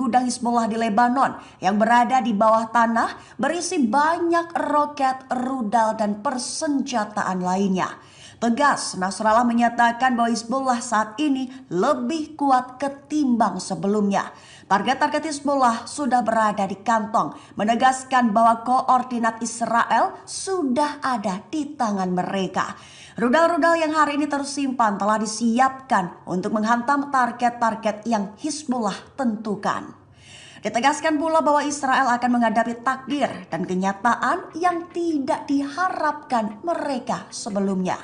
gudang Hizbullah di Lebanon yang berada di bawah tanah berisi banyak roket, rudal, dan persenjataan lainnya. Tegas, Nasrallah menyatakan bahwa Hizbullah saat ini lebih kuat ketimbang sebelumnya. Target-target Hizbullah sudah berada di kantong, menegaskan bahwa koordinat Israel sudah ada di tangan mereka. Rudal-rudal yang hari ini tersimpan telah disiapkan untuk menghantam target-target yang Hizbullah tentukan. Ditegaskan pula bahwa Israel akan menghadapi takdir dan kenyataan yang tidak diharapkan mereka sebelumnya.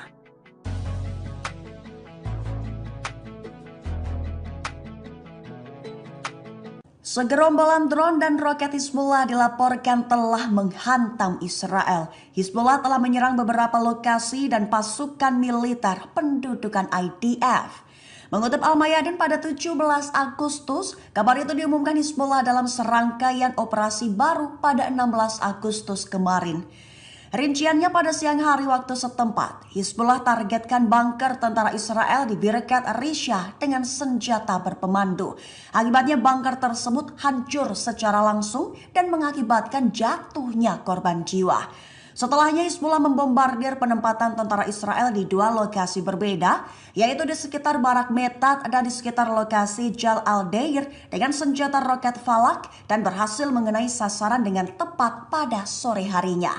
Segerombolan drone dan roket Hizbullah dilaporkan telah menghantam Israel. Hizbullah telah menyerang beberapa lokasi dan pasukan militer pendudukan IDF. Mengutip Al-Mayadin pada 17 Agustus, kabar itu diumumkan Hizbullah dalam serangkaian operasi baru pada 16 Agustus kemarin. Rinciannya pada siang hari waktu setempat, Hizbullah targetkan bunker tentara Israel di Birkat Risha dengan senjata berpemandu. Akibatnya bunker tersebut hancur secara langsung dan mengakibatkan jatuhnya korban jiwa. Setelahnya Hizbullah membombardir penempatan tentara Israel di dua lokasi berbeda, yaitu di sekitar Barak Metat dan di sekitar lokasi Jal Al-Deir dengan senjata roket Falak dan berhasil mengenai sasaran dengan tepat pada sore harinya.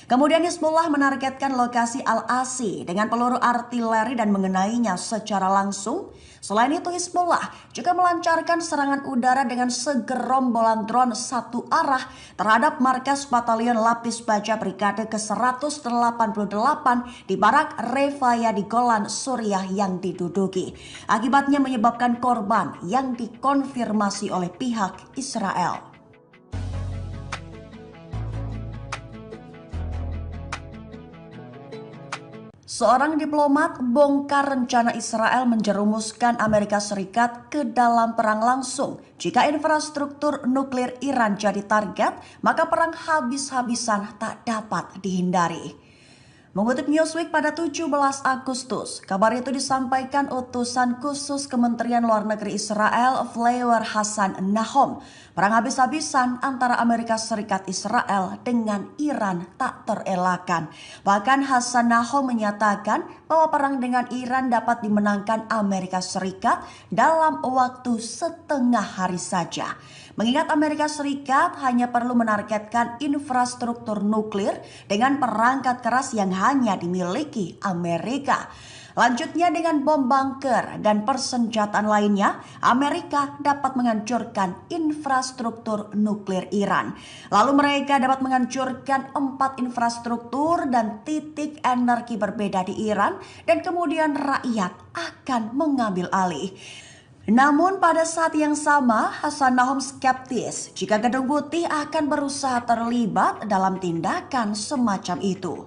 Kemudian Hizbullah menargetkan lokasi Al-Asi dengan peluru artileri dan mengenainya secara langsung. Selain itu Hizbullah juga melancarkan serangan udara dengan segerombolan drone satu arah terhadap markas Batalion Lapis Baja Brigade ke-188 di Barak Refaya di Golan, Suriah yang diduduki. Akibatnya menyebabkan korban yang dikonfirmasi oleh pihak Israel. Seorang diplomat bongkar rencana Israel menjerumuskan Amerika Serikat ke dalam perang langsung. Jika infrastruktur nuklir Iran jadi target, maka perang habis-habisan tak dapat dihindari. Mengutip Newsweek pada 17 Agustus, kabar itu disampaikan utusan khusus Kementerian Luar Negeri Israel, Flavor Hassan Nahom. Perang habis-habisan antara Amerika Serikat Israel dengan Iran tak terelakkan. Bahkan Hassan Nahom menyatakan bahwa perang dengan Iran dapat dimenangkan Amerika Serikat dalam waktu setengah hari saja. Mengingat Amerika Serikat hanya perlu menargetkan infrastruktur nuklir dengan perangkat keras yang hanya dimiliki Amerika. Lanjutnya dengan bom bunker dan persenjataan lainnya, Amerika dapat menghancurkan infrastruktur nuklir Iran. Lalu mereka dapat menghancurkan 4 infrastruktur dan titik energi berbeda di Iran dan kemudian rakyat akan mengambil alih. Namun pada saat yang sama, Hassan Nahom skeptis jika Gedung Putih akan berusaha terlibat dalam tindakan semacam itu.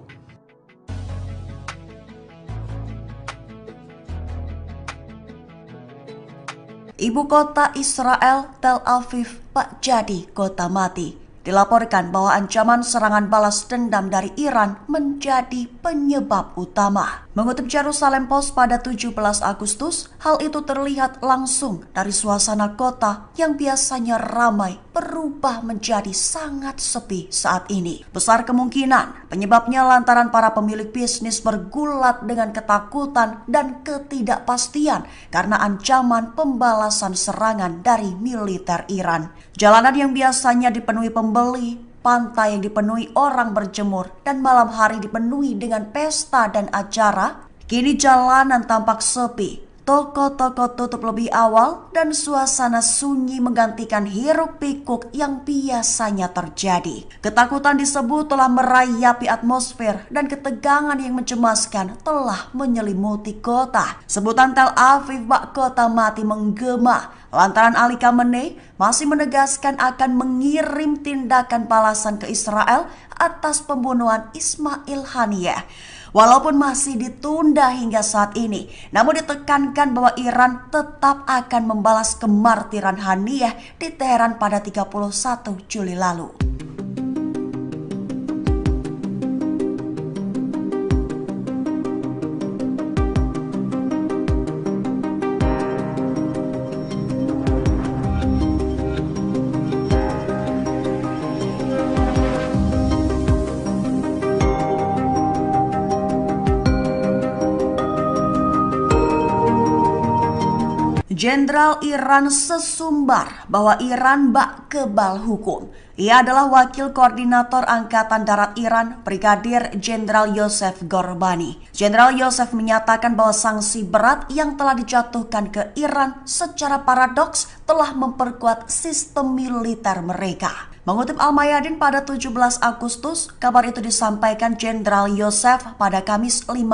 Ibu kota Israel, Tel Aviv, tak jadi kota mati. Dilaporkan bahwa ancaman serangan balas dendam dari Iran menjadi penyebab utama. Mengutip Jerusalem Post pada 17 Agustus, hal itu terlihat langsung dari suasana kota yang biasanya ramai berubah menjadi sangat sepi saat ini. Besar kemungkinan penyebabnya lantaran para pemilik bisnis bergulat dengan ketakutan dan ketidakpastian karena ancaman pembalasan serangan dari militer Iran. Jalanan yang biasanya dipenuhi pembeli, pantai yang dipenuhi orang berjemur, dan malam hari dipenuhi dengan pesta dan acara, kini jalanan tampak sepi. Toko-toko tutup lebih awal dan suasana sunyi menggantikan hiruk-pikuk yang biasanya terjadi. Ketakutan disebut telah merayapi atmosfer dan ketegangan yang mencemaskan telah menyelimuti kota. Sebutan Tel Aviv bak kota mati menggema lantaran Ali Khamenei masih menegaskan akan mengirim tindakan balasan ke Israel atas pembunuhan Ismail Haniyeh. Walaupun masih ditunda hingga saat ini, namun ditekankan bahwa Iran tetap akan membalas kemartiran Haniyeh di Teheran pada 31 Juli lalu. Jenderal Iran sesumbar bahwa Iran bak kebal hukum. Ia adalah Wakil Koordinator Angkatan Darat Iran, Brigadir Jenderal Yosef Gorbani. Jenderal Yosef menyatakan bahwa sanksi berat yang telah dijatuhkan ke Iran secara paradoks telah memperkuat sistem militer mereka. Mengutip Al-Mayadin pada 17 Agustus, kabar itu disampaikan Jenderal Yosef pada Kamis 15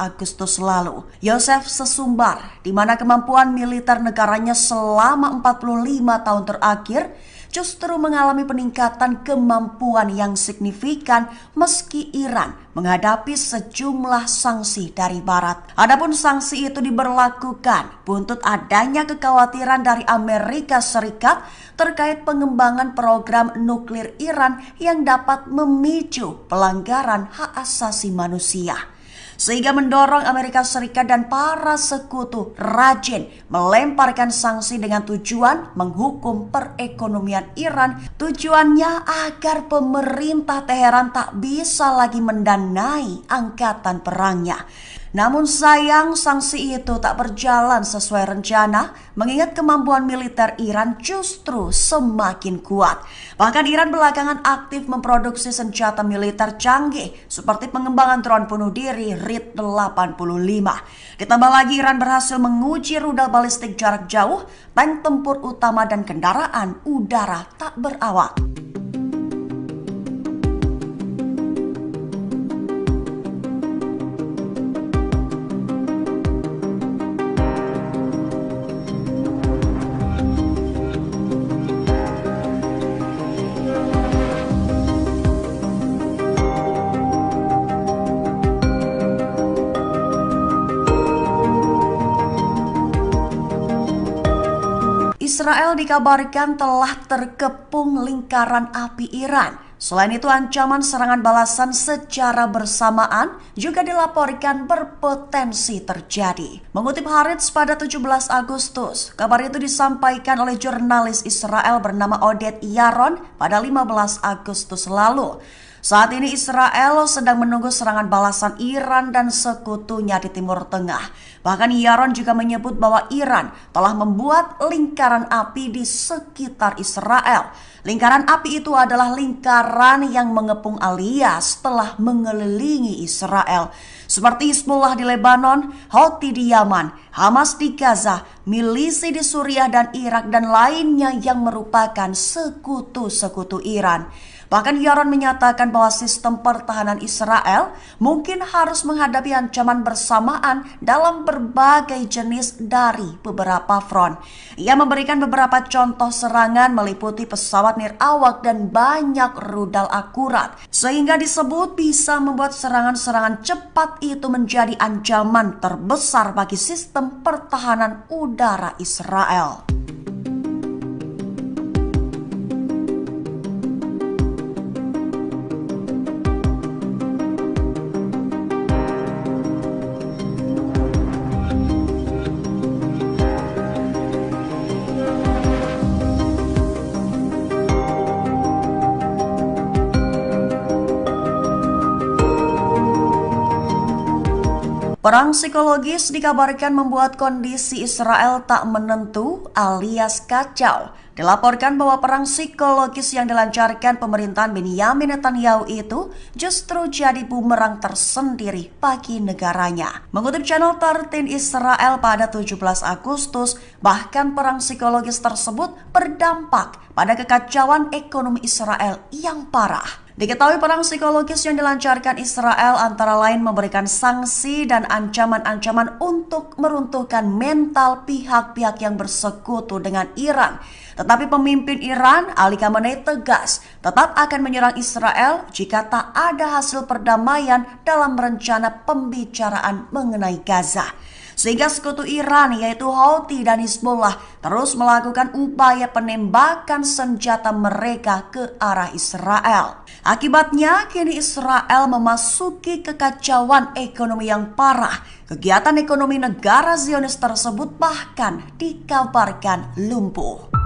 Agustus lalu. Yosef sesumbar di mana kemampuan militer negaranya selama 45 tahun terakhir justru mengalami peningkatan kemampuan yang signifikan meski Iran menghadapi sejumlah sanksi dari Barat. Adapun sanksi itu diberlakukan buntut adanya kekhawatiran dari Amerika Serikat terkait pengembangan program nuklir Iran yang dapat memicu pelanggaran hak asasi manusia, sehingga mendorong Amerika Serikat dan para sekutu rajin melemparkan sanksi dengan tujuan menghukum perekonomian Iran. Tujuannya agar pemerintah Teheran tak bisa lagi mendanai angkatan perangnya. Namun sayang sanksi itu tak berjalan sesuai rencana, mengingat kemampuan militer Iran justru semakin kuat. Bahkan Iran belakangan aktif memproduksi senjata militer canggih seperti pengembangan drone bunuh diri RIT-85. Ditambah lagi Iran berhasil menguji rudal balistik jarak jauh, tank tempur utama dan kendaraan udara tak berawak. Israel dikabarkan telah terkepung lingkaran api Iran. Selain itu, ancaman serangan balasan secara bersamaan juga dilaporkan berpotensi terjadi. Mengutip Haaretz pada 17 Agustus, kabar itu disampaikan oleh jurnalis Israel bernama Oded Yaron pada 15 Agustus lalu. Saat ini Israel sedang menunggu serangan balasan Iran dan sekutunya di Timur Tengah. Bahkan Yaron juga menyebut bahwa Iran telah membuat lingkaran api di sekitar Israel. Lingkaran api itu adalah lingkaran yang mengepung alias telah mengelilingi Israel. Seperti Hizbullah di Lebanon, Houthi di Yaman, Hamas di Gaza, milisi di Suriah dan Irak, dan lainnya yang merupakan sekutu-sekutu Iran. Bahkan Yaron menyatakan bahwa sistem pertahanan Israel mungkin harus menghadapi ancaman bersamaan dalam berbagai jenis dari beberapa front. Ia memberikan beberapa contoh serangan meliputi pesawat nirawak dan banyak rudal akurat, sehingga disebut bisa membuat serangan-serangan cepat itu menjadi ancaman terbesar bagi sistem pertahanan udara Israel. Perang psikologis dikabarkan membuat kondisi Israel tak menentu alias kacau. Dilaporkan bahwa perang psikologis yang dilancarkan pemerintahan Benyamin Netanyahu itu justru jadi bumerang tersendiri bagi negaranya. Mengutip channel 13 Israel pada 17 Agustus, bahkan perang psikologis tersebut berdampak pada kekacauan ekonomi Israel yang parah. Diketahui perang psikologis yang dilancarkan Israel antara lain memberikan sanksi dan ancaman-ancaman untuk meruntuhkan mental pihak-pihak yang bersekutu dengan Iran. Tetapi pemimpin Iran, Ali Khamenei, tegas tetap akan menyerang Israel jika tak ada hasil perdamaian dalam rencana pembicaraan mengenai Gaza. Sehingga sekutu Iran yaitu Houthi dan Hizbullah terus melakukan upaya penembakan senjata mereka ke arah Israel. Akibatnya kini Israel memasuki kekacauan ekonomi yang parah. Kegiatan ekonomi negara Zionis tersebut bahkan dikabarkan lumpuh.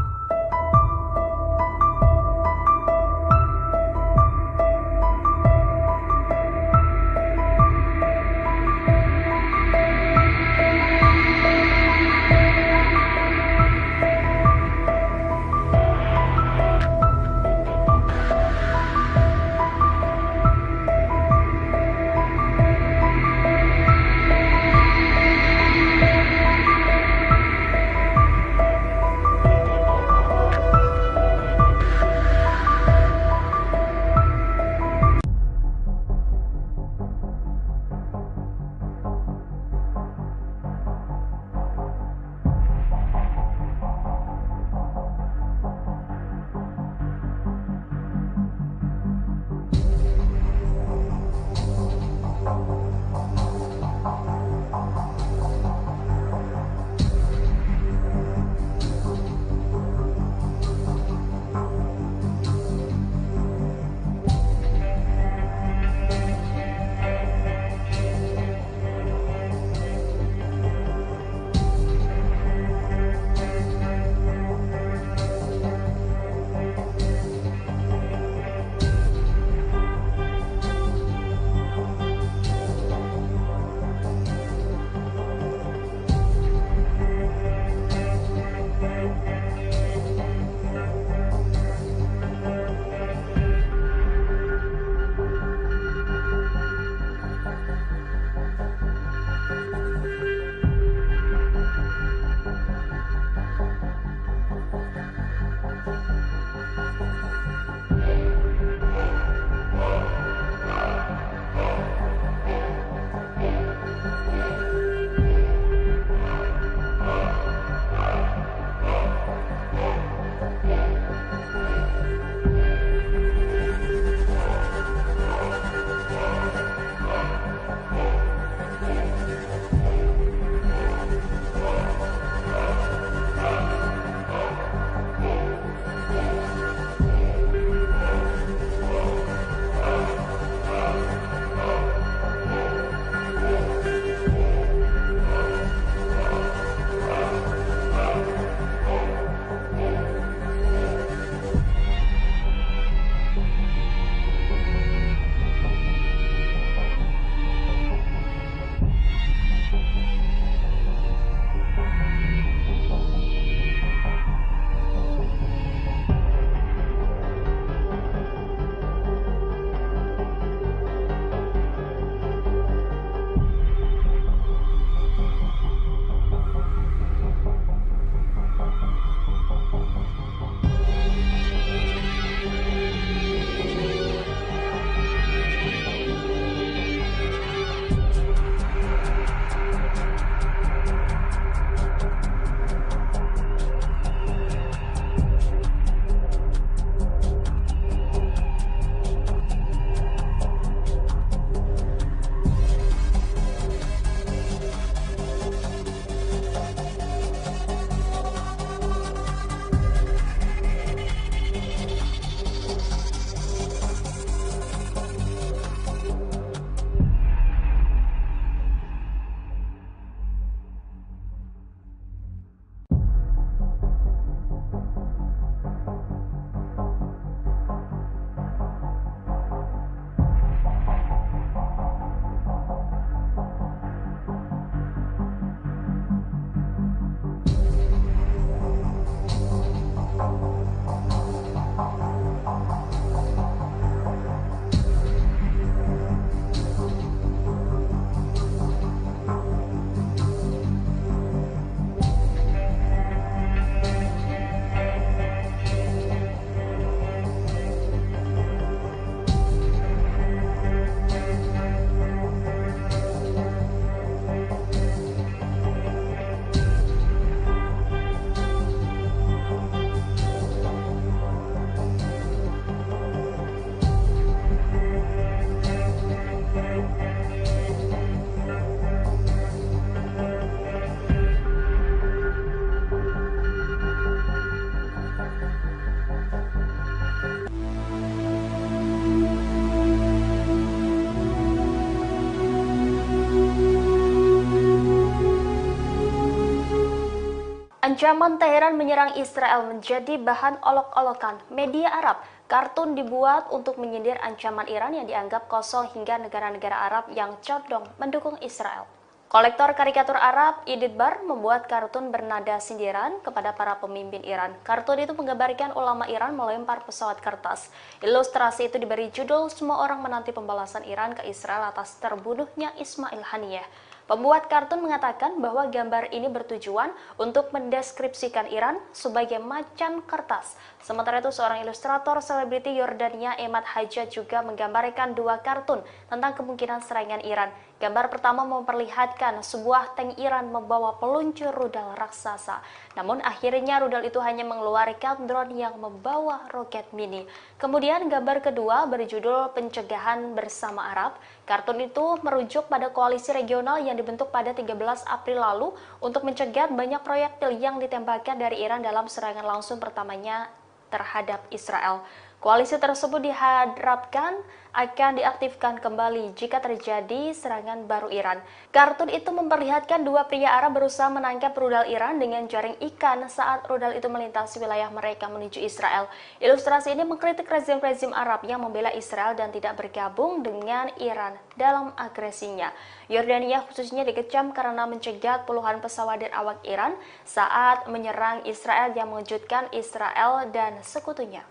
Ancaman Teheran menyerang Israel menjadi bahan olok-olokan media Arab. Kartun dibuat untuk menyindir ancaman Iran yang dianggap kosong hingga negara-negara Arab yang condong mendukung Israel. Kolektor karikatur Arab, Idit Bar, membuat kartun bernada sindiran kepada para pemimpin Iran. Kartun itu menggambarkan ulama Iran melempar pesawat kertas. Ilustrasi itu diberi judul "Semua Orang Menanti Pembalasan Iran ke Israel atas terbunuhnya Ismail Haniyeh". Pembuat kartun mengatakan bahwa gambar ini bertujuan untuk mendeskripsikan Iran sebagai macan kertas. Sementara itu, seorang ilustrator selebriti Yordania, Emad Hajjaj, juga menggambarkan dua kartun tentang kemungkinan serangan Iran. Gambar pertama memperlihatkan sebuah tank Iran membawa peluncur rudal raksasa. Namun akhirnya rudal itu hanya mengeluarkan drone yang membawa roket mini. Kemudian gambar kedua berjudul "Pencegahan Bersama Arab". Kartun itu merujuk pada koalisi regional yang dibentuk pada 13 April lalu untuk mencegah banyak proyektil yang ditembakkan dari Iran dalam serangan langsung pertamanya terhadap Israel. Koalisi tersebut diharapkan akan diaktifkan kembali jika terjadi serangan baru Iran. Kartun itu memperlihatkan dua pria Arab berusaha menangkap rudal Iran dengan jaring ikan saat rudal itu melintasi wilayah mereka menuju Israel. Ilustrasi ini mengkritik rezim-rezim Arab yang membela Israel dan tidak bergabung dengan Iran dalam agresinya. Yordania khususnya dikecam karena mencegat puluhan pesawat dan awak Iran saat menyerang Israel yang mengejutkan Israel dan sekutunya.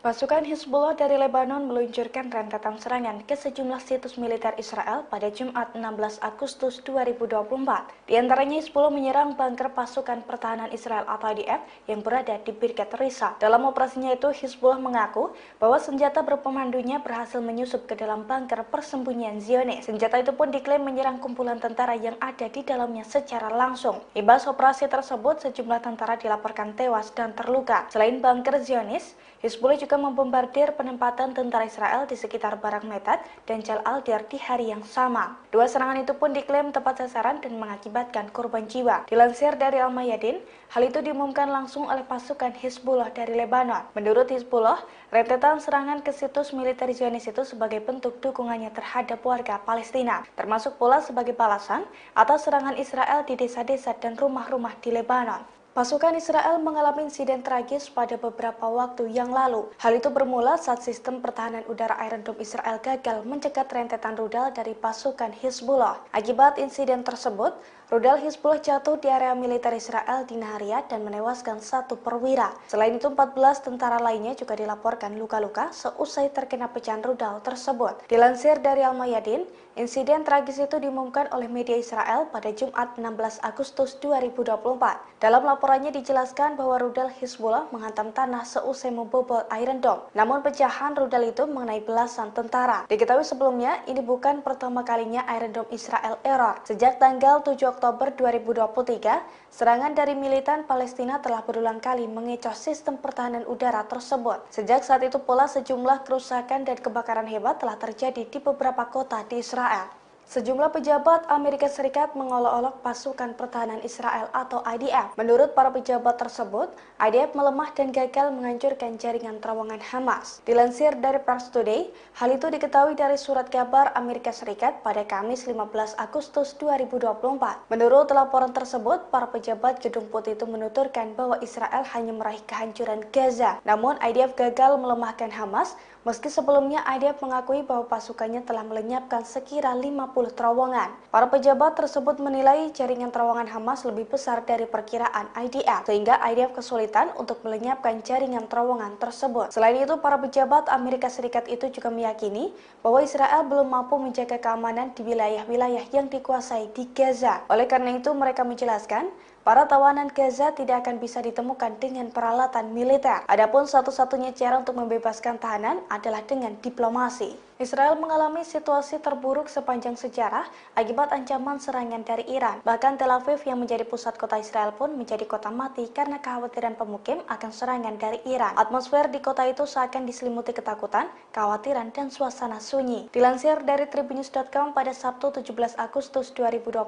Pasukan Hizbullah dari Lebanon meluncurkan rentetan serangan ke sejumlah situs militer Israel pada Jumat 16 Agustus 2024. Di antaranya Hizbullah menyerang bunker pasukan pertahanan Israel atau IDF yang berada di Birkat Risa. Dalam operasinya itu, Hizbullah mengaku bahwa senjata berpemandunya berhasil menyusup ke dalam bunker persembunyian Zionis. Senjata itu pun diklaim menyerang kumpulan tentara yang ada di dalamnya secara langsung. Imbas operasi tersebut, sejumlah tentara dilaporkan tewas dan terluka. Selain bunker Zionis, Hizbullah juga membombardir penempatan tentara Israel di sekitar Barak Metat dan Jal Al-Dir di hari yang sama. Dua serangan itu pun diklaim tepat sasaran dan mengakibatkan korban jiwa. Dilansir dari Al-Mayadin, hal itu diumumkan langsung oleh pasukan Hizbullah dari Lebanon. Menurut Hizbullah, rentetan serangan ke situs militer Zionis itu sebagai bentuk dukungannya terhadap warga Palestina, termasuk pula sebagai balasan atas serangan Israel di desa-desa dan rumah-rumah di Lebanon. Pasukan Israel mengalami insiden tragis pada beberapa waktu yang lalu. Hal itu bermula saat sistem pertahanan udara Iron Dome Israel gagal mencegat rentetan rudal dari pasukan Hizbullah. Akibat insiden tersebut, rudal Hizbullah jatuh di area militer Israel di Nahariya dan menewaskan satu perwira. Selain itu, 14 tentara lainnya juga dilaporkan luka-luka seusai terkena pecahan rudal tersebut. Dilansir dari Al-Mayadin, insiden tragis itu diumumkan oleh media Israel pada Jumat 16 Agustus 2024. Dalam laporannya dijelaskan bahwa rudal Hizbullah menghantam tanah seusai membobol Iron Dome. Namun pecahan rudal itu mengenai belasan tentara. Diketahui sebelumnya, ini bukan pertama kalinya Iron Dome Israel error. Sejak tanggal 7 Oktober 2023, serangan dari militan Palestina telah berulang kali mengecoh sistem pertahanan udara tersebut. Sejak saat itu pula sejumlah kerusakan dan kebakaran hebat telah terjadi di beberapa kota di Israel. Sejumlah pejabat Amerika Serikat mengolok-olok pasukan pertahanan Israel atau IDF. Menurut para pejabat tersebut, IDF melemah dan gagal menghancurkan jaringan terowongan Hamas. Dilansir dari Press Today, hal itu diketahui dari surat kabar Amerika Serikat pada Kamis 15 Agustus 2024. Menurut laporan tersebut, para pejabat Gedung Putih itu menuturkan bahwa Israel hanya meraih kehancuran Gaza. Namun IDF gagal melemahkan Hamas, meski sebelumnya IDF mengakui bahwa pasukannya telah melenyapkan sekira 50 terowongan. Para pejabat tersebut menilai jaringan terowongan Hamas lebih besar dari perkiraan IDF, sehingga IDF kesulitan untuk melenyapkan jaringan terowongan tersebut. Selain itu, para pejabat Amerika Serikat itu juga meyakini bahwa Israel belum mampu menjaga keamanan di wilayah-wilayah yang dikuasai di Gaza. Oleh karena itu, mereka menjelaskan para tawanan Gaza tidak akan bisa ditemukan dengan peralatan militer. Adapun satu-satunya cara untuk membebaskan tahanan adalah dengan diplomasi. Israel mengalami situasi terburuk sepanjang sejarah akibat ancaman serangan dari Iran. Bahkan Tel Aviv yang menjadi pusat kota Israel pun menjadi kota mati karena kekhawatiran pemukim akan serangan dari Iran. Atmosfer di kota itu seakan diselimuti ketakutan, kekhawatiran, dan suasana sunyi. Dilansir dari Tribunnews.com pada Sabtu 17 Agustus 2024,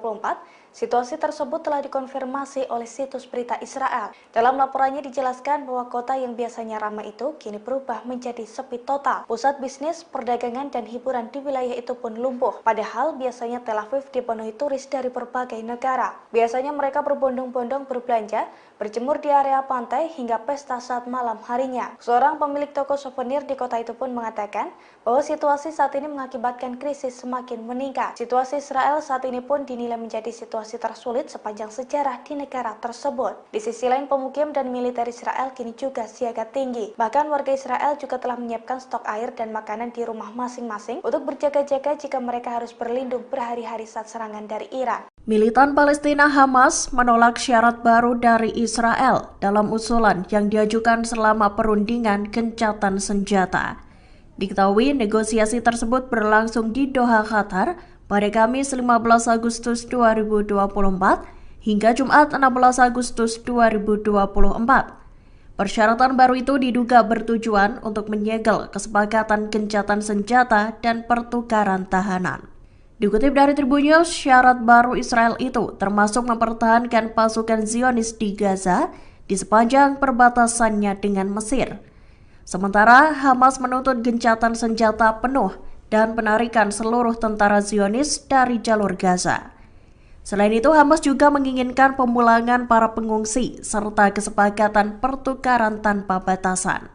situasi tersebut telah dikonfirmasi oleh situs berita Israel. Dalam laporannya dijelaskan bahwa kota yang biasanya ramai itu kini berubah menjadi sepi total. Pusat bisnis, perdagangan, dan hiburan di wilayah itu pun lumpuh. Padahal biasanya Tel Aviv dipenuhi turis dari berbagai negara. Biasanya mereka berbondong-bondong berbelanja, berjemur di area pantai, hingga pesta saat malam harinya. Seorang pemilik toko souvenir di kota itu pun mengatakan bahwa situasi saat ini mengakibatkan krisis semakin meningkat. Situasi Israel saat ini pun dinilai menjadi situasi tersulit sepanjang sejarah di negara tersebut. Di sisi lain, pemukim dan militer Israel kini juga siaga tinggi. Bahkan warga Israel juga telah menyiapkan stok air dan makanan di rumah masing-masing untuk berjaga-jaga jika mereka harus berlindung berhari-hari saat serangan dari Iran. Militan Palestina Hamas menolak syarat baru dari Israel dalam usulan yang diajukan selama perundingan gencatan senjata. Diketahui negosiasi tersebut berlangsung di Doha, Qatar pada Kamis 15 Agustus 2024 hingga Jumat 16 Agustus 2024. Persyaratan baru itu diduga bertujuan untuk menyegel kesepakatan gencatan senjata dan pertukaran tahanan. Dikutip dari Tribunnews, syarat baru Israel itu termasuk mempertahankan pasukan Zionis di Gaza di sepanjang perbatasannya dengan Mesir. Sementara Hamas menuntut gencatan senjata penuh dan penarikan seluruh tentara Zionis dari jalur Gaza. Selain itu, Hamas juga menginginkan pemulangan para pengungsi serta kesepakatan pertukaran tanpa batasan.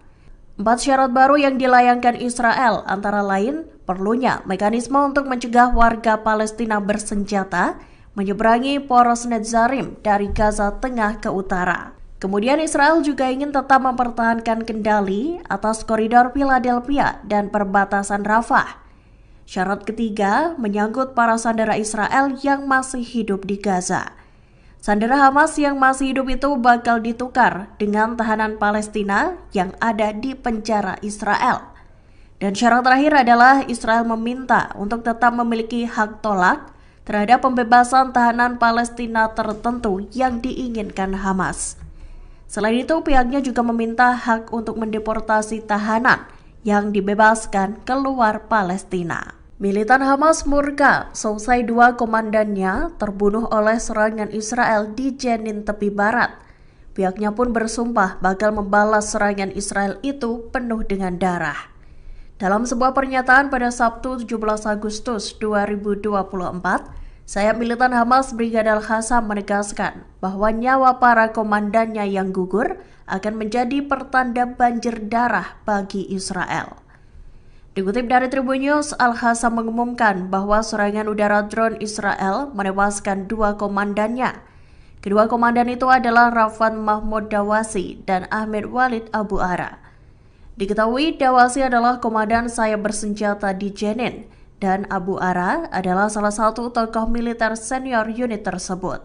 4 syarat baru yang dilayangkan Israel antara lain perlunya mekanisme untuk mencegah warga Palestina bersenjata menyeberangi poros Netzarim dari Gaza Tengah ke utara. Kemudian Israel juga ingin tetap mempertahankan kendali atas koridor Philadelphia dan perbatasan Rafah. Syarat ketiga menyangkut para sandera Israel yang masih hidup di Gaza. Sandera Hamas yang masih hidup itu bakal ditukar dengan tahanan Palestina yang ada di penjara Israel. Dan syarat terakhir adalah Israel meminta untuk tetap memiliki hak tolak terhadap pembebasan tahanan Palestina tertentu yang diinginkan Hamas. Selain itu, pihaknya juga meminta hak untuk mendeportasi tahanan yang dibebaskan keluar Palestina. Militan Hamas murka selesai 2 komandannya terbunuh oleh serangan Israel di Jenin tepi barat. Pihaknya pun bersumpah bakal membalas serangan Israel itu penuh dengan darah. Dalam sebuah pernyataan pada Sabtu 17 Agustus 2024, sayap militan Hamas Brigadir Al-Qassam menegaskan bahwa nyawa para komandannya yang gugur akan menjadi pertanda banjir darah bagi Israel. Dikutip dari Tribun News, Al-Qassam mengumumkan bahwa serangan udara drone Israel menewaskan 2 komandannya. Kedua komandan itu adalah Rafan Mahmud Dawasi dan Ahmed Walid Abu Ara. Diketahui Dawasi adalah komandan sayap bersenjata di Jenin, dan Abu Ara adalah salah satu tokoh militer senior unit tersebut.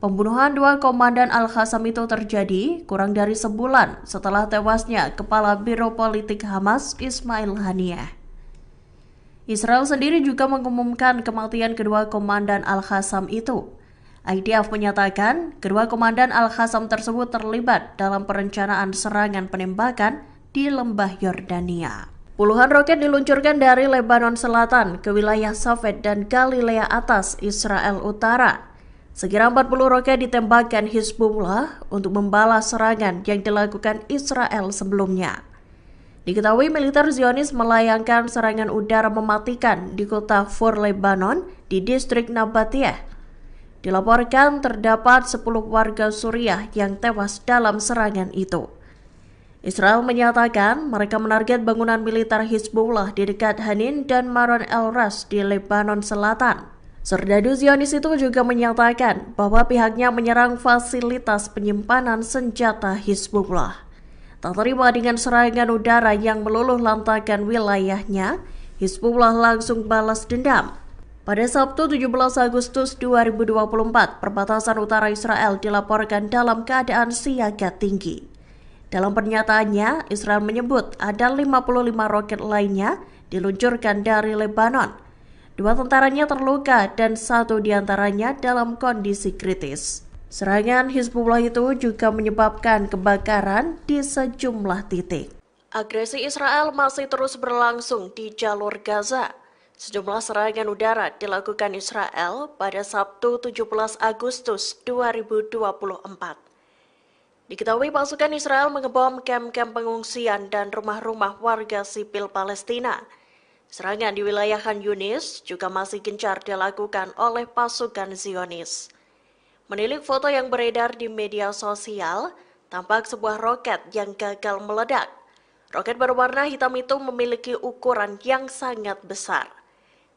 Pembunuhan 2 komandan Al-Qassam itu terjadi kurang dari sebulan setelah tewasnya Kepala Biro Politik Hamas Ismail Haniyeh. Israel sendiri juga mengumumkan kematian kedua komandan Al-Qassam itu. IDF menyatakan kedua komandan Al-Qassam tersebut terlibat dalam perencanaan serangan penembakan di lembah Yordania. Puluhan roket diluncurkan dari Lebanon Selatan ke wilayah Safed dan Galilea Atas, Israel Utara. Sekira 40 roket ditembakkan Hizbullah untuk membalas serangan yang dilakukan Israel sebelumnya. Diketahui militer Zionis melayangkan serangan udara mematikan di kota Fur Lebanon di distrik Nabatiyah. Dilaporkan terdapat 10 warga Suriah yang tewas dalam serangan itu. Israel menyatakan mereka menarget bangunan militer Hizbullah di dekat Hanin dan Maron el-Ras di Lebanon Selatan. Serdadu Zionis itu juga menyatakan bahwa pihaknya menyerang fasilitas penyimpanan senjata Hizbullah. Tak terima dengan serangan udara yang meluluh lantakan wilayahnya, Hizbullah langsung balas dendam. Pada Sabtu 17 Agustus 2024, perbatasan utara Israel dilaporkan dalam keadaan siaga tinggi. Dalam pernyataannya, Israel menyebut ada 55 roket lainnya diluncurkan dari Lebanon. 2 tentaranya terluka dan 1 diantaranya dalam kondisi kritis. Serangan Hizbullah itu juga menyebabkan kebakaran di sejumlah titik. Agresi Israel masih terus berlangsung di jalur Gaza. Sejumlah serangan udara dilakukan Israel pada Sabtu 17 Agustus 2024. Diketahui pasukan Israel mengebom kamp-kamp pengungsian dan rumah-rumah warga sipil Palestina. Serangan di wilayah Khan Yunis juga masih gencar dilakukan oleh pasukan Zionis. Menilik foto yang beredar di media sosial, tampak sebuah roket yang gagal meledak. Roket berwarna hitam itu memiliki ukuran yang sangat besar.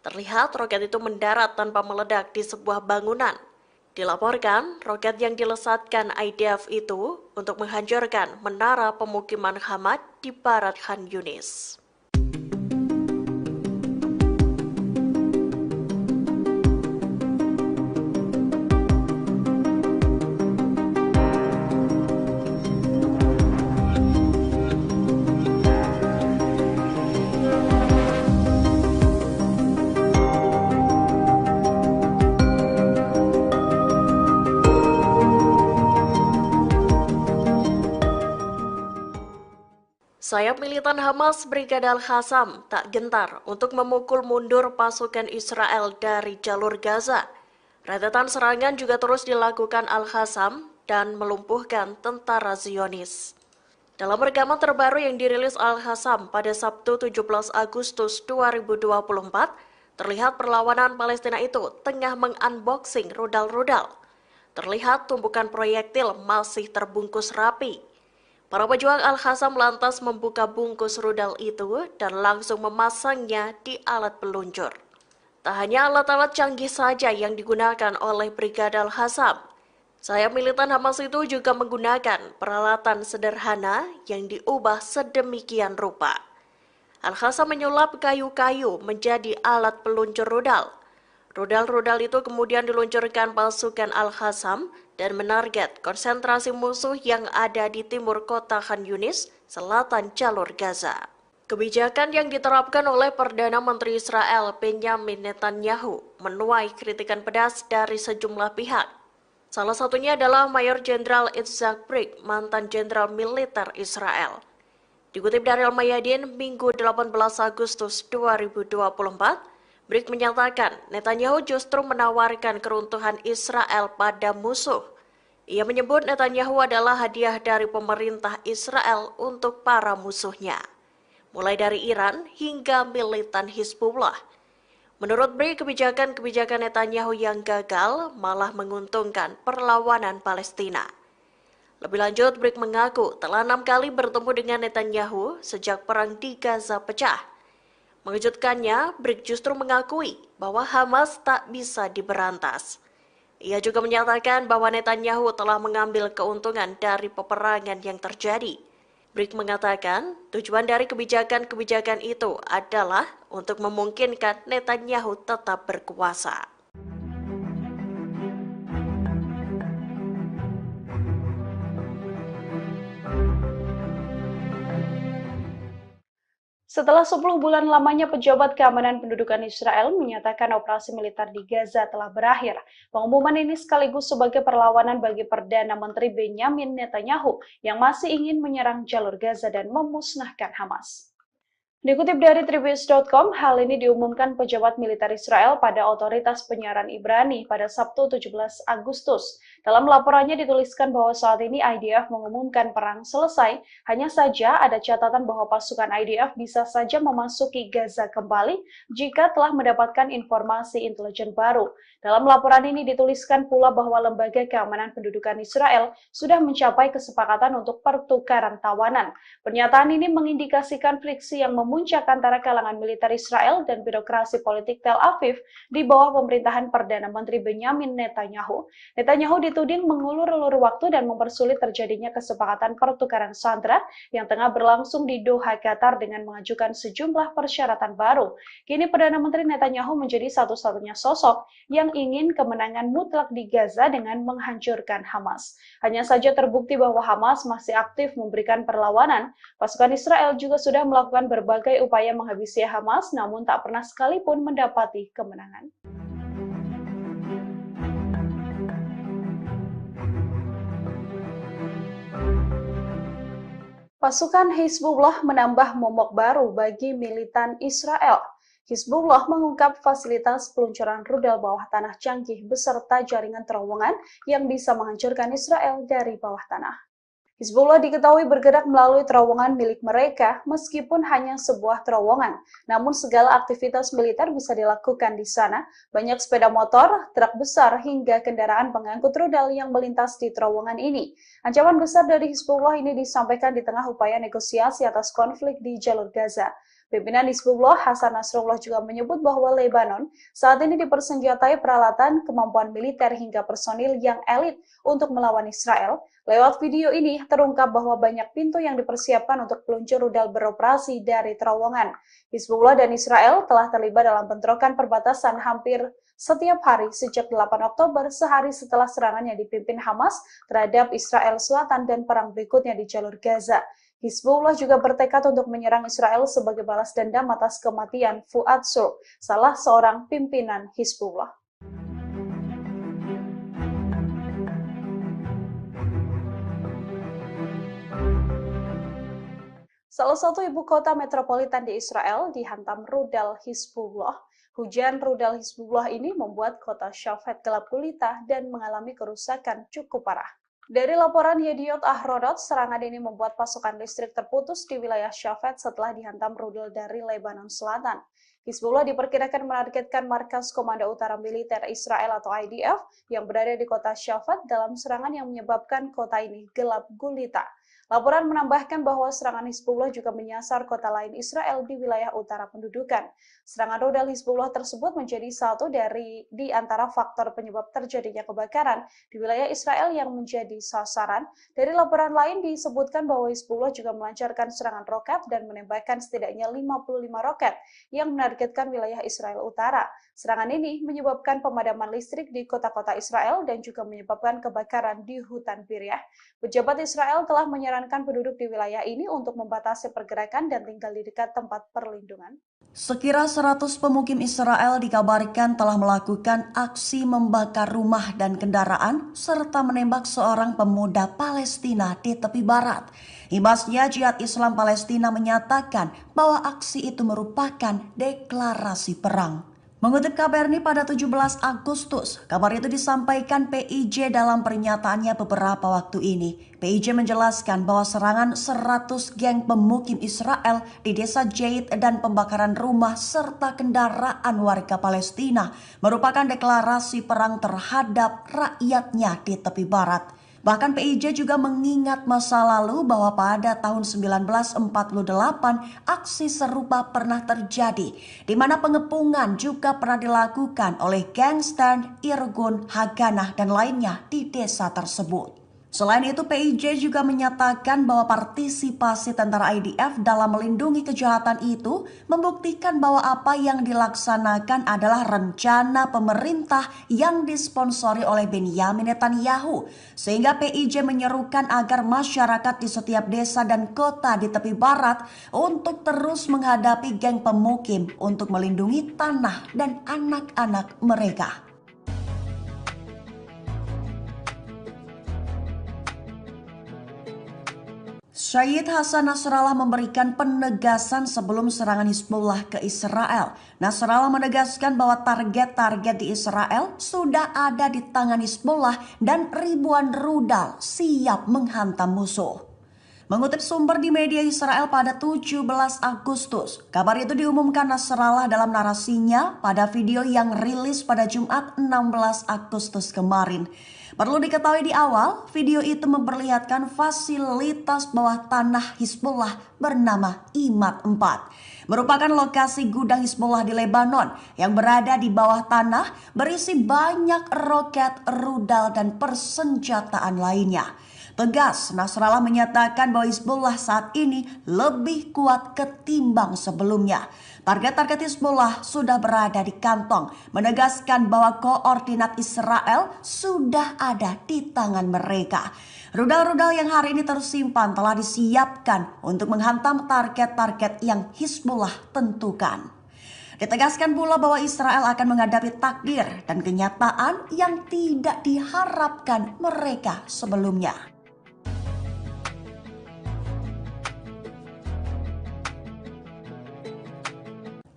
Terlihat roket itu mendarat tanpa meledak di sebuah bangunan. Dilaporkan, roket yang dilesatkan IDF itu untuk menghancurkan menara pemukiman Hamad di barat Khan Yunis. Sayap militan Hamas Brigadir Al-Qassam tak gentar untuk memukul mundur pasukan Israel dari jalur Gaza. Rentetan serangan juga terus dilakukan Al-Qassam dan melumpuhkan tentara Zionis. Dalam rekaman terbaru yang dirilis Al-Qassam pada Sabtu 17 Agustus 2024, terlihat perlawanan Palestina itu tengah mengunboxing rudal-rudal. Terlihat tumpukan proyektil masih terbungkus rapi. Para pejuang Al-Qassam lantas membuka bungkus rudal itu dan langsung memasangnya di alat peluncur. Tak hanya alat-alat canggih saja yang digunakan oleh Brigadir Al-Qassam. Sayap militan Hamas itu juga menggunakan peralatan sederhana yang diubah sedemikian rupa. Al-Qassam menyulap kayu-kayu menjadi alat peluncur rudal. Rudal-rudal itu kemudian diluncurkan pasukan Al-Qassam dan menarget konsentrasi musuh yang ada di timur kota Khan Yunis, selatan jalur Gaza. Kebijakan yang diterapkan oleh Perdana Menteri Israel Benjamin Netanyahu menuai kritikan pedas dari sejumlah pihak. Salah satunya adalah Mayor Jenderal Itzhak Brig, mantan jenderal militer Israel. Dikutip dari Al-Mayadin, Minggu 18 Agustus 2024, Brig menyatakan Netanyahu justru menawarkan keruntuhan Israel pada musuh. Ia menyebut Netanyahu adalah hadiah dari pemerintah Israel untuk para musuhnya, mulai dari Iran hingga militan Hizbullah. Menurut Brig, kebijakan Netanyahu yang gagal malah menguntungkan perlawanan Palestina. Lebih lanjut, Brig mengaku telah 6 kali bertemu dengan Netanyahu sejak perang di Gaza pecah. Mengejutkannya, Brig justru mengakui bahwa Hamas tak bisa diberantas. Ia juga menyatakan bahwa Netanyahu telah mengambil keuntungan dari peperangan yang terjadi. Brig mengatakan tujuan dari kebijakan itu adalah untuk memungkinkan Netanyahu tetap berkuasa. Setelah 10 bulan lamanya pejabat keamanan pendudukan Israel menyatakan operasi militer di Gaza telah berakhir. Pengumuman ini sekaligus sebagai perlawanan bagi Perdana Menteri Benjamin Netanyahu yang masih ingin menyerang jalur Gaza dan memusnahkan Hamas. Dikutip dari Tribune.com, hal ini diumumkan pejabat militer Israel pada otoritas penyiaran Ibrani pada Sabtu 17 Agustus. Dalam laporannya dituliskan bahwa saat ini IDF mengumumkan perang selesai, hanya saja ada catatan bahwa pasukan IDF bisa saja memasuki Gaza kembali jika telah mendapatkan informasi intelijen baru. Dalam laporan ini dituliskan pula bahwa Lembaga Keamanan Pendudukan Israel sudah mencapai kesepakatan untuk pertukaran tawanan. Pernyataan ini mengindikasikan friksi yang memuncak antara kalangan militer Israel dan birokrasi politik Tel Aviv di bawah pemerintahan Perdana Menteri Benjamin Netanyahu. Netanyahu dituding mengulur-ulur waktu dan mempersulit terjadinya kesepakatan pertukaran sandera yang tengah berlangsung di Doha, Qatar dengan mengajukan sejumlah persyaratan baru. Kini Perdana Menteri Netanyahu menjadi satu-satunya sosok yang ingin kemenangan mutlak di Gaza dengan menghancurkan Hamas. Hanya saja terbukti bahwa Hamas masih aktif memberikan perlawanan. Pasukan Israel juga sudah melakukan berbagai upaya menghabisi Hamas, namun tak pernah sekalipun mendapati kemenangan. Pasukan Hizbullah menambah momok baru bagi militan Israel. Hizbullah mengungkap fasilitas peluncuran rudal bawah tanah canggih beserta jaringan terowongan yang bisa menghancurkan Israel dari bawah tanah. Hizbullah diketahui bergerak melalui terowongan milik mereka meskipun hanya sebuah terowongan. Namun segala aktivitas militer bisa dilakukan di sana. Banyak sepeda motor, truk besar, hingga kendaraan pengangkut rudal yang melintas di terowongan ini. Ancaman besar dari Hizbullah ini disampaikan di tengah upaya negosiasi atas konflik di jalur Gaza. Pimpinan Hizbullah Hasan Nasrullah juga menyebut bahwa Lebanon saat ini dipersenjatai peralatan, kemampuan militer hingga personil yang elit untuk melawan Israel. Lewat video ini terungkap bahwa banyak pintu yang dipersiapkan untuk peluncur rudal beroperasi dari terowongan. Hizbullah dan Israel telah terlibat dalam bentrokan perbatasan hampir setiap hari sejak 8 Oktober, sehari setelah serangan yang dipimpin Hamas terhadap Israel Selatan dan perang berikutnya di jalur Gaza. Hizbullah juga bertekad untuk menyerang Israel sebagai balas dendam atas kematian Fuad Shur, salah seorang pimpinan Hizbullah. Salah satu ibu kota metropolitan di Israel dihantam rudal Hizbullah. Hujan rudal Hizbullah ini membuat kota Shafet gelap gulita dan mengalami kerusakan cukup parah. Dari laporan Yediot Ahrodot, serangan ini membuat pasokan listrik terputus di wilayah Shafet setelah dihantam rudal dari Lebanon Selatan. Hizbullah diperkirakan menargetkan markas Komando Utara Militer Israel atau IDF yang berada di kota Shafet dalam serangan yang menyebabkan kota ini gelap gulita. Laporan menambahkan bahwa serangan Hizbullah juga menyasar kota lain Israel di wilayah utara pendudukan. Serangan rudal Hizbullah tersebut menjadi satu di antara faktor penyebab terjadinya kebakaran di wilayah Israel yang menjadi sasaran. Dari laporan lain disebutkan bahwa Hizbullah juga melancarkan serangan roket dan menembakkan setidaknya 55 roket yang menargetkan wilayah Israel Utara. Serangan ini menyebabkan pemadaman listrik di kota-kota Israel dan juga menyebabkan kebakaran di hutan Biryah. Pejabat Israel telah menyarankan penduduk di wilayah ini untuk membatasi pergerakan dan tinggal di dekat tempat perlindungan. Sekira 100 pemukim Israel dikabarkan telah melakukan aksi membakar rumah dan kendaraan serta menembak seorang pemuda Palestina di tepi barat. Imbasnya, Jihad Islam Palestina menyatakan bahwa aksi itu merupakan deklarasi perang. Mengutip KBRI pada 17 Agustus, kabar itu disampaikan PIJ dalam pernyataannya beberapa waktu ini. PIJ menjelaskan bahwa serangan 100 geng pemukim Israel di desa Jait dan pembakaran rumah serta kendaraan warga Palestina merupakan deklarasi perang terhadap rakyatnya di tepi barat. Bahkan PIJ juga mengingat masa lalu bahwa pada tahun 1948 aksi serupa pernah terjadi, di mana pengepungan juga pernah dilakukan oleh geng Stern, Irgun, Haganah, dan lainnya di desa tersebut. Selain itu, PIJ juga menyatakan bahwa partisipasi tentara IDF dalam melindungi kejahatan itu membuktikan bahwa apa yang dilaksanakan adalah rencana pemerintah yang disponsori oleh Benyamin Netanyahu. Sehingga PIJ menyerukan agar masyarakat di setiap desa dan kota di tepi barat untuk terus menghadapi geng pemukim untuk melindungi tanah dan anak-anak mereka. Syed Hasan Nasrallah memberikan penegasan sebelum serangan Hizbullah ke Israel. Nasrallah menegaskan bahwa target-target di Israel sudah ada di tangan Hizbullah dan ribuan rudal siap menghantam musuh. Mengutip sumber di media Israel pada 17 Agustus, kabar itu diumumkan Nasrallah dalam narasinya pada video yang rilis pada Jumat 16 Agustus kemarin. Perlu diketahui di awal, video itu memperlihatkan fasilitas bawah tanah Hizbullah bernama Imad 4. Merupakan lokasi gudang Hizbullah di Lebanon yang berada di bawah tanah berisi banyak roket, rudal, dan persenjataan lainnya. Tegas, Nasrallah menyatakan bahwa Hizbullah saat ini lebih kuat ketimbang sebelumnya. Target-target Hizbullah sudah berada di kantong, menegaskan bahwa koordinat Israel sudah ada di tangan mereka. Rudal-rudal yang hari ini tersimpan telah disiapkan untuk menghantam target-target yang Hizbullah tentukan. Ditegaskan pula bahwa Israel akan menghadapi takdir dan kenyataan yang tidak diharapkan mereka sebelumnya.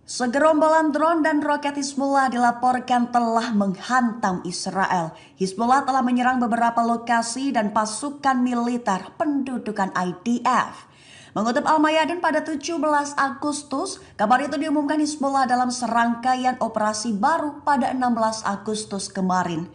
Segerombolan drone dan roket Hizbullah dilaporkan telah menghantam Israel. Hizbullah telah menyerang beberapa lokasi dan pasukan militer pendudukan IDF. Mengutip Al-Mayadin pada 17 Agustus, kabar itu diumumkan Hizbullah dalam serangkaian operasi baru pada 16 Agustus kemarin.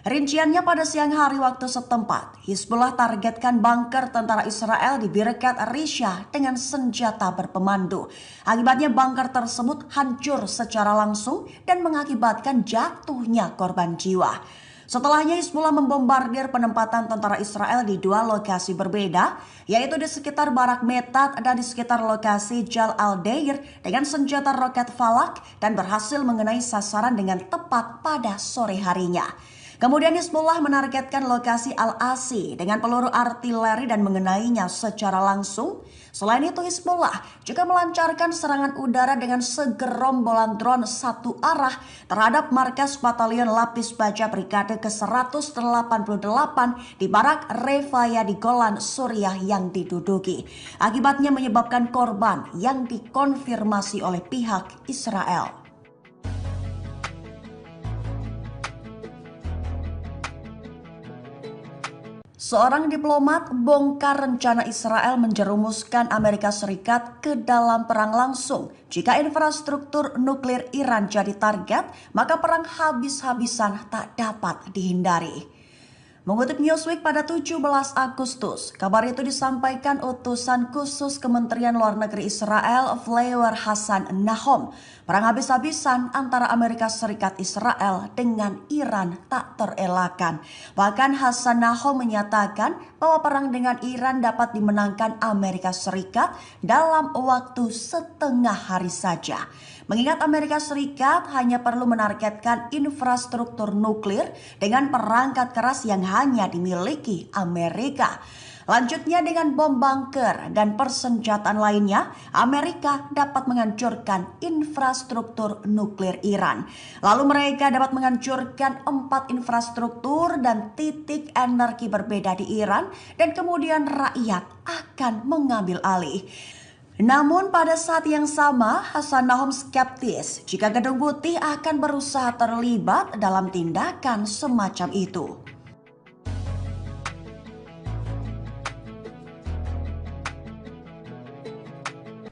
Rinciannya pada siang hari waktu setempat, Hizbullah targetkan bunker tentara Israel di Birkat Risha dengan senjata berpemandu. Akibatnya bunker tersebut hancur secara langsung dan mengakibatkan jatuhnya korban jiwa. Setelahnya Hizbullah membombardir penempatan tentara Israel di dua lokasi berbeda, yaitu di sekitar Barak Metat dan di sekitar lokasi Jal al-Deir dengan senjata roket Falak dan berhasil mengenai sasaran dengan tepat pada sore harinya. Kemudian Hizbullah menargetkan lokasi Al-Asi dengan peluru artileri dan mengenainya secara langsung. Selain itu Hizbullah juga melancarkan serangan udara dengan segerombolan drone satu arah terhadap markas Batalion Lapis Baja Brigade ke-188 di Barak Refaya di Golan, Suriah yang diduduki. Akibatnya menyebabkan korban yang dikonfirmasi oleh pihak Israel. Seorang diplomat bongkar rencana Israel menjerumuskan Amerika Serikat ke dalam perang langsung. Jika infrastruktur nuklir Iran jadi target, maka perang habis-habisan tak dapat dihindari. Mengutip Newsweek pada 17 Agustus, kabar itu disampaikan utusan khusus Kementerian Luar Negeri Israel, Flewer Hassan Nahom. Perang habis-habisan antara Amerika Serikat Israel dengan Iran tak terelakkan. Bahkan Hassan Nahom menyatakan bahwa perang dengan Iran dapat dimenangkan Amerika Serikat dalam waktu setengah hari saja. Mengingat Amerika Serikat hanya perlu menargetkan infrastruktur nuklir dengan perangkat keras yang hanya dimiliki Amerika. Lanjutnya dengan bom bunker dan persenjataan lainnya, Amerika dapat menghancurkan infrastruktur nuklir Iran. Lalu mereka dapat menghancurkan 4 infrastruktur dan titik energi berbeda di Iran dan kemudian rakyat akan mengambil alih. Namun pada saat yang sama, Hassan Nahom skeptis jika Gedung Putih akan berusaha terlibat dalam tindakan semacam itu.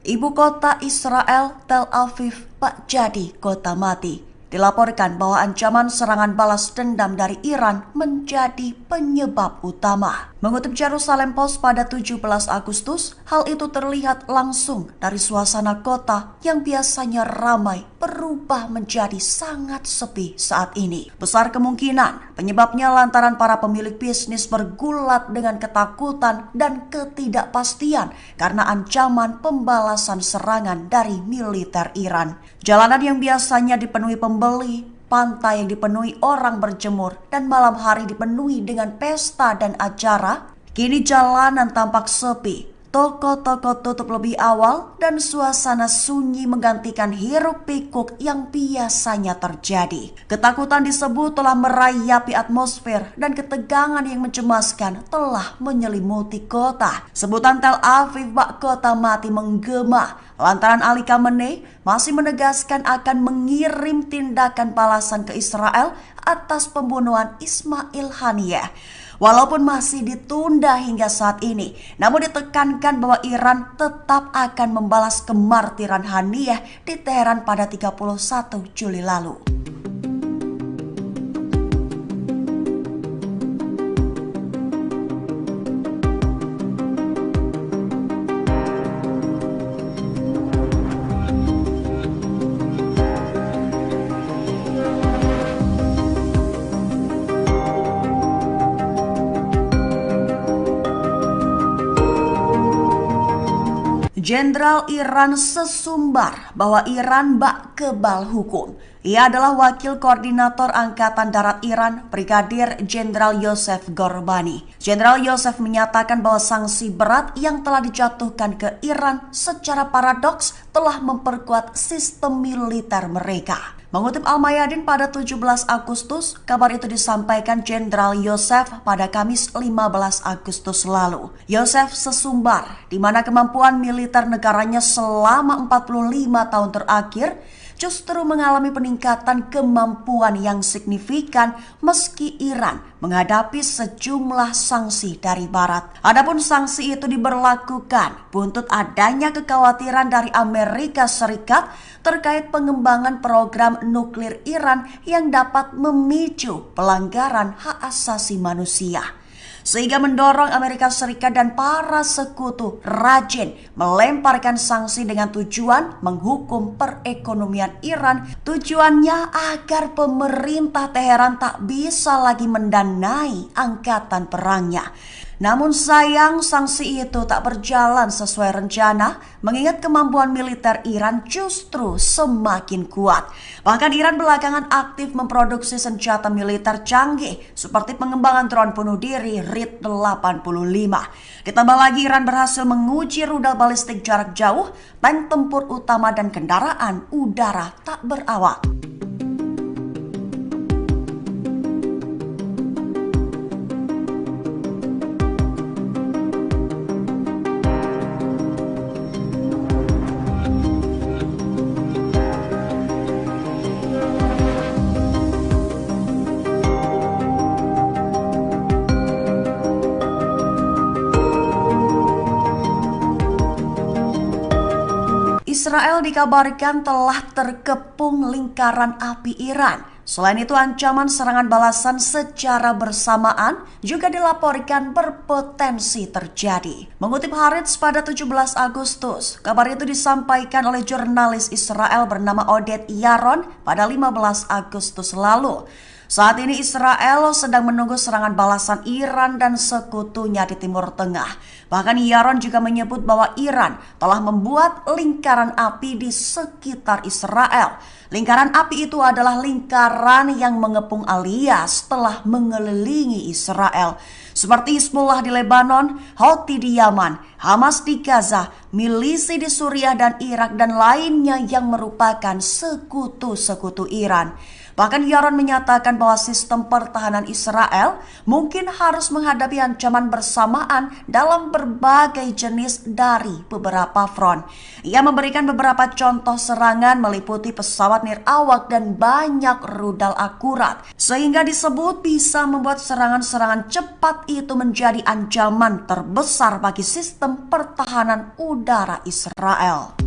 Ibu kota Israel, Tel Aviv, tak jadi kota mati. Dilaporkan bahwa ancaman serangan balas dendam dari Iran menjadi penyebab utama. Mengutip Jerusalem Post pada 17 Agustus, hal itu terlihat langsung dari suasana kota yang biasanya ramai berubah menjadi sangat sepi saat ini. Besar kemungkinan penyebabnya lantaran para pemilik bisnis bergulat dengan ketakutan dan ketidakpastian karena ancaman pembalasan serangan dari militer Iran. Jalanan yang biasanya dipenuhi pembeli, pantai yang dipenuhi orang berjemur, dan malam hari dipenuhi dengan pesta dan acara, kini jalanan tampak sepi. Toko-toko tutup lebih awal dan suasana sunyi menggantikan hiruk-pikuk yang biasanya terjadi. Ketakutan disebut telah merayapi atmosfer dan ketegangan yang mencemaskan telah menyelimuti kota. Sebutan Tel Aviv bak kota mati menggema lantaran Ali Khamenei masih menegaskan akan mengirim tindakan balasan ke Israel atas pembunuhan Ismail Haniyeh. Walaupun masih ditunda hingga saat ini, namun ditekankan bahwa Iran tetap akan membalas kemartiran Haniyeh di Teheran pada 31 Juli lalu. Jenderal Iran sesumbar bahwa Iran bak kebal hukum. Ia adalah Wakil Koordinator Angkatan Darat Iran, Brigadir Jenderal Yosef Gorbani. Jenderal Yosef menyatakan bahwa sanksi berat yang telah dijatuhkan ke Iran secara paradoks telah memperkuat sistem militer mereka. Mengutip Al-Mayadin pada 17 Agustus, kabar itu disampaikan Jenderal Yosef pada Kamis 15 Agustus lalu. Yosef sesumbar di mana kemampuan militer negaranya selama 45 tahun terakhir justru mengalami peningkatan kemampuan yang signifikan meski Iran menghadapi sejumlah sanksi dari Barat. Adapun sanksi itu diberlakukan buntut adanya kekhawatiran dari Amerika Serikat terkait pengembangan program nuklir Iran yang dapat memicu pelanggaran hak asasi manusia, sehingga mendorong Amerika Serikat dan para sekutu rajin melemparkan sanksi dengan tujuan menghukum perekonomian Iran. Tujuannya agar pemerintah Teheran tak bisa lagi mendanai angkatan perangnya. Namun sayang sanksi itu tak berjalan sesuai rencana mengingat kemampuan militer Iran justru semakin kuat. Bahkan Iran belakangan aktif memproduksi senjata militer canggih seperti pengembangan drone bunuh diri RIT-85. Ditambah lagi Iran berhasil menguji rudal balistik jarak jauh, tank tempur utama dan kendaraan udara tak berawak. Israel dikabarkan telah terkepung lingkaran api Iran Selain itu, ancaman serangan balasan secara bersamaan juga dilaporkan berpotensi terjadi. Mengutip Haaretz pada 17 Agustus, kabar itu disampaikan oleh jurnalis Israel bernama Oded Yaron pada 15 Agustus lalu. Saat ini Israel sedang menunggu serangan balasan Iran dan sekutunya di Timur Tengah. Bahkan Yaron juga menyebut bahwa Iran telah membuat lingkaran api di sekitar Israel. Lingkaran api itu adalah lingkaran yang mengepung alias telah mengelilingi Israel. Seperti Hizbullah di Lebanon, Houthi di Yaman, Hamas di Gaza, milisi di Suriah dan Irak, dan lainnya yang merupakan sekutu-sekutu Iran. Bahkan Yaron menyatakan bahwa sistem pertahanan Israel mungkin harus menghadapi ancaman bersamaan dalam berbagai jenis dari beberapa front. Ia memberikan beberapa contoh serangan meliputi pesawat nirawak dan banyak rudal akurat, sehingga disebut bisa membuat serangan-serangan cepat itu menjadi ancaman terbesar bagi sistem pertahanan udara Israel.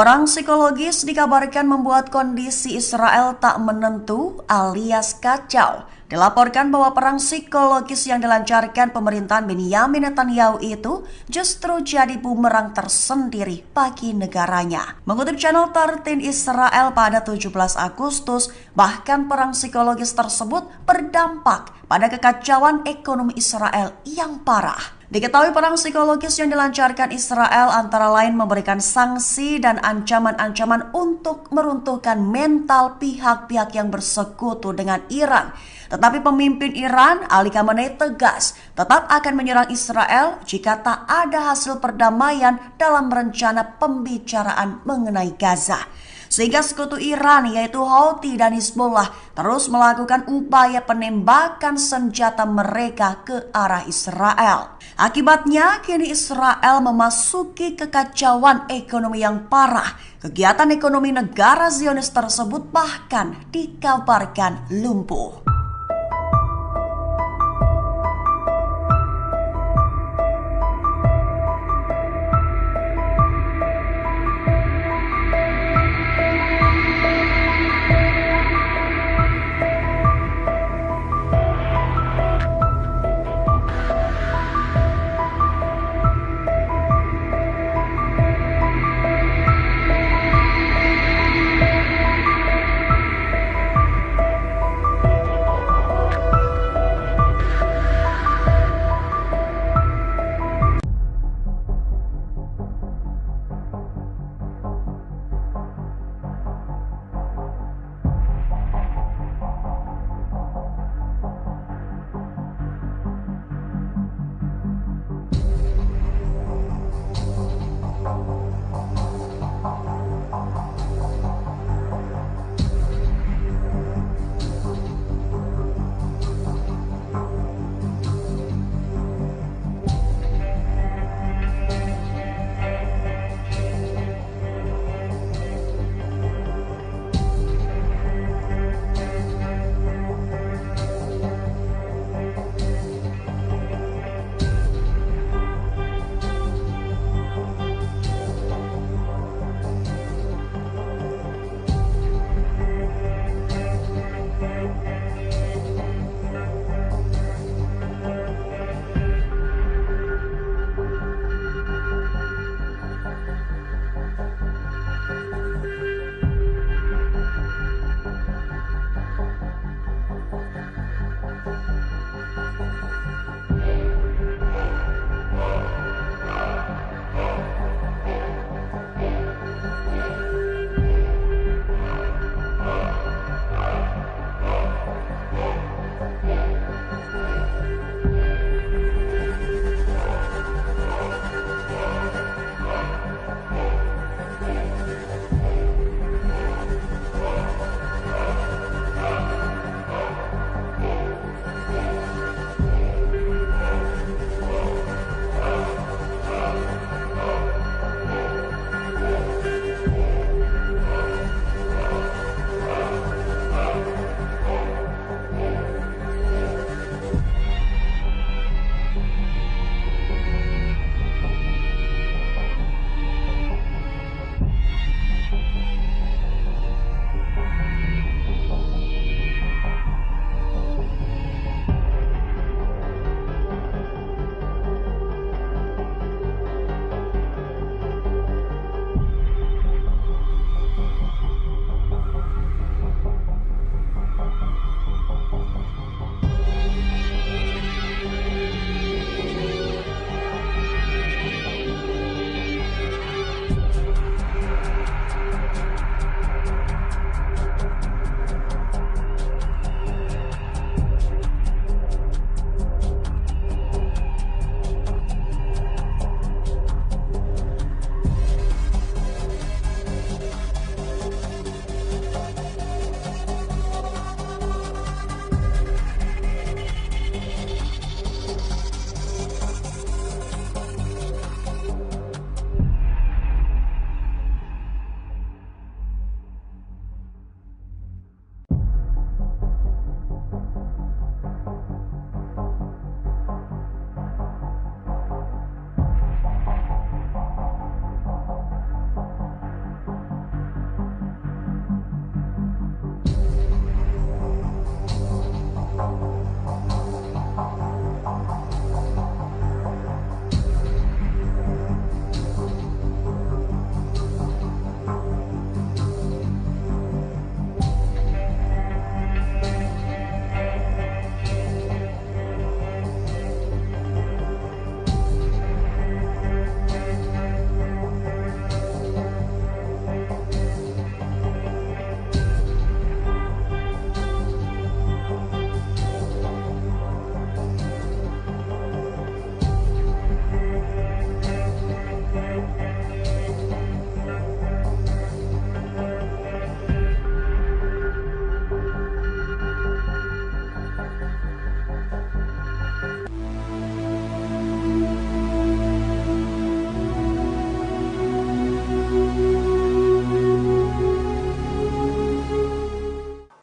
Perang psikologis dikabarkan membuat kondisi Israel tak menentu alias kacau. Dilaporkan bahwa perang psikologis yang dilancarkan pemerintahan Benyamin Netanyahu itu justru jadi bumerang tersendiri bagi negaranya. Mengutip channel 13 Israel pada 17 Agustus, bahkan perang psikologis tersebut berdampak pada kekacauan ekonomi Israel yang parah. Diketahui perang psikologis yang dilancarkan Israel antara lain memberikan sanksi dan ancaman-ancaman untuk meruntuhkan mental pihak-pihak yang bersekutu dengan Iran. Tetapi pemimpin Iran, Ali Khamenei, tegas tetap akan menyerang Israel jika tak ada hasil perdamaian dalam rencana pembicaraan mengenai Gaza. Sehingga sekutu Iran yaitu Houthi dan Hizbullah terus melakukan upaya penembakan senjata mereka ke arah Israel. Akibatnya kini Israel memasuki kekacauan ekonomi yang parah. Kegiatan ekonomi negara Zionis tersebut bahkan dikabarkan lumpuh.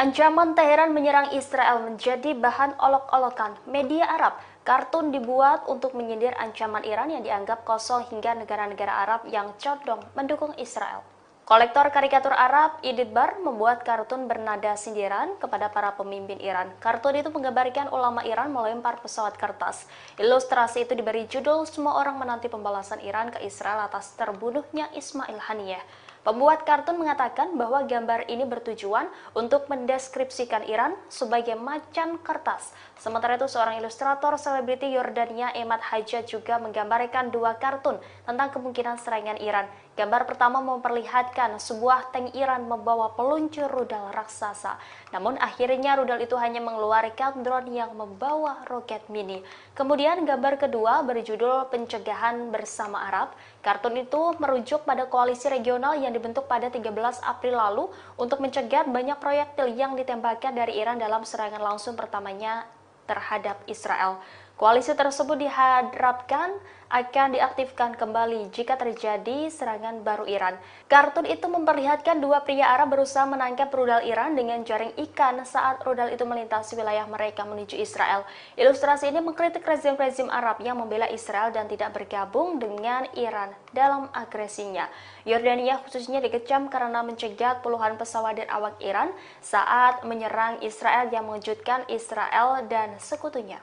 Ancaman Teheran menyerang Israel menjadi bahan olok-olokan media Arab. Kartun dibuat untuk menyindir ancaman Iran yang dianggap kosong hingga negara-negara Arab yang condong mendukung Israel. Kolektor karikatur Arab, Idit Bar, membuat kartun bernada sindiran kepada para pemimpin Iran. Kartun itu menggambarkan ulama Iran melempar pesawat kertas. Ilustrasi itu diberi judul "Semua Orang Menanti Pembalasan Iran ke Israel atas terbunuhnya Ismail Haniyeh". Pembuat kartun mengatakan bahwa gambar ini bertujuan untuk mendeskripsikan Iran sebagai macan kertas. Sementara itu, seorang ilustrator selebriti Yordania, Emad Hajjaj, juga menggambarkan dua kartun tentang kemungkinan serangan Iran. Gambar pertama memperlihatkan sebuah tank Iran membawa peluncur rudal raksasa. Namun akhirnya rudal itu hanya mengeluarkan drone yang membawa roket mini. Kemudian gambar kedua berjudul "Pencegahan Bersama Arab". Kartun itu merujuk pada koalisi regional yang dibentuk pada 13 April lalu untuk mencegah banyak proyektil yang ditembakkan dari Iran dalam serangan langsung pertamanya terhadap Israel. Koalisi tersebut diharapkan akan diaktifkan kembali jika terjadi serangan baru Iran. Kartun itu memperlihatkan dua pria Arab berusaha menangkap rudal Iran dengan jaring ikan saat rudal itu melintasi wilayah mereka menuju Israel. Ilustrasi ini mengkritik rezim-rezim Arab yang membela Israel dan tidak bergabung dengan Iran dalam agresinya. Yordania khususnya dikecam karena mencegat puluhan pesawat dan awak Iran saat menyerang Israel yang mengejutkan Israel dan sekutunya.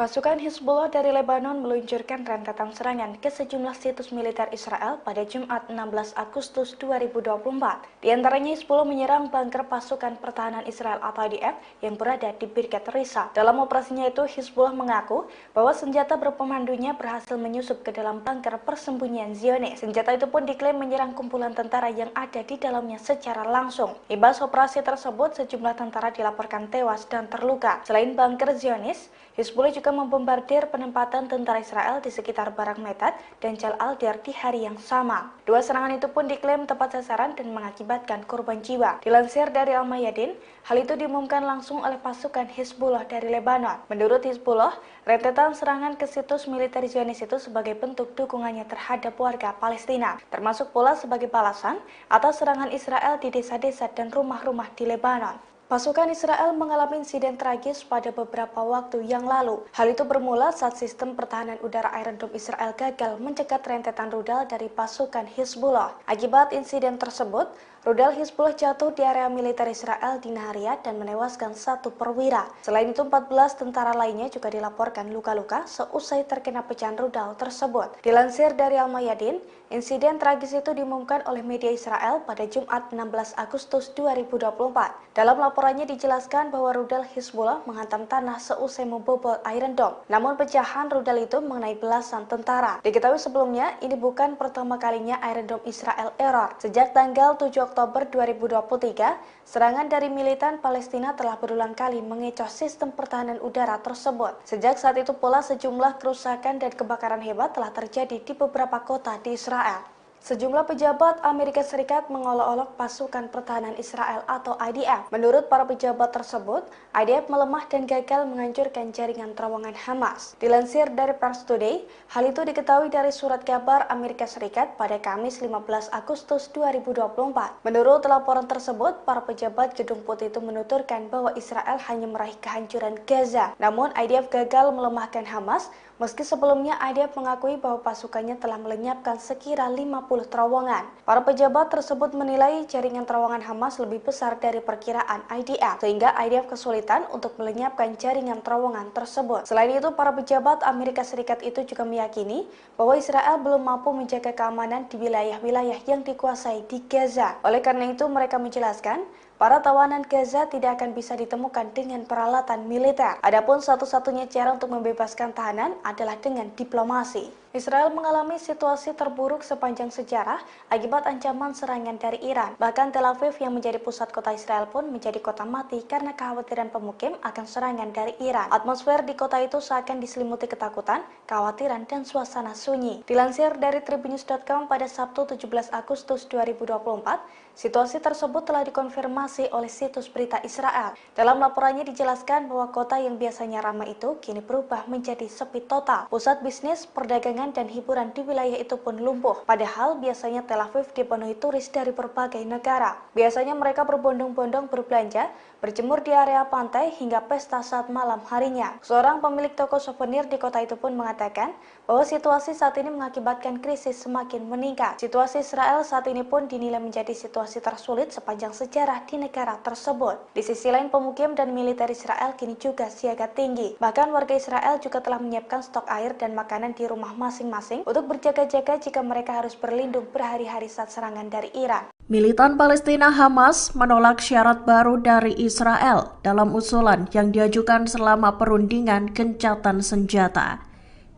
Pasukan Hizbullah dari Lebanon meluncurkan rentetan serangan ke sejumlah situs militer Israel pada Jumat 16 Agustus 2024. Di antaranya Hizbullah menyerang bunker pasukan pertahanan Israel atau IDF yang berada di Birkat Risa. Dalam operasinya itu, Hizbullah mengaku bahwa senjata berpemandunya berhasil menyusup ke dalam bunker persembunyian Zionis. Senjata itu pun diklaim menyerang kumpulan tentara yang ada di dalamnya secara langsung. Imbas operasi tersebut, sejumlah tentara dilaporkan tewas dan terluka. Selain bunker Zionis, Hizbullah juga membombardir penempatan tentara Israel di sekitar Barak Metat dan Jal Al-Dir di hari yang sama. Dua serangan itu pun diklaim tepat sasaran dan mengakibatkan korban jiwa. Dilansir dari Al-Mayadin, hal itu diumumkan langsung oleh pasukan Hizbullah dari Lebanon. Menurut Hizbullah, rentetan serangan ke situs militer Zionis itu sebagai bentuk dukungannya terhadap warga Palestina, termasuk pula sebagai balasan atas serangan Israel di desa-desa dan rumah-rumah di Lebanon. Pasukan Israel mengalami insiden tragis pada beberapa waktu yang lalu. Hal itu bermula saat sistem pertahanan udara Iron Dome Israel gagal mencegat rentetan rudal dari pasukan Hizbullah. Akibat insiden tersebut, rudal Hizbullah jatuh di area militer Israel di Nahariya dan menewaskan satu perwira. Selain itu, 14 tentara lainnya juga dilaporkan luka-luka seusai terkena pecahan rudal tersebut. Dilansir dari Al-Mayadin, insiden tragis itu diumumkan oleh media Israel pada Jumat 16 Agustus 2024. Dalam laporannya dijelaskan bahwa rudal Hizbullah menghantam tanah seusai membobol Iron Dome. Namun pecahan rudal itu mengenai belasan tentara. Diketahui sebelumnya, ini bukan pertama kalinya Iron Dome Israel error. Sejak tanggal 7 Oktober 2023, serangan dari militan Palestina telah berulang kali mengecoh sistem pertahanan udara tersebut. Sejak saat itu pula sejumlah kerusakan dan kebakaran hebat telah terjadi di beberapa kota di Israel. Sejumlah pejabat Amerika Serikat mengolok-olok pasukan pertahanan Israel atau IDF. Menurut para pejabat tersebut, IDF melemah dan gagal menghancurkan jaringan terowongan Hamas. Dilansir dari Pars Today, hal itu diketahui dari surat kabar Amerika Serikat pada Kamis 15 Agustus 2024. Menurut laporan tersebut, para pejabat Gedung Putih itu menuturkan bahwa Israel hanya meraih kehancuran Gaza. Namun IDF gagal melemahkan Hamas, meski sebelumnya IDF mengakui bahwa pasukannya telah melenyapkan sekira 50 terowongan. Para pejabat tersebut menilai jaringan terowongan Hamas lebih besar dari perkiraan IDF, sehingga IDF kesulitan untuk melenyapkan jaringan terowongan tersebut. Selain itu, para pejabat Amerika Serikat itu juga meyakini bahwa Israel belum mampu menjaga keamanan di wilayah-wilayah yang dikuasai di Gaza. Oleh karena itu, mereka menjelaskan para tawanan Gaza tidak akan bisa ditemukan dengan peralatan militer. Adapun satu-satunya cara untuk membebaskan tahanan adalah dengan diplomasi. Israel mengalami situasi terburuk sepanjang sejarah akibat ancaman serangan dari Iran. Bahkan Tel Aviv yang menjadi pusat kota Israel pun menjadi kota mati karena kekhawatiran pemukim akan serangan dari Iran. Atmosfer di kota itu seakan diselimuti ketakutan, kekhawatiran, dan suasana sunyi. Dilansir dari Tribunnews.com pada Sabtu 17 Agustus 2024, situasi tersebut telah dikonfirmasi oleh situs berita Israel. Dalam laporannya dijelaskan bahwa kota yang biasanya ramai itu kini berubah menjadi sepi total. Pusat bisnis, perdagangan, dan hiburan di wilayah itu pun lumpuh. Padahal biasanya Tel Aviv dipenuhi turis dari berbagai negara. Biasanya mereka berbondong-bondong berbelanja, berjemur di area pantai, hingga pesta saat malam harinya. Seorang pemilik toko souvenir di kota itu pun mengatakan bahwa situasi saat ini mengakibatkan krisis semakin meningkat. Situasi Israel saat ini pun dinilai menjadi situasi tersulit sepanjang sejarah di negara tersebut. Di sisi lain, pemukim dan militer Israel kini juga siaga tinggi. Bahkan warga Israel juga telah menyiapkan stok air dan makanan di rumah masing-masing untuk berjaga-jaga jika mereka harus berlindung berhari-hari saat serangan dari Iran. Militan Palestina Hamas menolak syarat baru dari Israel dalam usulan yang diajukan selama perundingan gencatan senjata.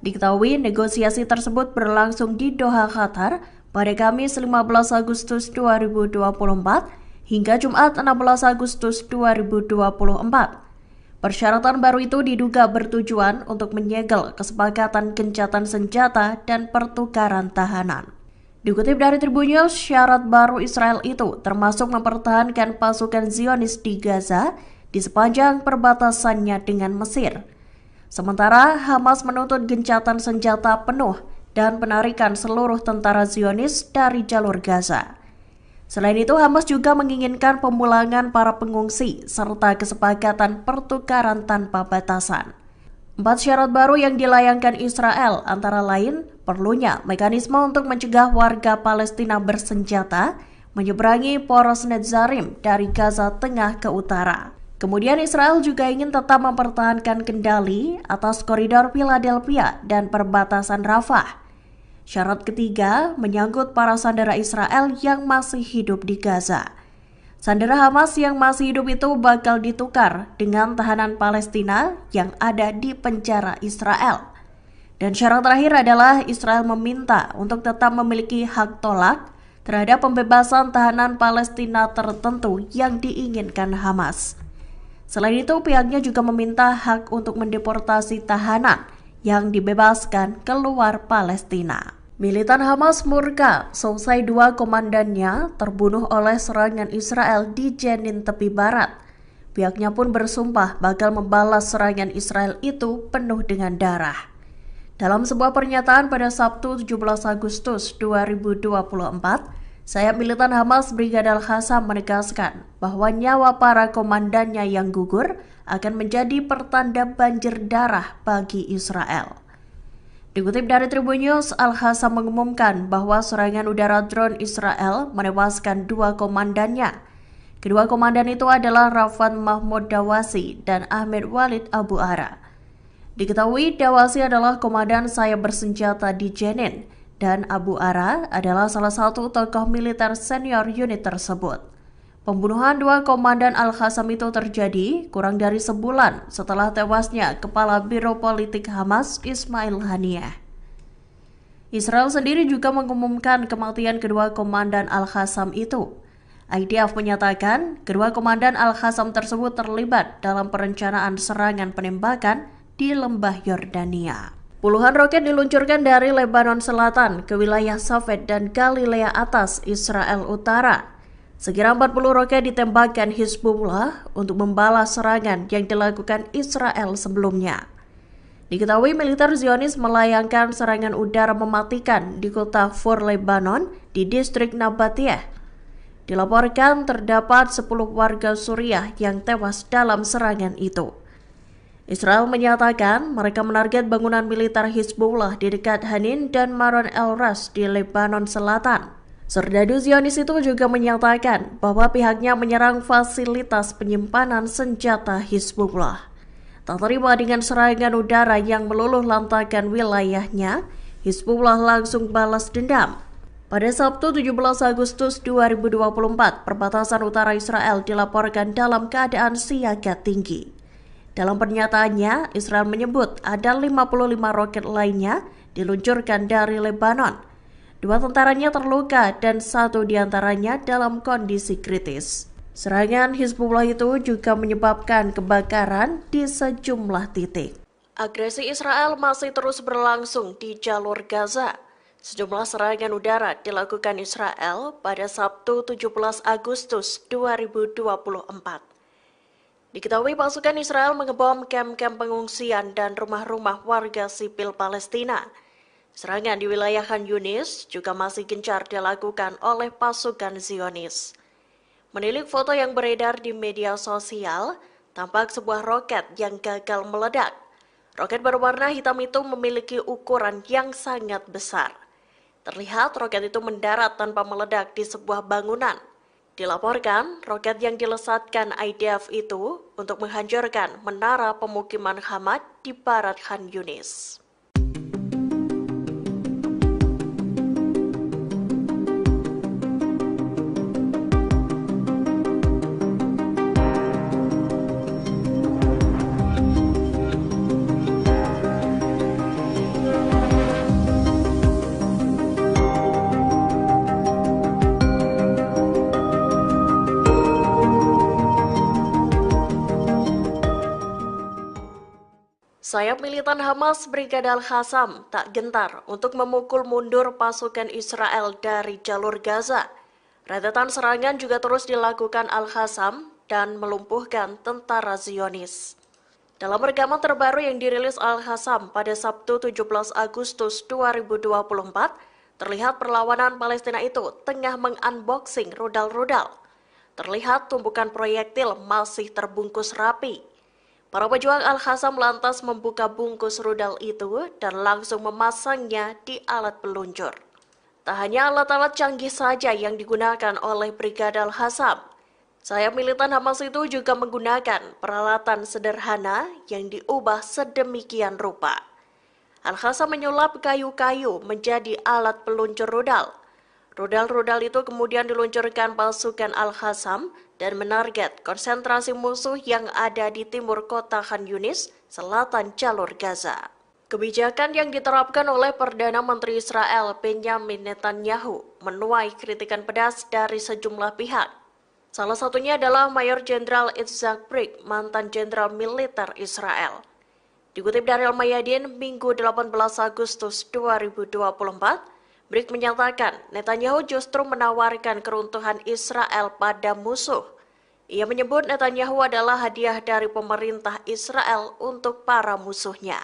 Diketahui negosiasi tersebut berlangsung di Doha, Qatar pada Kamis 15 Agustus 2024 hingga Jumat 16 Agustus 2024. Persyaratan baru itu diduga bertujuan untuk menyegel kesepakatan gencatan senjata dan pertukaran tahanan. Dikutip dari Tribunnews, syarat baru Israel itu termasuk mempertahankan pasukan Zionis di Gaza di sepanjang perbatasannya dengan Mesir. Sementara Hamas menuntut gencatan senjata penuh dan penarikan seluruh tentara Zionis dari jalur Gaza. Selain itu, Hamas juga menginginkan pemulangan para pengungsi serta kesepakatan pertukaran tanpa batasan. 4 syarat baru yang dilayangkan Israel antara lain perlunya mekanisme untuk mencegah warga Palestina bersenjata menyeberangi poros Netzarim dari Gaza Tengah ke utara. Kemudian Israel juga ingin tetap mempertahankan kendali atas koridor Philadelphia dan perbatasan Rafah. Syarat ketiga menyangkut para sandera Israel yang masih hidup di Gaza. Sandera Hamas yang masih hidup itu bakal ditukar dengan tahanan Palestina yang ada di penjara Israel. Dan syarat terakhir adalah Israel meminta untuk tetap memiliki hak tolak terhadap pembebasan tahanan Palestina tertentu yang diinginkan Hamas. Selain itu, pihaknya juga meminta hak untuk mendeportasi tahanan yang dibebaskan keluar Palestina. Militan Hamas murka selesai 2 komandannya terbunuh oleh serangan Israel di Jenin tepi barat. Pihaknya pun bersumpah bakal membalas serangan Israel itu penuh dengan darah. Dalam sebuah pernyataan pada Sabtu 17 Agustus 2024, sayap militan Hamas Brigada Al-Qassam menegaskan bahwa nyawa para komandannya yang gugur akan menjadi pertanda banjir darah bagi Israel. Dikutip dari Tribun News, Al-Qassam mengumumkan bahwa serangan udara drone Israel menewaskan 2 komandannya. Kedua komandan itu adalah Rafan Mahmud Dawasi dan Ahmed Walid Abu Ara. Diketahui Dawasi adalah komandan sayap bersenjata di Jenin, dan Abu Ara adalah salah satu tokoh militer senior unit tersebut. Pembunuhan 2 komandan Al-Qassam itu terjadi kurang dari sebulan setelah tewasnya Kepala Biro Politik Hamas Ismail Haniyeh. Israel sendiri juga mengumumkan kematian kedua komandan Al-Qassam itu. IDF menyatakan kedua komandan Al-Qassam tersebut terlibat dalam perencanaan serangan penembakan di lembah Yordania. Puluhan roket diluncurkan dari Lebanon Selatan ke wilayah Safed dan Galilea Atas, Israel Utara. Sekira 40 roket ditembakkan Hizbullah untuk membalas serangan yang dilakukan Israel sebelumnya. Diketahui militer Zionis melayangkan serangan udara mematikan di kota Fur Lebanon di distrik Nabatiyah. Dilaporkan terdapat 10 warga Suriah yang tewas dalam serangan itu. Israel menyatakan mereka menarget bangunan militer Hizbullah di dekat Hanin dan Maron el-Ras di Lebanon Selatan. Serdadu Zionis itu juga menyatakan bahwa pihaknya menyerang fasilitas penyimpanan senjata Hizbullah. Tak terima dengan serangan udara yang meluluh lantakan wilayahnya, Hizbullah langsung balas dendam. Pada Sabtu 17 Agustus 2024, perbatasan utara Israel dilaporkan dalam keadaan siaga tinggi. Dalam pernyataannya, Israel menyebut ada 55 roket lainnya diluncurkan dari Lebanon. 2 tentaranya terluka dan 1 diantaranya dalam kondisi kritis. Serangan Hizbullah itu juga menyebabkan kebakaran di sejumlah titik. Agresi Israel masih terus berlangsung di jalur Gaza. Sejumlah serangan udara dilakukan Israel pada Sabtu 17 Agustus 2024. Diketahui pasukan Israel mengebom kamp-kamp pengungsian dan rumah-rumah warga sipil Palestina. Serangan di wilayah Khan Yunis juga masih gencar dilakukan oleh pasukan Zionis. Menilik foto yang beredar di media sosial, tampak sebuah roket yang gagal meledak. Roket berwarna hitam itu memiliki ukuran yang sangat besar. Terlihat roket itu mendarat tanpa meledak di sebuah bangunan. Dilaporkan, roket yang dilesatkan IDF itu untuk menghancurkan menara pemukiman Hamad di barat Khan Yunis. Sayap militan Hamas Brigada Al-Qassam tak gentar untuk memukul mundur pasukan Israel dari jalur Gaza. Rentetan serangan juga terus dilakukan Al-Qassam dan melumpuhkan tentara Zionis. Dalam rekaman terbaru yang dirilis Al-Qassam pada Sabtu 17 Agustus 2024, terlihat perlawanan Palestina itu tengah mengunboxing rudal-rudal. Terlihat tumpukan proyektil masih terbungkus rapi. Para pejuang Al-Qassam lantas membuka bungkus rudal itu dan langsung memasangnya di alat peluncur. Tak hanya alat-alat canggih saja yang digunakan oleh Brigada Al-Qassam. Sayap militan Hamas itu juga menggunakan peralatan sederhana yang diubah sedemikian rupa. Al-Qassam menyulap kayu-kayu menjadi alat peluncur rudal. Rudal-rudal itu kemudian diluncurkan pasukan Al-Qassam dan menarget konsentrasi musuh yang ada di timur kota Khan Yunis, selatan jalur Gaza. Kebijakan yang diterapkan oleh Perdana Menteri Israel Benjamin Netanyahu menuai kritikan pedas dari sejumlah pihak. Salah satunya adalah Mayor Jenderal Itzhak Brig, mantan jenderal militer Israel. Dikutip dari Al-Mayadin, Minggu 18 Agustus 2024, Brig menyatakan Netanyahu justru menawarkan keruntuhan Israel pada musuh. Ia menyebut Netanyahu adalah hadiah dari pemerintah Israel untuk para musuhnya,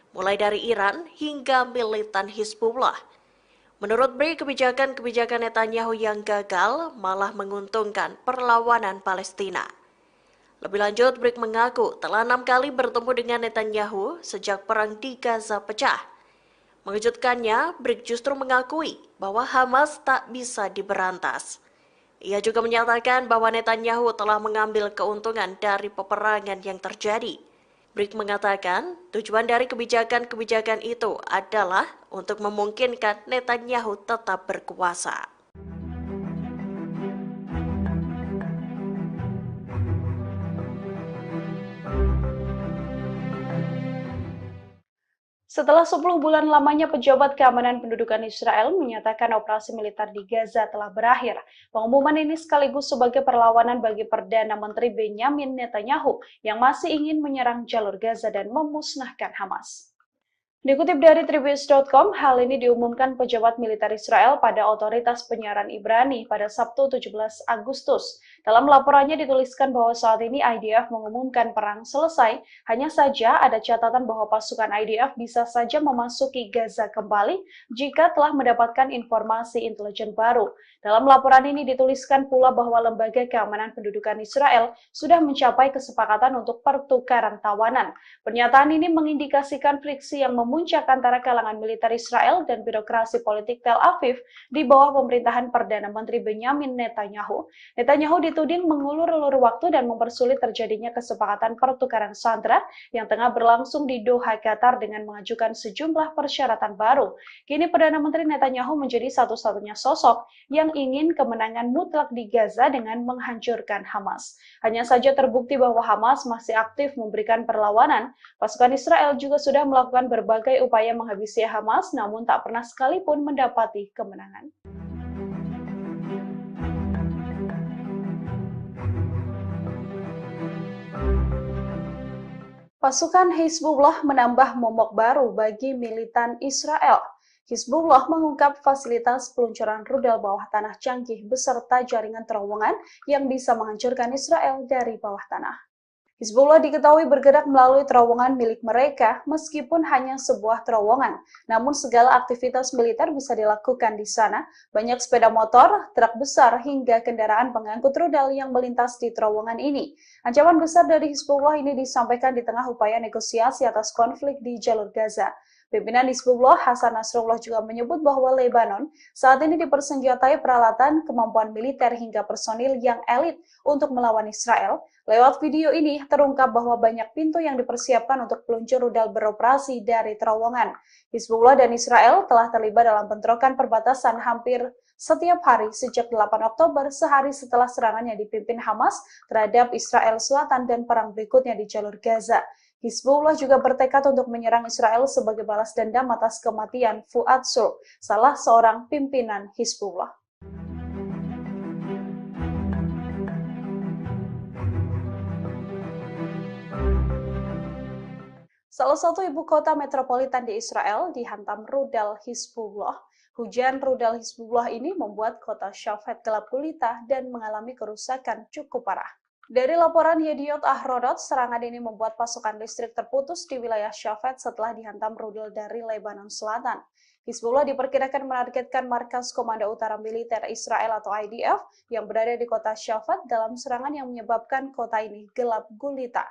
mulai dari Iran hingga militan Hizbullah. Menurut Brig, kebijakan Netanyahu yang gagal malah menguntungkan perlawanan Palestina. Lebih lanjut, Brig mengaku telah 6 kali bertemu dengan Netanyahu sejak perang di Gaza pecah. Mengejutkannya, Brig justru mengakui bahwa Hamas tak bisa diberantas. Ia juga menyatakan bahwa Netanyahu telah mengambil keuntungan dari peperangan yang terjadi. Brig mengatakan tujuan dari kebijakan itu adalah untuk memungkinkan Netanyahu tetap berkuasa. Setelah 10 bulan lamanya pejabat keamanan pendudukan Israel menyatakan operasi militer di Gaza telah berakhir. Pengumuman ini sekaligus sebagai perlawanan bagi Perdana Menteri Benjamin Netanyahu yang masih ingin menyerang jalur Gaza dan memusnahkan Hamas. Dikutip dari Tribune.com, hal ini diumumkan pejabat militer Israel pada otoritas penyiaran Ibrani pada Sabtu 17 Agustus. Dalam laporannya dituliskan bahwa saat ini IDF mengumumkan perang selesai, hanya saja ada catatan bahwa pasukan IDF bisa saja memasuki Gaza kembali jika telah mendapatkan informasi intelijen baru. Dalam laporan ini dituliskan pula bahwa Lembaga Keamanan Pendudukan Israel sudah mencapai kesepakatan untuk pertukaran tawanan. Pernyataan ini mengindikasikan friksi yang memuncak antara kalangan militer Israel dan birokrasi politik Tel Aviv di bawah pemerintahan Perdana Menteri Benjamin Netanyahu. Netanyahu dituding mengulur-ulur waktu dan mempersulit terjadinya kesepakatan pertukaran sandera yang tengah berlangsung di Doha, Qatar dengan mengajukan sejumlah persyaratan baru. Kini Perdana Menteri Netanyahu menjadi satu-satunya sosok yang ingin kemenangan mutlak di Gaza dengan menghancurkan Hamas. Hanya saja terbukti bahwa Hamas masih aktif memberikan perlawanan. Pasukan Israel juga sudah melakukan berbagai upaya menghabisi Hamas, namun tak pernah sekalipun mendapati kemenangan. Pasukan Hizbullah menambah momok baru bagi militan Israel. Hizbullah mengungkap fasilitas peluncuran rudal bawah tanah canggih beserta jaringan terowongan yang bisa menghancurkan Israel dari bawah tanah. Hizbullah diketahui bergerak melalui terowongan milik mereka meskipun hanya sebuah terowongan. Namun segala aktivitas militer bisa dilakukan di sana. Banyak sepeda motor, truk besar, hingga kendaraan pengangkut rudal yang melintas di terowongan ini. Ancaman besar dari Hizbullah ini disampaikan di tengah upaya negosiasi atas konflik di jalur Gaza. Pimpinan Hizbullah Hasan Nasrullah juga menyebut bahwa Lebanon saat ini dipersenjatai peralatan, kemampuan militer hingga personil yang elit untuk melawan Israel. Lewat video ini terungkap bahwa banyak pintu yang dipersiapkan untuk peluncur rudal beroperasi dari terowongan. Hizbullah dan Israel telah terlibat dalam bentrokan perbatasan hampir setiap hari sejak 8 Oktober, sehari setelah serangan yang dipimpin Hamas terhadap Israel Selatan dan perang berikutnya di jalur Gaza. Hizbullah juga bertekad untuk menyerang Israel sebagai balas dendam atas kematian Fuad Shur, salah seorang pimpinan Hizbullah. Salah satu ibu kota metropolitan di Israel dihantam rudal Hizbullah. Hujan rudal Hizbullah ini membuat kota Shafet gelap gulita dan mengalami kerusakan cukup parah. Dari laporan Yediot Ahrodot, serangan ini membuat pasokan listrik terputus di wilayah Shafet setelah dihantam rudal dari Lebanon Selatan. Hizbullah diperkirakan menargetkan markas Komando Utara Militer Israel atau IDF yang berada di kota Shafet dalam serangan yang menyebabkan kota ini gelap gulita.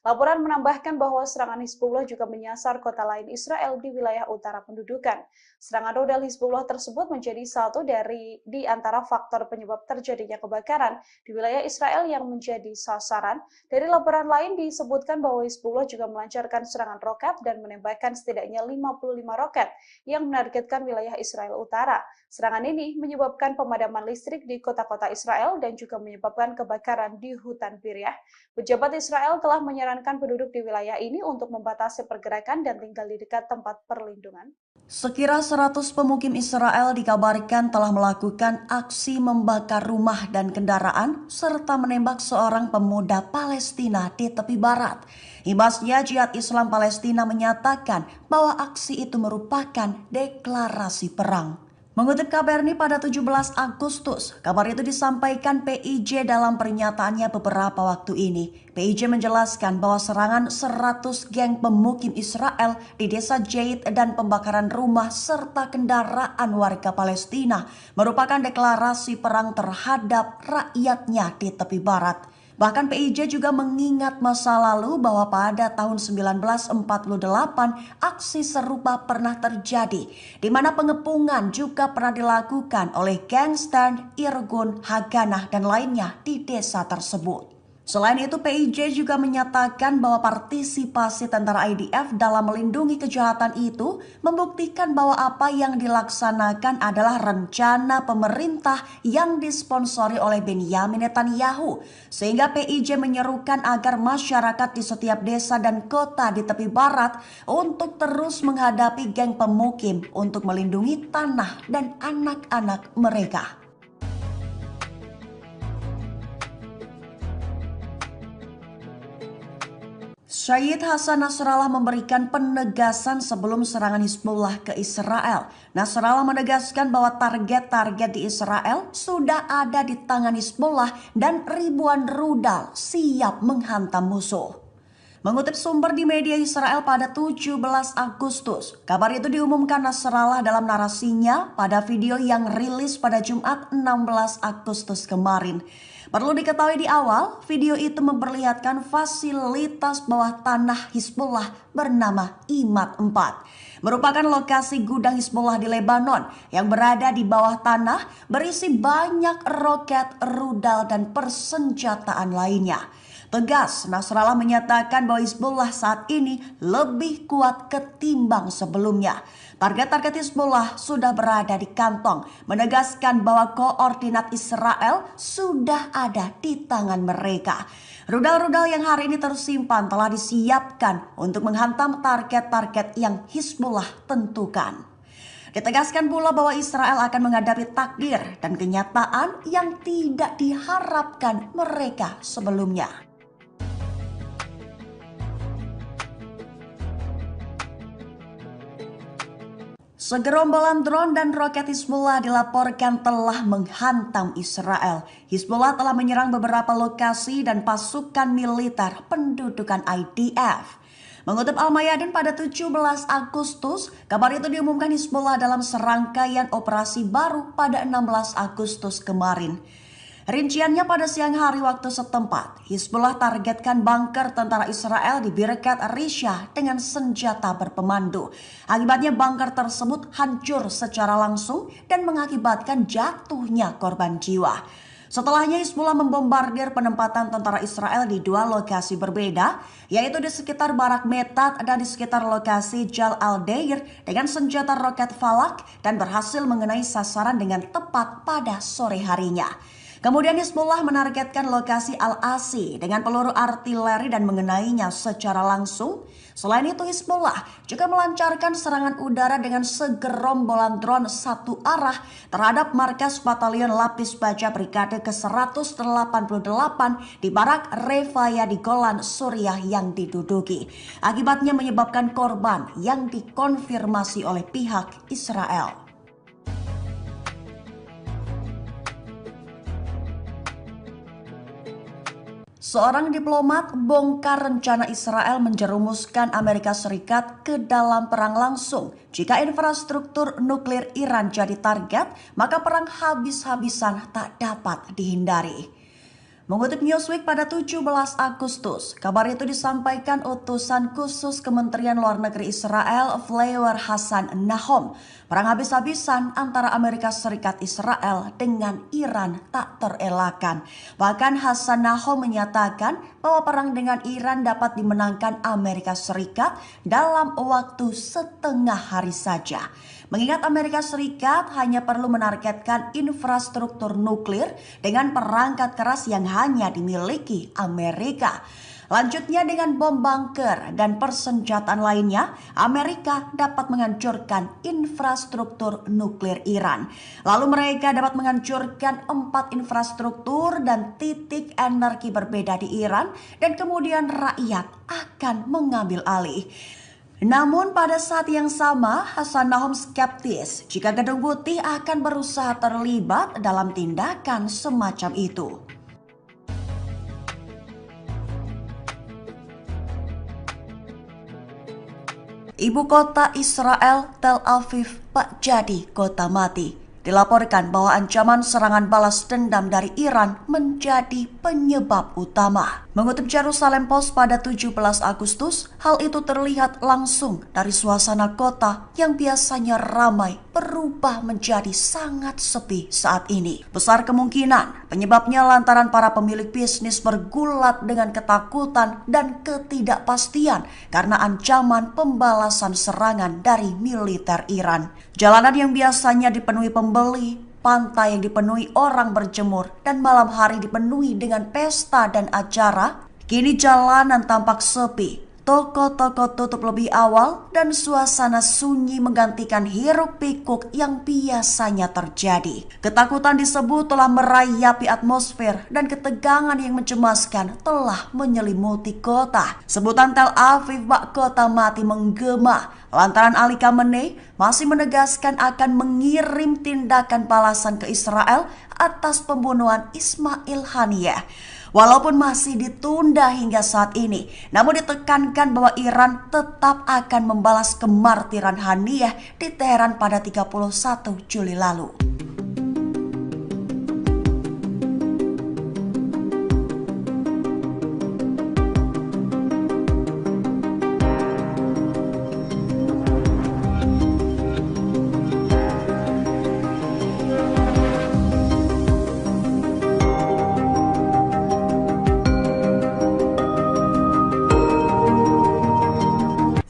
Laporan menambahkan bahwa serangan Hizbullah juga menyasar kota lain Israel di wilayah utara pendudukan. Serangan rudal Hizbullah tersebut menjadi satu di antara faktor penyebab terjadinya kebakaran di wilayah Israel yang menjadi sasaran. Dari laporan lain disebutkan bahwa Hizbullah juga melancarkan serangan roket dan menembakkan setidaknya 55 roket yang menargetkan wilayah Israel Utara. Serangan ini menyebabkan pemadaman listrik di kota-kota Israel dan juga menyebabkan kebakaran di hutan Biryah. Pejabat Israel telah menyarankan penduduk di wilayah ini untuk membatasi pergerakan dan tinggal di dekat tempat perlindungan. Sekira 100 pemukim Israel dikabarkan telah melakukan aksi membakar rumah dan kendaraan serta menembak seorang pemuda Palestina di tepi barat. Imbasnya, Jihad Islam Palestina menyatakan bahwa aksi itu merupakan deklarasi perang. Mengutip KBRI pada 17 Agustus, kabar itu disampaikan PIJ dalam pernyataannya beberapa waktu ini. PIJ menjelaskan bahwa serangan 100 geng pemukim Israel di desa Jait dan pembakaran rumah serta kendaraan warga Palestina merupakan deklarasi perang terhadap rakyatnya di tepi barat. Bahkan PIJ juga mengingat masa lalu bahwa pada tahun 1948 aksi serupa pernah terjadi, di mana pengepungan juga pernah dilakukan oleh geng Stern, Irgun, Haganah, dan lainnya di desa tersebut. Selain itu, PIJ juga menyatakan bahwa partisipasi tentara IDF dalam melindungi kejahatan itu membuktikan bahwa apa yang dilaksanakan adalah rencana pemerintah yang disponsori oleh Benyamin Netanyahu. Sehingga PIJ menyerukan agar masyarakat di setiap desa dan kota di tepi barat untuk terus menghadapi geng pemukim untuk melindungi tanah dan anak-anak mereka. Syed Hasan Nasrallah memberikan penegasan sebelum serangan Hizbullah ke Israel. Nasrallah menegaskan bahwa target-target di Israel sudah ada di tangan Hizbullah dan ribuan rudal siap menghantam musuh. Mengutip sumber di media Israel pada 17 Agustus, kabar itu diumumkan Nasrallah dalam narasinya pada video yang rilis pada Jumat 16 Agustus kemarin. Perlu diketahui di awal, video itu memperlihatkan fasilitas bawah tanah Hizbullah bernama Imad 4. Merupakan lokasi gudang Hizbullah di Lebanon yang berada di bawah tanah berisi banyak roket, rudal, dan persenjataan lainnya. Tegas, Nasrallah menyatakan bahwa Hizbullah saat ini lebih kuat ketimbang sebelumnya. Target-target Hizbullah sudah berada di kantong, menegaskan bahwa koordinat Israel sudah ada di tangan mereka. Rudal-rudal yang hari ini tersimpan telah disiapkan untuk menghantam target-target yang Hizbullah tentukan. Ditegaskan pula bahwa Israel akan menghadapi takdir dan kenyataan yang tidak diharapkan mereka sebelumnya. Segerombolan drone dan roket Hizbullah dilaporkan telah menghantam Israel. Hizbullah telah menyerang beberapa lokasi dan pasukan militer pendudukan IDF. Mengutip Al-Mayadin pada 17 Agustus, kabar itu diumumkan Hizbullah dalam serangkaian operasi baru pada 16 Agustus kemarin. Rinciannya pada siang hari waktu setempat, Hizbullah targetkan bunker tentara Israel di Birkat Risha dengan senjata berpemandu. Akibatnya bunker tersebut hancur secara langsung dan mengakibatkan jatuhnya korban jiwa. Setelahnya Hizbullah membombardir penempatan tentara Israel di dua lokasi berbeda, yaitu di sekitar Barak Metat dan di sekitar lokasi Jal al-Deir dengan senjata roket Falak dan berhasil mengenai sasaran dengan tepat pada sore harinya. Kemudian Hizbullah menargetkan lokasi Al-Asi dengan peluru artileri dan mengenainya secara langsung. Selain itu Hizbullah juga melancarkan serangan udara dengan segerombolan drone satu arah terhadap markas Batalion Lapis Baja Brigade ke-188 di Barak Refaya di Golan, Suriah yang diduduki. Akibatnya menyebabkan korban yang dikonfirmasi oleh pihak Israel. Seorang diplomat bongkar rencana Israel menjerumuskan Amerika Serikat ke dalam perang langsung. Jika infrastruktur nuklir Iran jadi target, maka perang habis-habisan tak dapat dihindari. Mengutip Newsweek pada 17 Agustus, kabar itu disampaikan utusan khusus Kementerian Luar Negeri Israel, Flavor Hassan Nahom. Perang habis-habisan antara Amerika Serikat Israel dengan Iran tak terelakkan. Bahkan Hassan Nahom menyatakan bahwa perang dengan Iran dapat dimenangkan Amerika Serikat dalam waktu setengah hari saja. Mengingat Amerika Serikat hanya perlu menargetkan infrastruktur nuklir dengan perangkat keras yang hanya dimiliki Amerika. Lanjutnya dengan bom bunker dan persenjataan lainnya, Amerika dapat menghancurkan infrastruktur nuklir Iran. Lalu mereka dapat menghancurkan 4 infrastruktur dan titik energi berbeda di Iran dan kemudian rakyat akan mengambil alih. Namun pada saat yang sama, Hassan Nahom skeptis jika Gedung Putih akan berusaha terlibat dalam tindakan semacam itu. Ibu kota Israel, Tel Aviv, tak jadi kota mati. Dilaporkan bahwa ancaman serangan balas dendam dari Iran menjadi penyebab utama. Mengutip Jerusalem Post pada 17 Agustus, hal itu terlihat langsung dari suasana kota yang biasanya ramai berubah menjadi sangat sepi saat ini. Besar kemungkinan penyebabnya lantaran para pemilik bisnis bergulat dengan ketakutan dan ketidakpastian karena ancaman pembalasan serangan dari militer Iran. Jalanan yang biasanya dipenuhi pembeli, pantai yang dipenuhi orang berjemur, dan malam hari dipenuhi dengan pesta dan acara, kini jalanan tampak sepi. Toko-toko tutup lebih awal dan suasana sunyi menggantikan hiruk-pikuk yang biasanya terjadi. Ketakutan disebut telah merayapi atmosfer dan ketegangan yang mencemaskan telah menyelimuti kota. Sebutan Tel Aviv bak kota mati menggema lantaran Ali Khamenei masih menegaskan akan mengirim tindakan balasan ke Israel atas pembunuhan Ismail Haniyeh. Walaupun masih ditunda hingga saat ini, namun ditekankan bahwa Iran tetap akan membalas kemartiran Haniyeh di Teheran pada 31 Juli lalu.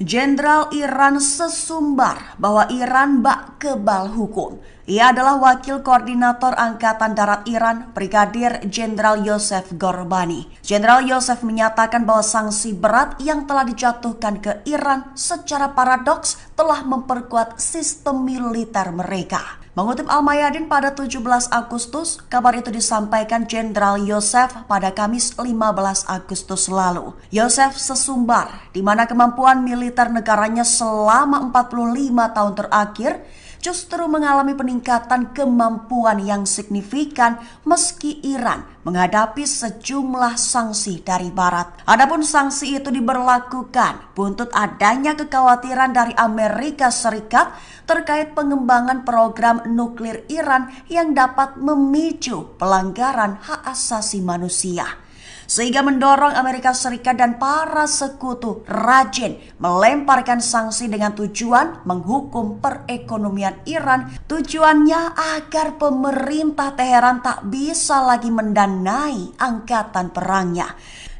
Jenderal Iran sesumbar bahwa Iran bak kebal hukum. Ia adalah Wakil Koordinator Angkatan Darat Iran, Brigadir Jenderal Yosef Gorbani. Jenderal Yosef menyatakan bahwa sanksi berat yang telah dijatuhkan ke Iran secara paradoks telah memperkuat sistem militer mereka. Mengutip Al-Mayadin pada 17 Agustus, kabar itu disampaikan Jenderal Yosef pada Kamis 15 Agustus lalu. Yosef sesumbar di mana kemampuan militer negaranya selama 45 tahun terakhir justru mengalami peningkatan kemampuan yang signifikan meski Iran menghadapi sejumlah sanksi dari Barat. Adapun sanksi itu diberlakukan buntut adanya kekhawatiran dari Amerika Serikat terkait pengembangan program nuklir Iran yang dapat memicu pelanggaran hak asasi manusia. Sehingga mendorong Amerika Serikat dan para sekutu rajin melemparkan sanksi dengan tujuan menghukum perekonomian Iran. Tujuannya agar pemerintah Teheran tak bisa lagi mendanai angkatan perangnya.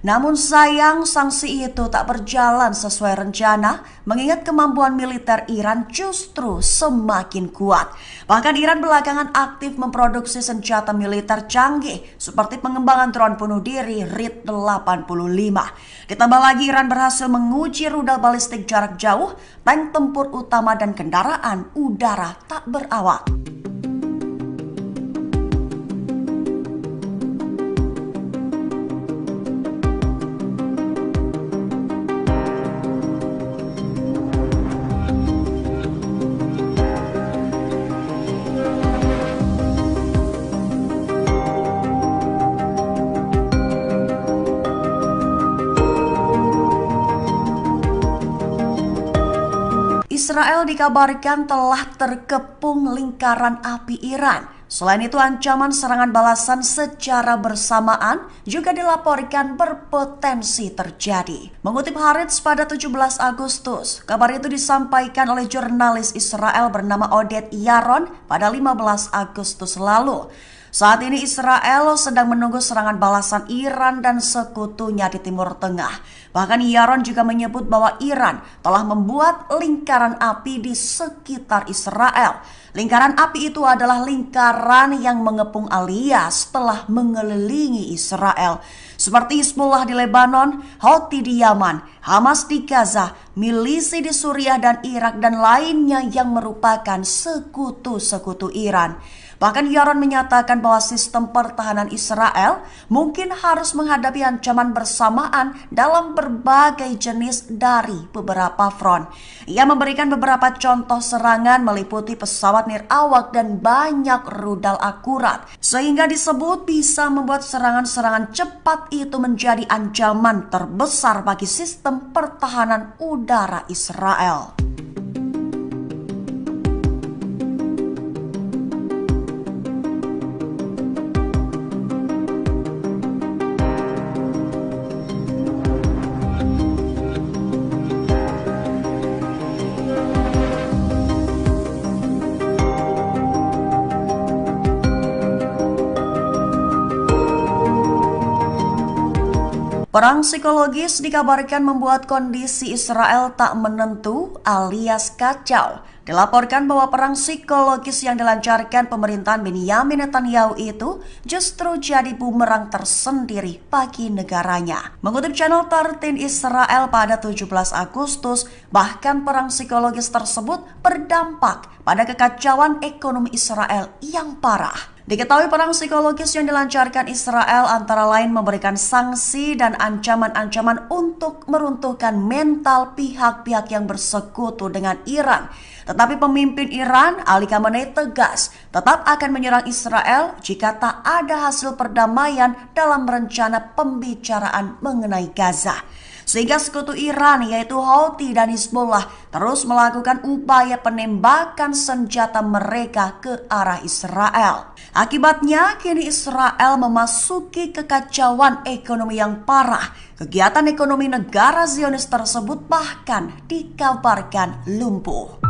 Namun sayang sanksi itu tak berjalan sesuai rencana mengingat kemampuan militer Iran justru semakin kuat. Bahkan Iran belakangan aktif memproduksi senjata militer canggih seperti pengembangan drone bunuh diri RIT-85. Ditambah lagi Iran berhasil menguji rudal balistik jarak jauh, tank tempur utama dan kendaraan udara tak berawak. Israel dikabarkan telah terkepung lingkaran api Iran. Selain itu, ancaman serangan balasan secara bersamaan juga dilaporkan berpotensi terjadi. Mengutip Haaretz pada 17 Agustus, kabar itu disampaikan oleh jurnalis Israel bernama Oded Yaron pada 15 Agustus lalu. Saat ini Israel sedang menunggu serangan balasan Iran dan sekutunya di Timur Tengah. Bahkan Yaron juga menyebut bahwa Iran telah membuat lingkaran api di sekitar Israel. Lingkaran api itu adalah lingkaran yang mengepung alias telah mengelilingi Israel. Seperti Hizbullah di Lebanon, Houthi di Yaman, Hamas di Gaza, milisi di Suriah dan Irak, dan lainnya yang merupakan sekutu-sekutu Iran. Bahkan Yaron menyatakan bahwa sistem pertahanan Israel mungkin harus menghadapi ancaman bersamaan dalam berbagai jenis dari beberapa front. Ia memberikan beberapa contoh serangan meliputi pesawat nirawak dan banyak rudal akurat, sehingga disebut bisa membuat serangan-serangan cepat itu menjadi ancaman terbesar bagi sistem pertahanan udara Israel. Perang psikologis dikabarkan membuat kondisi Israel tak menentu alias kacau. Dilaporkan bahwa perang psikologis yang dilancarkan pemerintahan Benyamin Netanyahu itu justru jadi bumerang tersendiri bagi negaranya. Mengutip channel 13 Israel pada 17 Agustus, bahkan perang psikologis tersebut berdampak pada kekacauan ekonomi Israel yang parah. Diketahui perang psikologis yang dilancarkan Israel antara lain memberikan sanksi dan ancaman-ancaman untuk meruntuhkan mental pihak-pihak yang bersekutu dengan Iran. Tetapi pemimpin Iran, Ali Khamenei, tegas tetap akan menyerang Israel jika tak ada hasil perdamaian dalam rencana pembicaraan mengenai Gaza. Sehingga sekutu Iran yaitu Houthi dan Hizbullah terus melakukan upaya penembakan senjata mereka ke arah Israel. Akibatnya kini Israel memasuki kekacauan ekonomi yang parah. Kegiatan ekonomi negara Zionis tersebut bahkan dikabarkan lumpuh.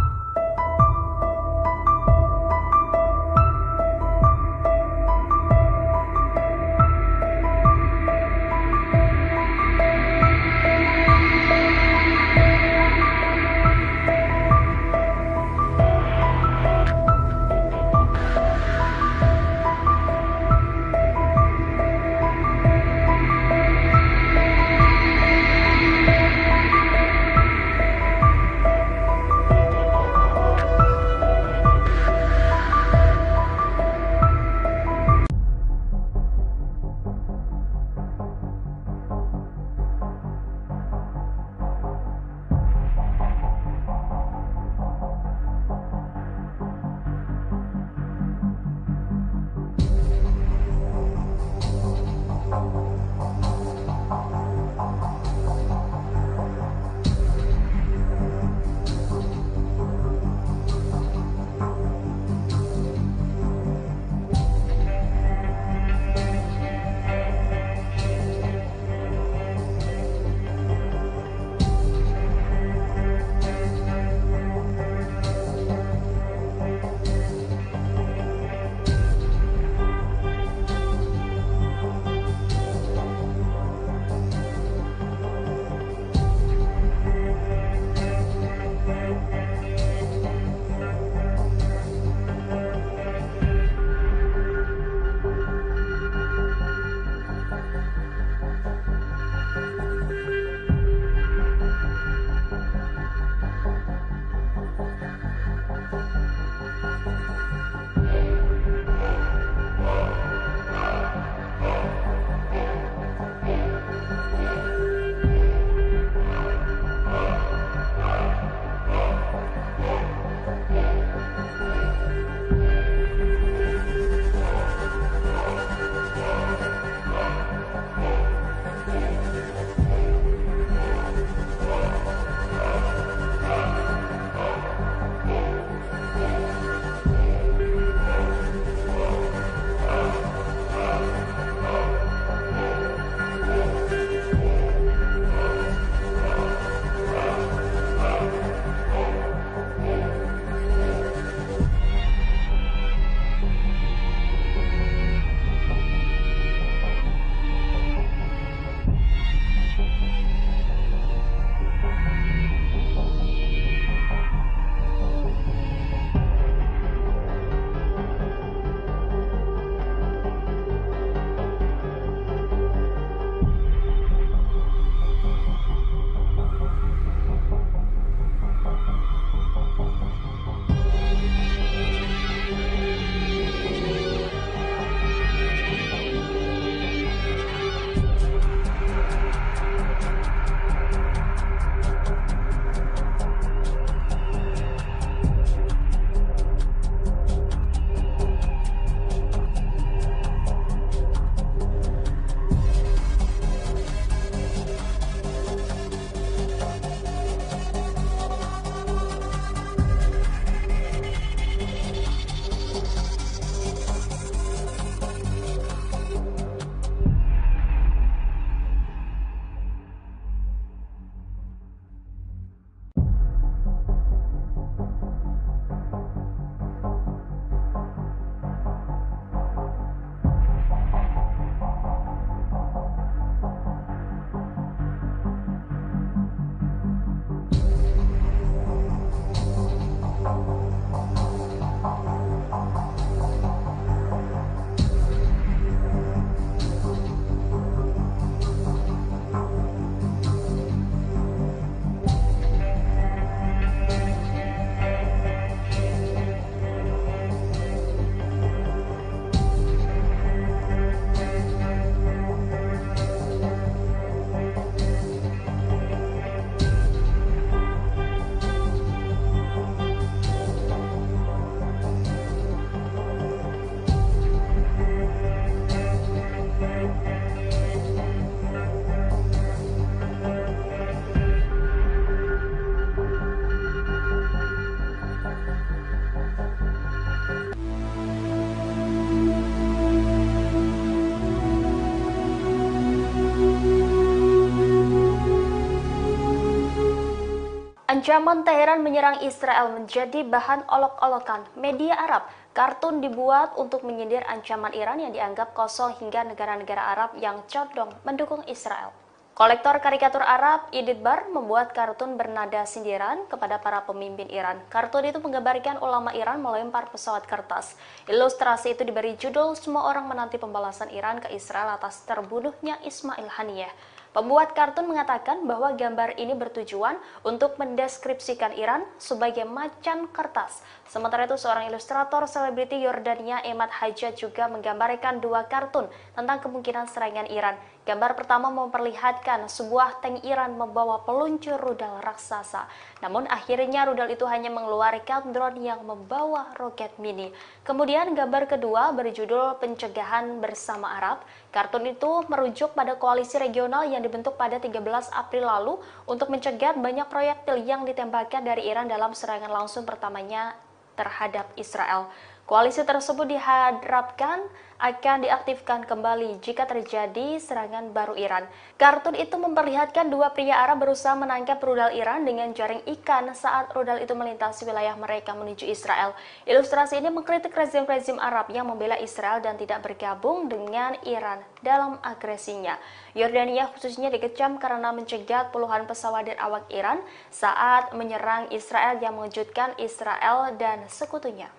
Ancaman Teheran menyerang Israel menjadi bahan olok-olokan media Arab. Kartun dibuat untuk menyindir ancaman Iran yang dianggap kosong hingga negara-negara Arab yang condong mendukung Israel. Kolektor karikatur Arab, Idit Bar, membuat kartun bernada sindiran kepada para pemimpin Iran. Kartun itu menggambarkan ulama Iran melempar pesawat kertas. Ilustrasi itu diberi judul "Semua orang menanti pembalasan Iran ke Israel atas terbunuhnya Ismail Haniyeh". Pembuat kartun mengatakan bahwa gambar ini bertujuan untuk mendeskripsikan Iran sebagai macan kertas. Sementara itu, seorang ilustrator selebriti Yordania, Emad Hajjaj, juga menggambarkan dua kartun tentang kemungkinan serangan Iran. Gambar pertama memperlihatkan sebuah tank Iran membawa peluncur rudal raksasa. Namun akhirnya rudal itu hanya mengeluarkan drone yang membawa roket mini. Kemudian gambar kedua berjudul "Pencegahan Bersama Arab". Kartun itu merujuk pada koalisi regional yang dibentuk pada 13 April lalu untuk mencegah banyak proyektil yang ditembakkan dari Iran dalam serangan langsung pertamanya terhadap Israel. Koalisi tersebut diharapkan akan diaktifkan kembali jika terjadi serangan baru Iran. Kartun itu memperlihatkan dua pria Arab berusaha menangkap rudal Iran dengan jaring ikan saat rudal itu melintasi wilayah mereka menuju Israel. Ilustrasi ini mengkritik rezim-rezim Arab yang membela Israel dan tidak bergabung dengan Iran dalam agresinya. Yordania khususnya dikecam karena mencegat puluhan pesawat dan awak Iran saat menyerang Israel yang mengejutkan Israel dan sekutunya.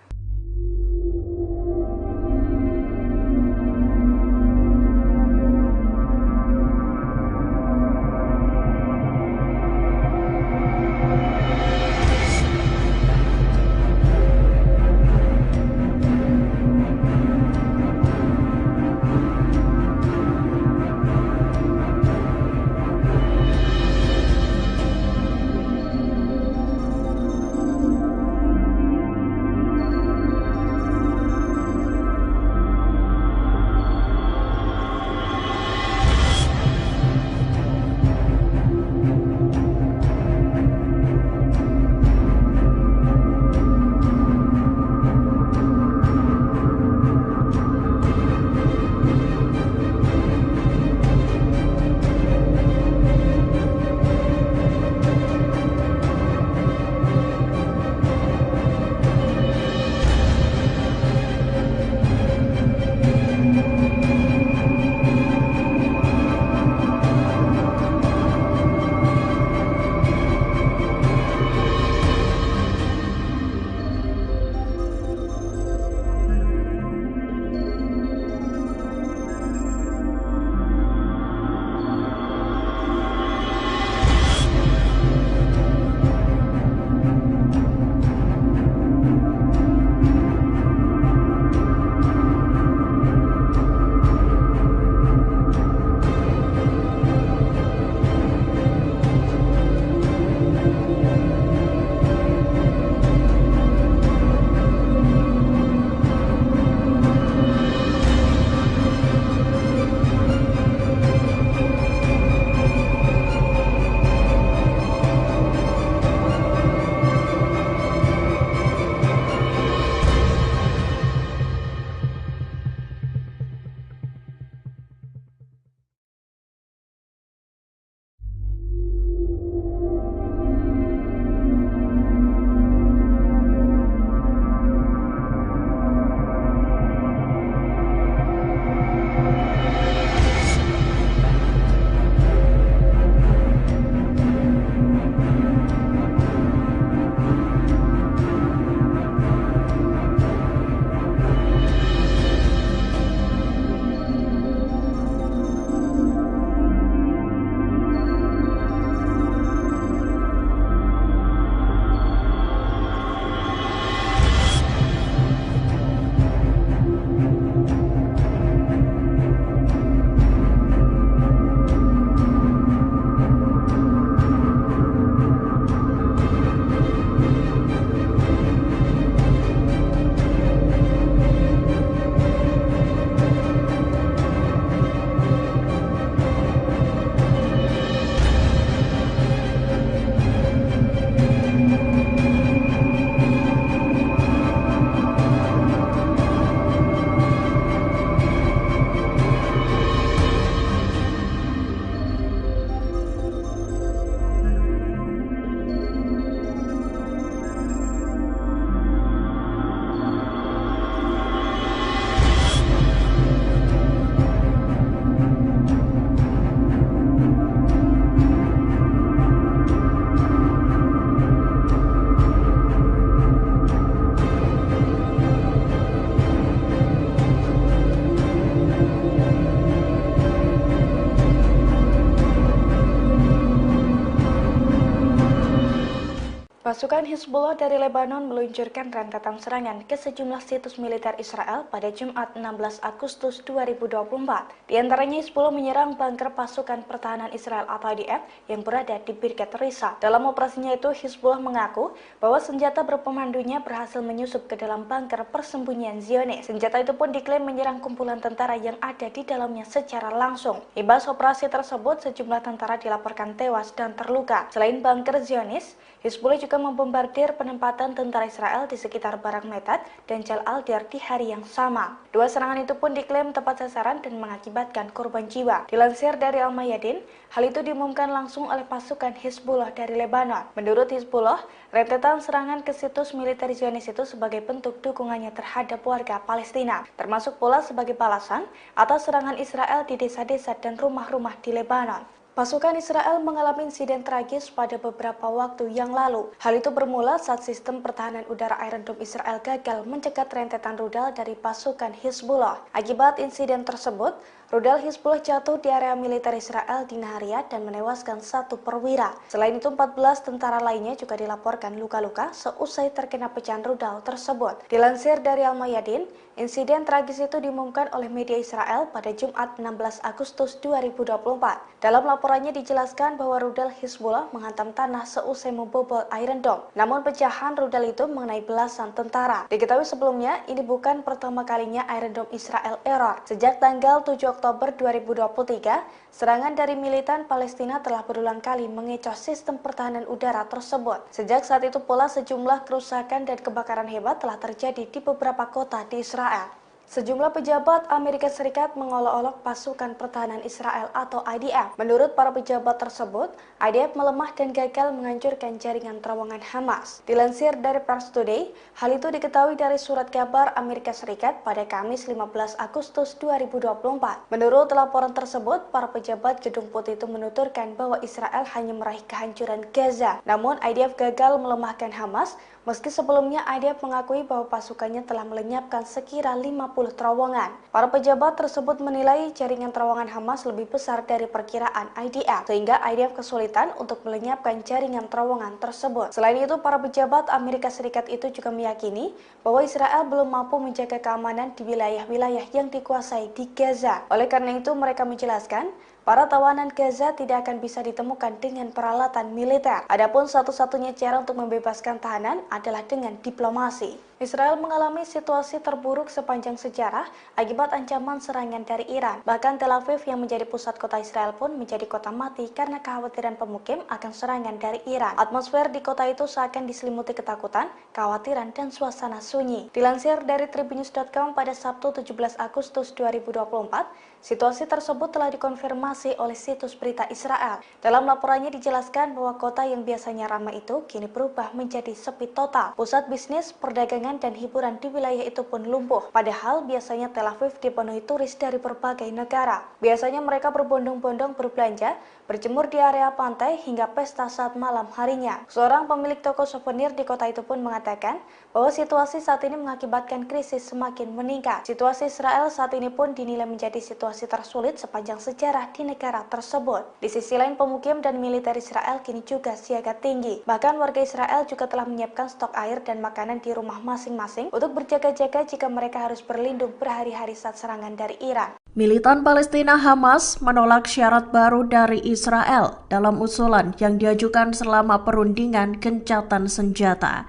Pasukan Hizbullah dari Lebanon meluncurkan rentetan serangan ke sejumlah situs militer Israel pada Jumat 16 Agustus 2024. Di antaranya Hizbullah menyerang bunker pasukan pertahanan Israel atau IDF yang berada di Birkat Risa. Dalam operasinya itu, Hizbullah mengaku bahwa senjata berpemandunya berhasil menyusup ke dalam bunker persembunyian Zionis. Senjata itu pun diklaim menyerang kumpulan tentara yang ada di dalamnya secara langsung. Imbas operasi tersebut, sejumlah tentara dilaporkan tewas dan terluka. Selain bunker Zionis, Hizbullah juga membombardir penempatan tentara Israel di sekitar Barak Metat dan Jal Al-Dir di hari yang sama. Dua serangan itu pun diklaim tepat sasaran dan mengakibatkan korban jiwa. Dilansir dari Al-Mayadin, hal itu diumumkan langsung oleh pasukan Hizbullah dari Lebanon. Menurut Hizbullah, rentetan serangan ke situs militer Zionis itu sebagai bentuk dukungannya terhadap warga Palestina, termasuk pula sebagai balasan atas serangan Israel di desa-desa dan rumah-rumah di Lebanon. Pasukan Israel mengalami insiden tragis pada beberapa waktu yang lalu. Hal itu bermula saat sistem pertahanan udara Iron Dome Israel gagal mencegat rentetan rudal dari pasukan Hizbullah. Akibat insiden tersebut, rudal Hizbullah jatuh di area militer Israel di Nahariya dan menewaskan satu perwira. Selain itu, 14 tentara lainnya juga dilaporkan luka-luka seusai terkena pecahan rudal tersebut. Dilansir dari Al-Mayadin, insiden tragis itu diumumkan oleh media Israel pada Jumat 16 Agustus 2024. Dalam laporannya dijelaskan bahwa rudal Hizbullah menghantam tanah seusai membobol Iron Dome. Namun pecahan rudal itu mengenai belasan tentara. Diketahui sebelumnya, ini bukan pertama kalinya Iron Dome Israel error. Sejak tanggal 7 Oktober 2023, serangan dari militan Palestina telah berulang kali mengecoh sistem pertahanan udara tersebut. Sejak saat itu pula sejumlah kerusakan dan kebakaran hebat telah terjadi di beberapa kota di Israel. Sejumlah pejabat Amerika Serikat mengolok-olok pasukan pertahanan Israel atau IDF. Menurut para pejabat tersebut, IDF melemah dan gagal menghancurkan jaringan terowongan Hamas. Dilansir dari Pars Today, hal itu diketahui dari surat kabar Amerika Serikat pada Kamis 15 Agustus 2024. Menurut laporan tersebut, para pejabat Gedung Putih itu menuturkan bahwa Israel hanya meraih kehancuran Gaza. Namun IDF gagal melemahkan Hamas, meski sebelumnya IDF mengakui bahwa pasukannya telah melenyapkan sekira 50 terowongan. Para pejabat tersebut menilai jaringan terowongan Hamas lebih besar dari perkiraan IDF, sehingga IDF kesulitan untuk melenyapkan jaringan terowongan tersebut. Selain itu, para pejabat Amerika Serikat itu juga meyakini bahwa Israel belum mampu menjaga keamanan di wilayah-wilayah yang dikuasai di Gaza. Oleh karena itu, mereka menjelaskan para tawanan Gaza tidak akan bisa ditemukan dengan peralatan militer. Adapun satu-satunya cara untuk membebaskan tahanan adalah dengan diplomasi. Israel mengalami situasi terburuk sepanjang sejarah akibat ancaman serangan dari Iran. Bahkan Tel Aviv yang menjadi pusat kota Israel pun menjadi kota mati karena kekhawatiran pemukim akan serangan dari Iran. Atmosfer di kota itu seakan diselimuti ketakutan, kekhawatiran, dan suasana sunyi. Dilansir dari Tribunnews.com pada Sabtu 17 Agustus 2024, situasi tersebut telah dikonfirmasi oleh situs berita Israel. Dalam laporannya dijelaskan bahwa kota yang biasanya ramai itu kini berubah menjadi sepi total. Pusat bisnis, perdagangan, dan hiburan di wilayah itu pun lumpuh. Padahal biasanya Tel Aviv dipenuhi turis dari berbagai negara. Biasanya mereka berbondong-bondong berbelanja, berjemur di area pantai, hingga pesta saat malam harinya. Seorang pemilik toko souvenir di kota itu pun mengatakan bahwa situasi saat ini mengakibatkan krisis semakin meningkat. Situasi Israel saat ini pun dinilai menjadi situasi tersulit sepanjang sejarah di negara tersebut. Di sisi lain, pemukim dan militer Israel kini juga siaga tinggi. Bahkan warga Israel juga telah menyiapkan stok air dan makanan di rumah masing-masing untuk berjaga-jaga jika mereka harus berlindung berhari-hari saat serangan dari Iran. Militan Palestina Hamas menolak syarat baru dari Israel dalam usulan yang diajukan selama perundingan gencatan senjata.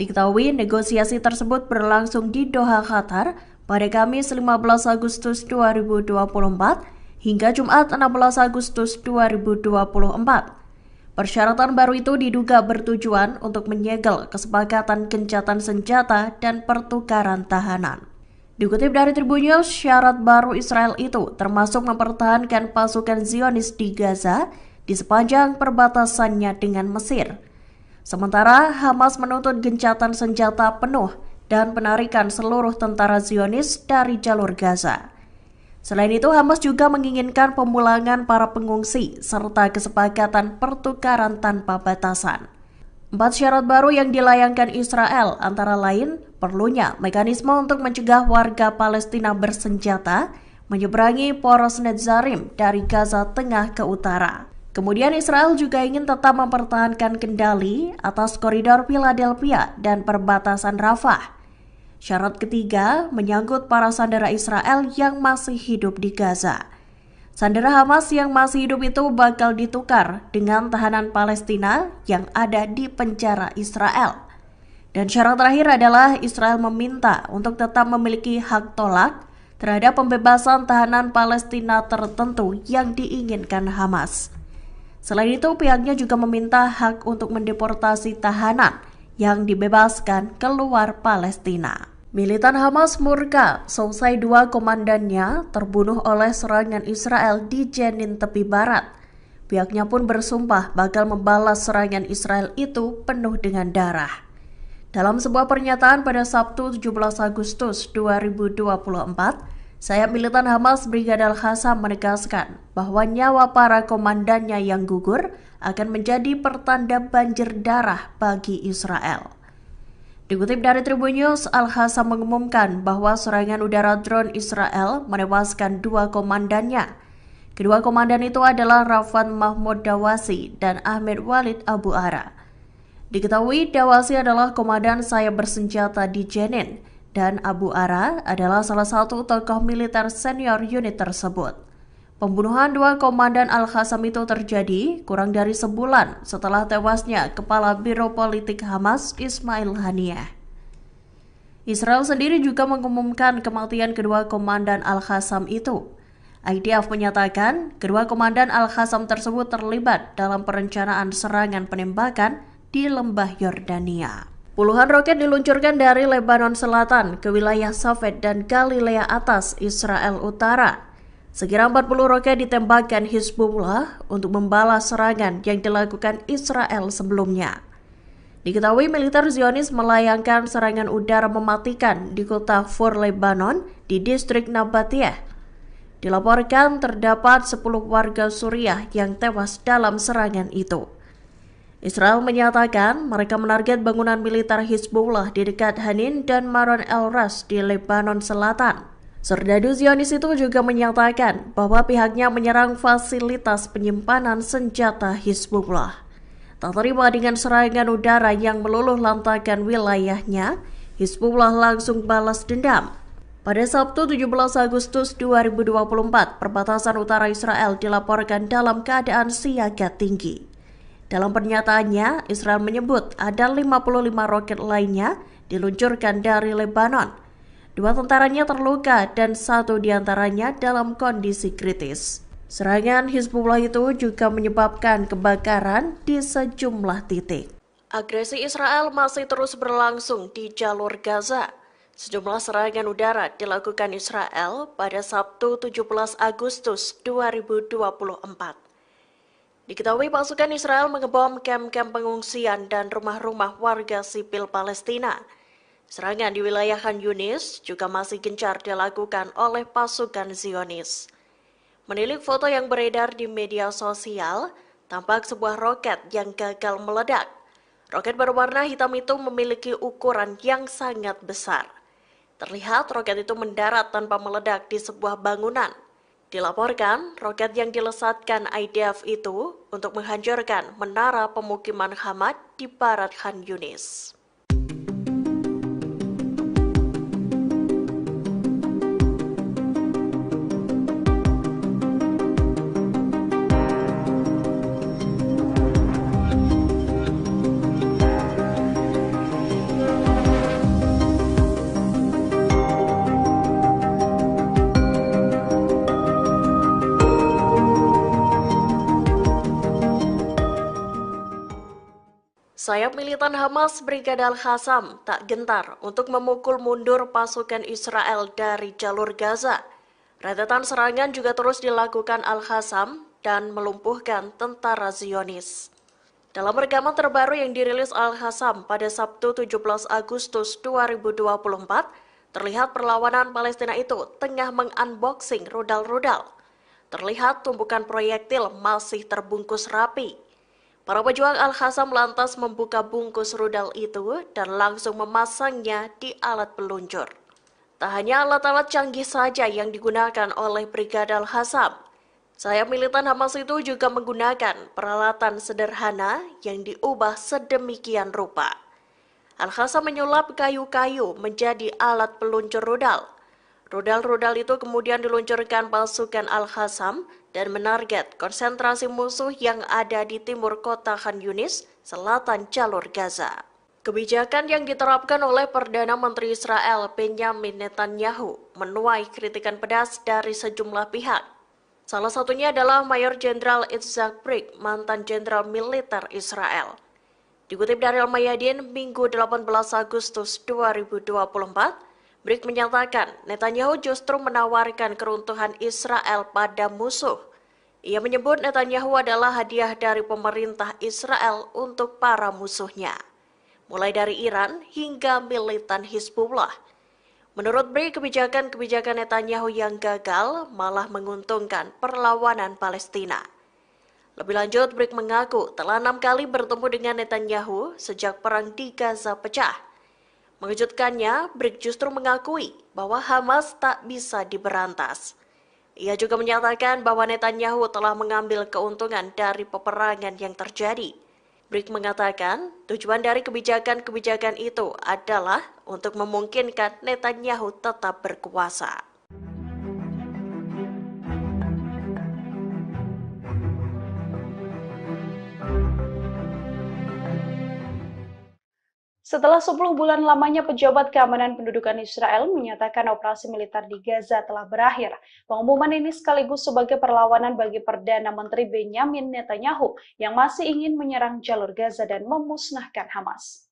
Diketahui negosiasi tersebut berlangsung di Doha, Qatar pada Kamis 15 Agustus 2024 hingga Jumat 16 Agustus 2024. Persyaratan baru itu diduga bertujuan untuk menyegel kesepakatan gencatan senjata dan pertukaran tahanan. Dikutip dari Tribunnews, syarat baru Israel itu termasuk mempertahankan pasukan Zionis di Gaza di sepanjang perbatasannya dengan Mesir. Sementara Hamas menuntut gencatan senjata penuh dan penarikan seluruh tentara Zionis dari jalur Gaza. Selain itu, Hamas juga menginginkan pemulangan para pengungsi serta kesepakatan pertukaran tanpa batasan. 4 syarat baru yang dilayangkan Israel antara lain perlunya mekanisme untuk mencegah warga Palestina bersenjata menyeberangi poros Netzarim dari Gaza Tengah ke utara. Kemudian Israel juga ingin tetap mempertahankan kendali atas koridor Philadelphia dan perbatasan Rafah. Syarat ketiga menyangkut para sandera Israel yang masih hidup di Gaza. Sandera Hamas yang masih hidup itu bakal ditukar dengan tahanan Palestina yang ada di penjara Israel. Dan syarat terakhir adalah Israel meminta untuk tetap memiliki hak tolak terhadap pembebasan tahanan Palestina tertentu yang diinginkan Hamas. Selain itu, pihaknya juga meminta hak untuk mendeportasi tahanan yang dibebaskan keluar Palestina. Militan Hamas murka selesai 2 komandannya terbunuh oleh serangan Israel di Jenin tepi barat. Pihaknya pun bersumpah bakal membalas serangan Israel itu penuh dengan darah. Dalam sebuah pernyataan pada Sabtu 17 Agustus 2024, sayap militan Hamas Brigadir Al-Qassam menegaskan bahwa nyawa para komandannya yang gugur akan menjadi pertanda banjir darah bagi Israel. Dikutip dari Tribun News, Al-Qassam mengumumkan bahwa serangan udara drone Israel menewaskan 2 komandannya. Kedua komandan itu adalah Rafan Mahmud Dawasi dan Ahmed Walid Abu Ara. Diketahui Dawasi adalah komandan sayap bersenjata di Jenin, dan Abu Ara adalah salah satu tokoh militer senior unit tersebut. Pembunuhan 2 komandan Al-Qassam itu terjadi kurang dari sebulan setelah tewasnya Kepala Biro Politik Hamas Ismail Haniyeh. Israel sendiri juga mengumumkan kematian kedua komandan Al-Qassam itu. IDF menyatakan kedua komandan Al-Qassam tersebut terlibat dalam perencanaan serangan penembakan di lembah Yordania. Puluhan roket diluncurkan dari Lebanon Selatan ke wilayah Safed dan Galilea Atas, Israel Utara. Sekira 40 roket ditembakkan Hizbullah untuk membalas serangan yang dilakukan Israel sebelumnya. Diketahui militer Zionis melayangkan serangan udara mematikan di kota Fur Lebanon di distrik Nabatiyah. Dilaporkan terdapat 10 warga Suriah yang tewas dalam serangan itu. Israel menyatakan mereka menarget bangunan militer Hizbullah di dekat Hanin dan Maron el-Ras di Lebanon Selatan. Serdadu Zionis itu juga menyatakan bahwa pihaknya menyerang fasilitas penyimpanan senjata Hizbullah. Tak terima dengan serangan udara yang meluluh lantakan wilayahnya, Hizbullah langsung balas dendam. Pada Sabtu 17 Agustus 2024, perbatasan utara Israel dilaporkan dalam keadaan siaga tinggi. Dalam pernyataannya, Israel menyebut ada 55 roket lainnya diluncurkan dari Lebanon. 2 tentaranya terluka dan 1 diantaranya dalam kondisi kritis. Serangan Hizbullah itu juga menyebabkan kebakaran di sejumlah titik. Agresi Israel masih terus berlangsung di jalur Gaza. Sejumlah serangan udara dilakukan Israel pada Sabtu 17 Agustus 2024. Diketahui pasukan Israel mengebom kamp-kamp pengungsian dan rumah-rumah warga sipil Palestina. Serangan di wilayah Khan Yunis juga masih gencar dilakukan oleh pasukan Zionis. Menilik foto yang beredar di media sosial, tampak sebuah roket yang gagal meledak. Roket berwarna hitam itu memiliki ukuran yang sangat besar. Terlihat roket itu mendarat tanpa meledak di sebuah bangunan. Dilaporkan, roket yang dilesatkan IDF itu untuk menghancurkan menara pemukiman Hamad di barat Khan Yunis. Sayap militan Hamas Brigadir Al-Qassam tak gentar untuk memukul mundur pasukan Israel dari jalur Gaza. Rentetan serangan juga terus dilakukan Al-Qassam dan melumpuhkan tentara Zionis. Dalam rekaman terbaru yang dirilis Al-Qassam pada Sabtu 17 Agustus 2024, terlihat perlawanan Palestina itu tengah mengunboxing rudal-rudal. Terlihat tumpukan proyektil masih terbungkus rapi. Para pejuang Al-Qassam lantas membuka bungkus rudal itu dan langsung memasangnya di alat peluncur. Tak hanya alat-alat canggih saja yang digunakan oleh Brigadir Al-Qassam, Sayap militan Hamas itu juga menggunakan peralatan sederhana yang diubah sedemikian rupa. Al-Qassam menyulap kayu-kayu menjadi alat peluncur rudal. Rudal-rudal itu kemudian diluncurkan pasukan Al-Qassam dan menarget konsentrasi musuh yang ada di timur kota Khan Yunis, selatan jalur Gaza. Kebijakan yang diterapkan oleh Perdana Menteri Israel Benjamin Netanyahu menuai kritikan pedas dari sejumlah pihak. Salah satunya adalah Mayor Jenderal Itzhak Brig, mantan jenderal militer Israel. Dikutip dari Al-Mayadin, Minggu 18 Agustus 2024, Brig menyatakan Netanyahu justru menawarkan keruntuhan Israel pada musuh. Ia menyebut Netanyahu adalah hadiah dari pemerintah Israel untuk para musuhnya, mulai dari Iran hingga militan Hizbullah. Menurut Brig, kebijakan Netanyahu yang gagal malah menguntungkan perlawanan Palestina. Lebih lanjut, Brig mengaku telah 6 kali bertemu dengan Netanyahu sejak perang di Gaza pecah. Mengejutkannya, Brig justru mengakui bahwa Hamas tak bisa diberantas. Ia juga menyatakan bahwa Netanyahu telah mengambil keuntungan dari peperangan yang terjadi. Brig mengatakan tujuan dari kebijakan itu adalah untuk memungkinkan Netanyahu tetap berkuasa. Setelah 10 bulan lamanya pejabat keamanan pendudukan Israel menyatakan operasi militer di Gaza telah berakhir. Pengumuman ini sekaligus sebagai perlawanan bagi Perdana Menteri Benjamin Netanyahu yang masih ingin menyerang jalur Gaza dan memusnahkan Hamas.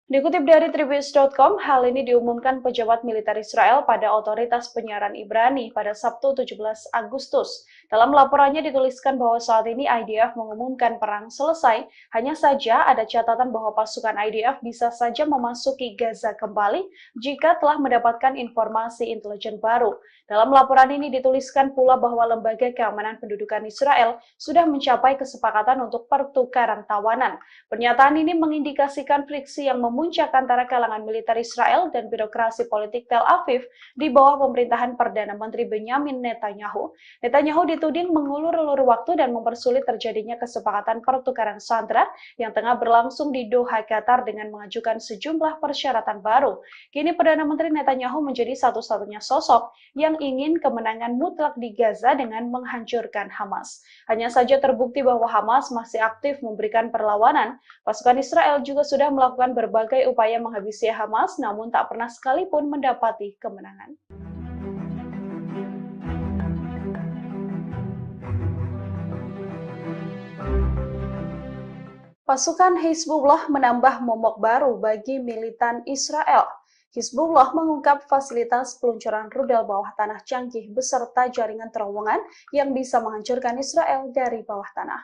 Dikutip dari Tribus.com, hal ini diumumkan pejabat militer Israel pada otoritas penyiaran Ibrani pada Sabtu 17 Agustus. Dalam laporannya dituliskan bahwa saat ini IDF mengumumkan perang selesai, hanya saja ada catatan bahwa pasukan IDF bisa saja memasuki Gaza kembali jika telah mendapatkan informasi intelijen baru. Dalam laporan ini dituliskan pula bahwa Lembaga Keamanan Pendudukan Israel sudah mencapai kesepakatan untuk pertukaran tawanan. Pernyataan ini mengindikasikan friksi yang memuncak antara kalangan militer Israel dan birokrasi politik Tel Aviv di bawah pemerintahan Perdana Menteri Benjamin Netanyahu. Netanyahu dituding mengulur-ulur waktu dan mempersulit terjadinya kesepakatan pertukaran sandera yang tengah berlangsung di Doha, Qatar dengan mengajukan sejumlah persyaratan baru. Kini Perdana Menteri Netanyahu menjadi satu-satunya sosok yang ingin kemenangan mutlak di Gaza dengan menghancurkan Hamas. Hanya saja terbukti bahwa Hamas masih aktif memberikan perlawanan. Pasukan Israel juga sudah melakukan berbagai upaya menghabisi Hamas, namun tak pernah sekalipun mendapati kemenangan. Pasukan Hizbullah menambah momok baru bagi militan Israel. Hizbullah mengungkap fasilitas peluncuran rudal bawah tanah canggih beserta jaringan terowongan yang bisa menghancurkan Israel dari bawah tanah.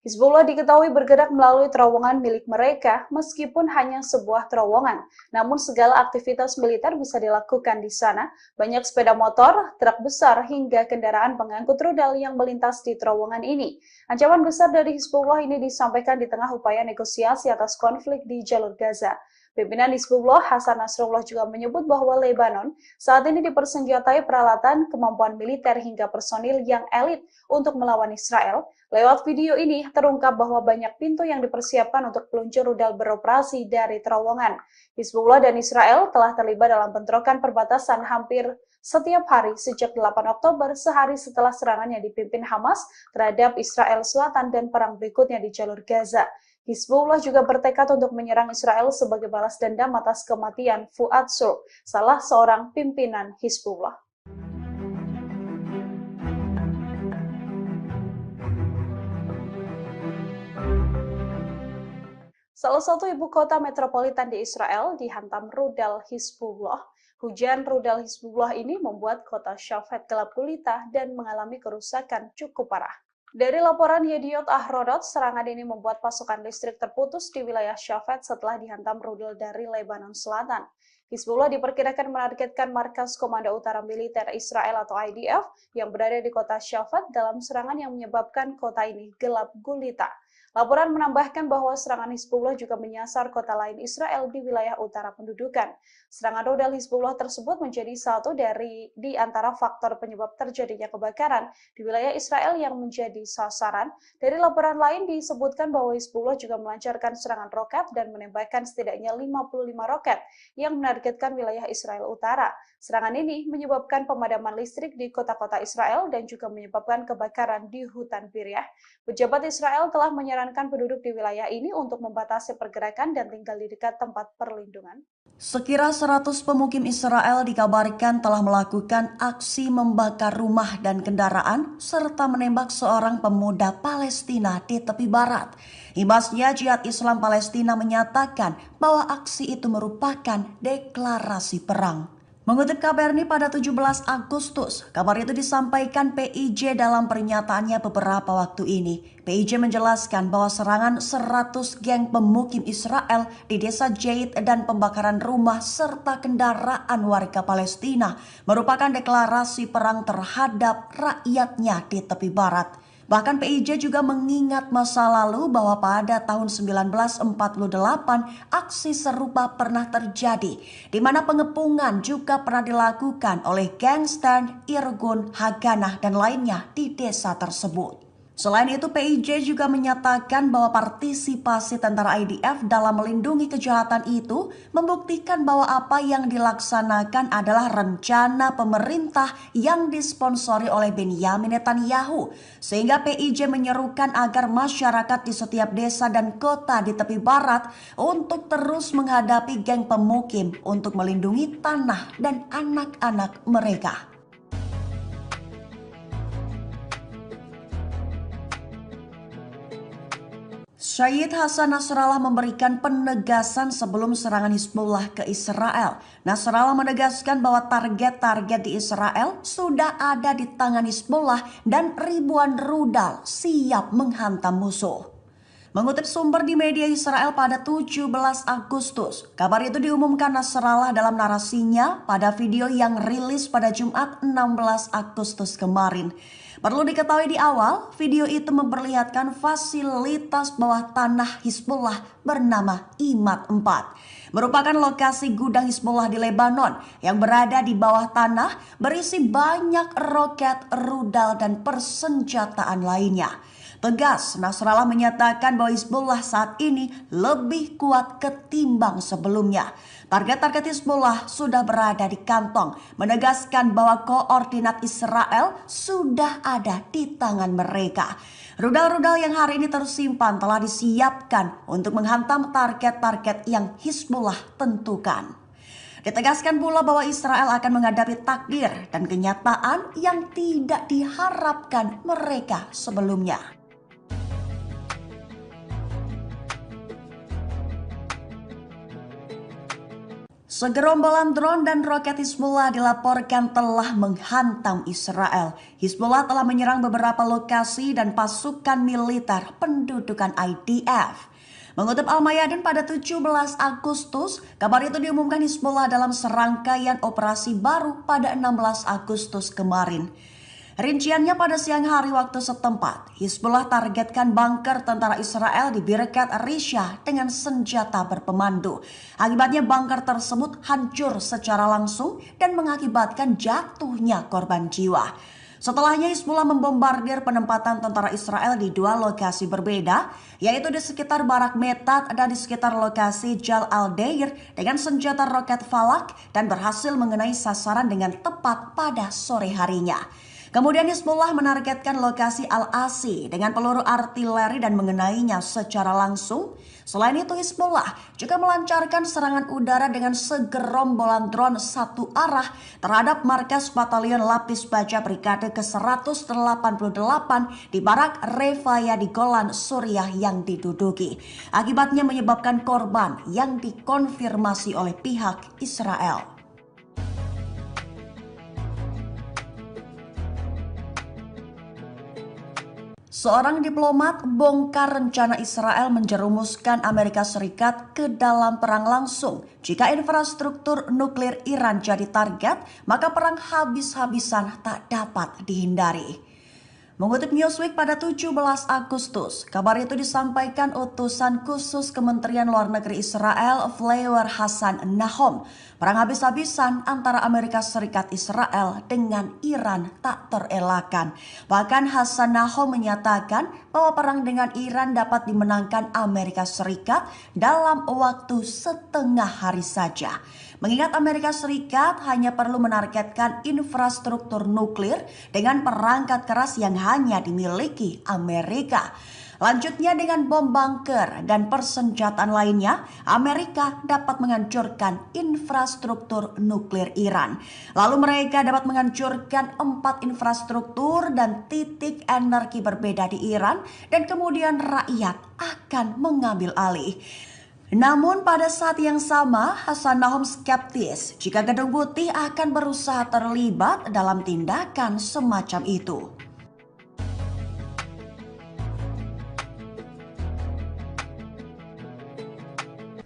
Hizbullah diketahui bergerak melalui terowongan milik mereka meskipun hanya sebuah terowongan. Namun segala aktivitas militer bisa dilakukan di sana. Banyak sepeda motor, truk besar, hingga kendaraan pengangkut rudal yang melintas di terowongan ini. Ancaman besar dari Hizbullah ini disampaikan di tengah upaya negosiasi atas konflik di jalur Gaza. Pimpinan Hizbullah Hasan Nasrullah juga menyebut bahwa Lebanon saat ini dipersenjatai peralatan, kemampuan militer hingga personil yang elit untuk melawan Israel. Lewat video ini terungkap bahwa banyak pintu yang dipersiapkan untuk peluncur rudal beroperasi dari terowongan. Hizbullah dan Israel telah terlibat dalam bentrokan perbatasan hampir setiap hari sejak 8 Oktober, sehari setelah serangan yang dipimpin Hamas terhadap Israel Selatan dan perang berikutnya di jalur Gaza. Hizbullah juga bertekad untuk menyerang Israel sebagai balas dendam atas kematian Fuad Shur, salah seorang pimpinan Hizbullah. Salah satu ibu kota metropolitan di Israel dihantam rudal Hizbullah. Hujan rudal Hizbullah ini membuat kota Shafet gelap gulita dan mengalami kerusakan cukup parah. Dari laporan Yediot Ahrodot, serangan ini membuat pasokan listrik terputus di wilayah Shafet setelah dihantam rudal dari Lebanon Selatan. Hizbullah diperkirakan menargetkan markas Komando Utara Militer Israel atau IDF yang berada di kota Shafet dalam serangan yang menyebabkan kota ini gelap gulita. Laporan menambahkan bahwa serangan Hizbullah juga menyasar kota lain Israel di wilayah utara pendudukan. Serangan rudal Hizbullah tersebut menjadi satu di antara faktor penyebab terjadinya kebakaran di wilayah Israel yang menjadi sasaran. Dari laporan lain disebutkan bahwa Hizbullah juga melancarkan serangan roket dan menembakkan setidaknya 55 roket yang menargetkan wilayah Israel Utara. Serangan ini menyebabkan pemadaman listrik di kota-kota Israel dan juga menyebabkan kebakaran di hutan Biryah. Pejabat Israel telah menyarankan penduduk di wilayah ini untuk membatasi pergerakan dan tinggal di dekat tempat perlindungan. Sekira 100 pemukim Israel dikabarkan telah melakukan aksi membakar rumah dan kendaraan serta menembak seorang pemuda Palestina di tepi barat. Imbasnya, Jihad Islam Palestina menyatakan bahwa aksi itu merupakan deklarasi perang. Mengutip KBRI pada 17 Agustus, kabar itu disampaikan PIJ dalam pernyataannya beberapa waktu ini. PIJ menjelaskan bahwa serangan 100 geng pemukim Israel di desa Jait dan pembakaran rumah serta kendaraan warga Palestina merupakan deklarasi perang terhadap rakyatnya di tepi barat. Bahkan PIJ juga mengingat masa lalu bahwa pada tahun 1948 aksi serupa pernah terjadi, di mana pengepungan juga pernah dilakukan oleh geng Stern, Irgun, Haganah, dan lainnya di desa tersebut. Selain itu, PIJ juga menyatakan bahwa partisipasi tentara IDF dalam melindungi kejahatan itu membuktikan bahwa apa yang dilaksanakan adalah rencana pemerintah yang disponsori oleh Benyamin Netanyahu. Sehingga PIJ menyerukan agar masyarakat di setiap desa dan kota di tepi barat untuk terus menghadapi geng pemukim untuk melindungi tanah dan anak-anak mereka. Syed Hasan Nasrallah memberikan penegasan sebelum serangan Hizbullah ke Israel. Nasrallah menegaskan bahwa target-target di Israel sudah ada di tangan Hizbullah dan ribuan rudal siap menghantam musuh. Mengutip sumber di media Israel pada 17 Agustus, kabar itu diumumkan Nasrallah dalam narasinya pada video yang rilis pada Jumat 16 Agustus kemarin. Perlu diketahui di awal, video itu memperlihatkan fasilitas bawah tanah Hizbullah bernama Imad 4. Merupakan lokasi gudang Hizbullah di Lebanon yang berada di bawah tanah berisi banyak roket, rudal, dan persenjataan lainnya. Tegas, Nasrallah menyatakan bahwa Hizbullah saat ini lebih kuat ketimbang sebelumnya. Target-target Hizbullah sudah berada di kantong, menegaskan bahwa koordinat Israel sudah ada di tangan mereka. Rudal-rudal yang hari ini tersimpan telah disiapkan untuk menghantam target-target yang Hizbullah tentukan. Ditegaskan pula bahwa Israel akan menghadapi takdir dan kenyataan yang tidak diharapkan mereka sebelumnya. Segerombolan drone dan roket Hizbullah dilaporkan telah menghantam Israel. Hizbullah telah menyerang beberapa lokasi dan pasukan militer pendudukan IDF. Mengutip Al-Mayadin pada 17 Agustus, kabar itu diumumkan Hizbullah dalam serangkaian operasi baru pada 16 Agustus kemarin. Rinciannya pada siang hari waktu setempat, Hizbullah targetkan bunker tentara Israel di Birkat Risha dengan senjata berpemandu. Akibatnya bunker tersebut hancur secara langsung dan mengakibatkan jatuhnya korban jiwa. Setelahnya Hizbullah membombardir penempatan tentara Israel di dua lokasi berbeda, yaitu di sekitar Barak Metat dan di sekitar lokasi Jal Al-Deir dengan senjata roket Falak dan berhasil mengenai sasaran dengan tepat pada sore harinya. Kemudian Hizbullah menargetkan lokasi Al-Asi dengan peluru artileri dan mengenainya secara langsung. Selain itu Hizbullah juga melancarkan serangan udara dengan segerombolan drone satu arah terhadap markas Batalion Lapis Baja Brigade ke-188 di Barak Refaya di Golan, Suriah yang diduduki. Akibatnya menyebabkan korban yang dikonfirmasi oleh pihak Israel. Seorang diplomat bongkar rencana Israel menjerumuskan Amerika Serikat ke dalam perang langsung. Jika infrastruktur nuklir Iran jadi target, maka perang habis-habisan tak dapat dihindari. Mengutip Newsweek pada 17 Agustus, kabar itu disampaikan utusan khusus Kementerian Luar Negeri Israel, Flavor Hassan Nahom. Perang habis-habisan antara Amerika Serikat Israel dengan Iran tak terelakkan. Bahkan Hassan Nahom menyatakan bahwa perang dengan Iran dapat dimenangkan Amerika Serikat dalam waktu setengah hari saja. Mengingat Amerika Serikat hanya perlu menargetkan infrastruktur nuklir dengan perangkat keras yang hanya dimiliki Amerika. Lanjutnya dengan bom bunker dan persenjataan lainnya, Amerika dapat menghancurkan infrastruktur nuklir Iran. Lalu mereka dapat menghancurkan 4 infrastruktur dan titik energi berbeda di Iran dan kemudian rakyat akan mengambil alih. Namun pada saat yang sama, Hassan Nahom skeptis jika Gedung Putih akan berusaha terlibat dalam tindakan semacam itu.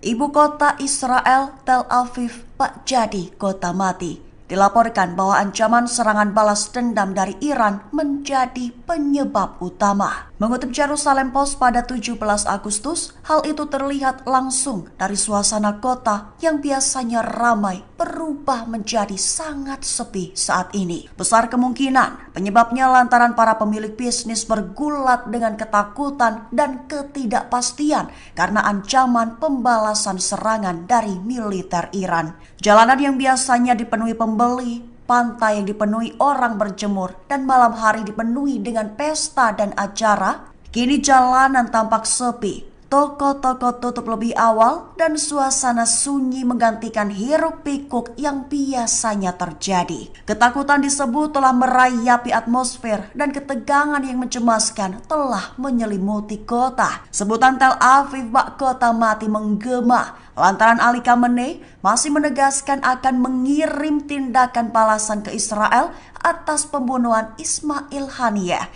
Ibu kota Israel, Tel Aviv, tak jadi kota mati. Dilaporkan bahwa ancaman serangan balas dendam dari Iran menjadi penyebab utama. Mengutip Jerusalem Post pada 17 Agustus, hal itu terlihat langsung dari suasana kota yang biasanya ramai berubah menjadi sangat sepi saat ini. Besar kemungkinan penyebabnya lantaran para pemilik bisnis bergulat dengan ketakutan dan ketidakpastian karena ancaman pembalasan serangan dari militer Iran. Jalanan yang biasanya dipenuhi pembeli, pantai yang dipenuhi orang berjemur, dan malam hari dipenuhi dengan pesta dan acara, kini jalanan tampak sepi. Toko-toko tutup lebih awal dan suasana sunyi menggantikan hiruk pikuk yang biasanya terjadi. Ketakutan disebut telah merayapi atmosfer dan ketegangan yang mencemaskan telah menyelimuti kota. Sebutan Tel Aviv bak kota mati menggema lantaran Ali Khamenei masih menegaskan akan mengirim tindakan balasan ke Israel atas pembunuhan Ismail Haniyeh.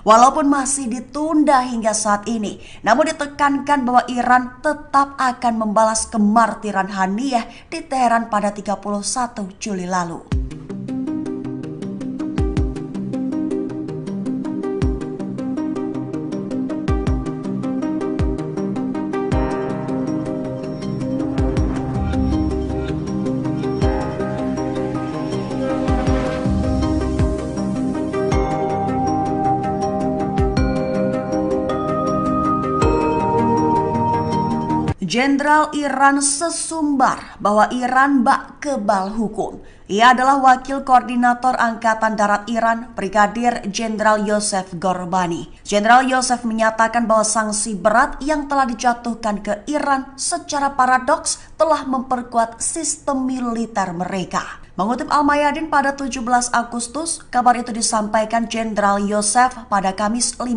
Walaupun masih ditunda hingga saat ini, namun ditekankan bahwa Iran tetap akan membalas kemartiran Haniyeh di Teheran pada 31 Juli lalu. Jenderal Iran sesumbar bahwa Iran bak kebal hukum. Ia adalah Wakil Koordinator Angkatan Darat Iran, Brigadir Jenderal Yosef Gorbani. Jenderal Yosef menyatakan bahwa sanksi berat yang telah dijatuhkan ke Iran secara paradoks telah memperkuat sistem militer mereka. Mengutip Al-Mayadin pada 17 Agustus, kabar itu disampaikan Jenderal Yosef pada Kamis 15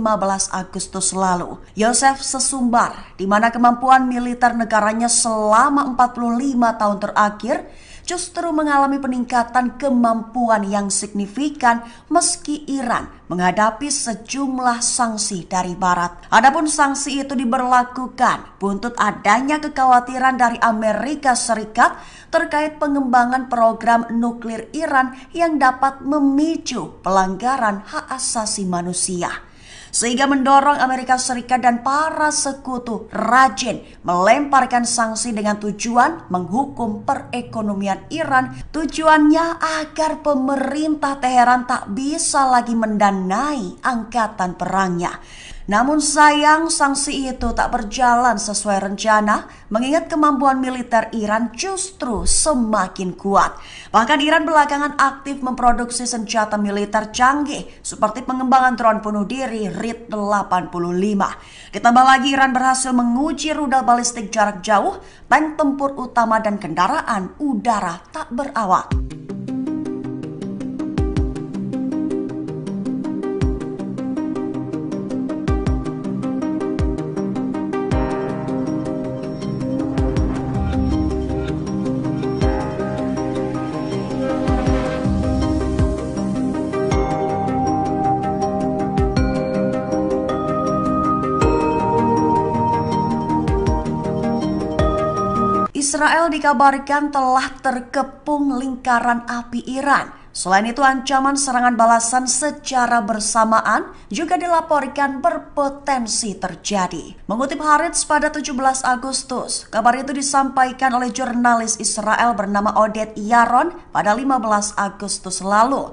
Agustus lalu. Yosef sesumbar di mana kemampuan militer negaranya selama 45 tahun terakhir justru mengalami peningkatan kemampuan yang signifikan meski Iran menghadapi sejumlah sanksi dari Barat. Adapun sanksi itu diberlakukan buntut adanya kekhawatiran dari Amerika Serikat terkait pengembangan program nuklir Iran yang dapat memicu pelanggaran hak asasi manusia, sehingga mendorong Amerika Serikat dan para sekutu rajin melemparkan sanksi dengan tujuan menghukum perekonomian Iran. Tujuannya agar pemerintah Teheran tak bisa lagi mendanai angkatan perangnya. Namun sayang sanksi itu tak berjalan sesuai rencana mengingat kemampuan militer Iran justru semakin kuat. Bahkan Iran belakangan aktif memproduksi senjata militer canggih seperti pengembangan drone bunuh diri RIT-85. Ditambah lagi Iran berhasil menguji rudal balistik jarak jauh, tank tempur utama dan kendaraan udara tak berawak. Israel dikabarkan telah terkepung lingkaran api Iran Selain itu, ancaman serangan balasan secara bersamaan juga dilaporkan berpotensi terjadi. Mengutip Haaretz pada 17 Agustus, kabar itu disampaikan oleh jurnalis Israel bernama Oded Yaron pada 15 Agustus lalu.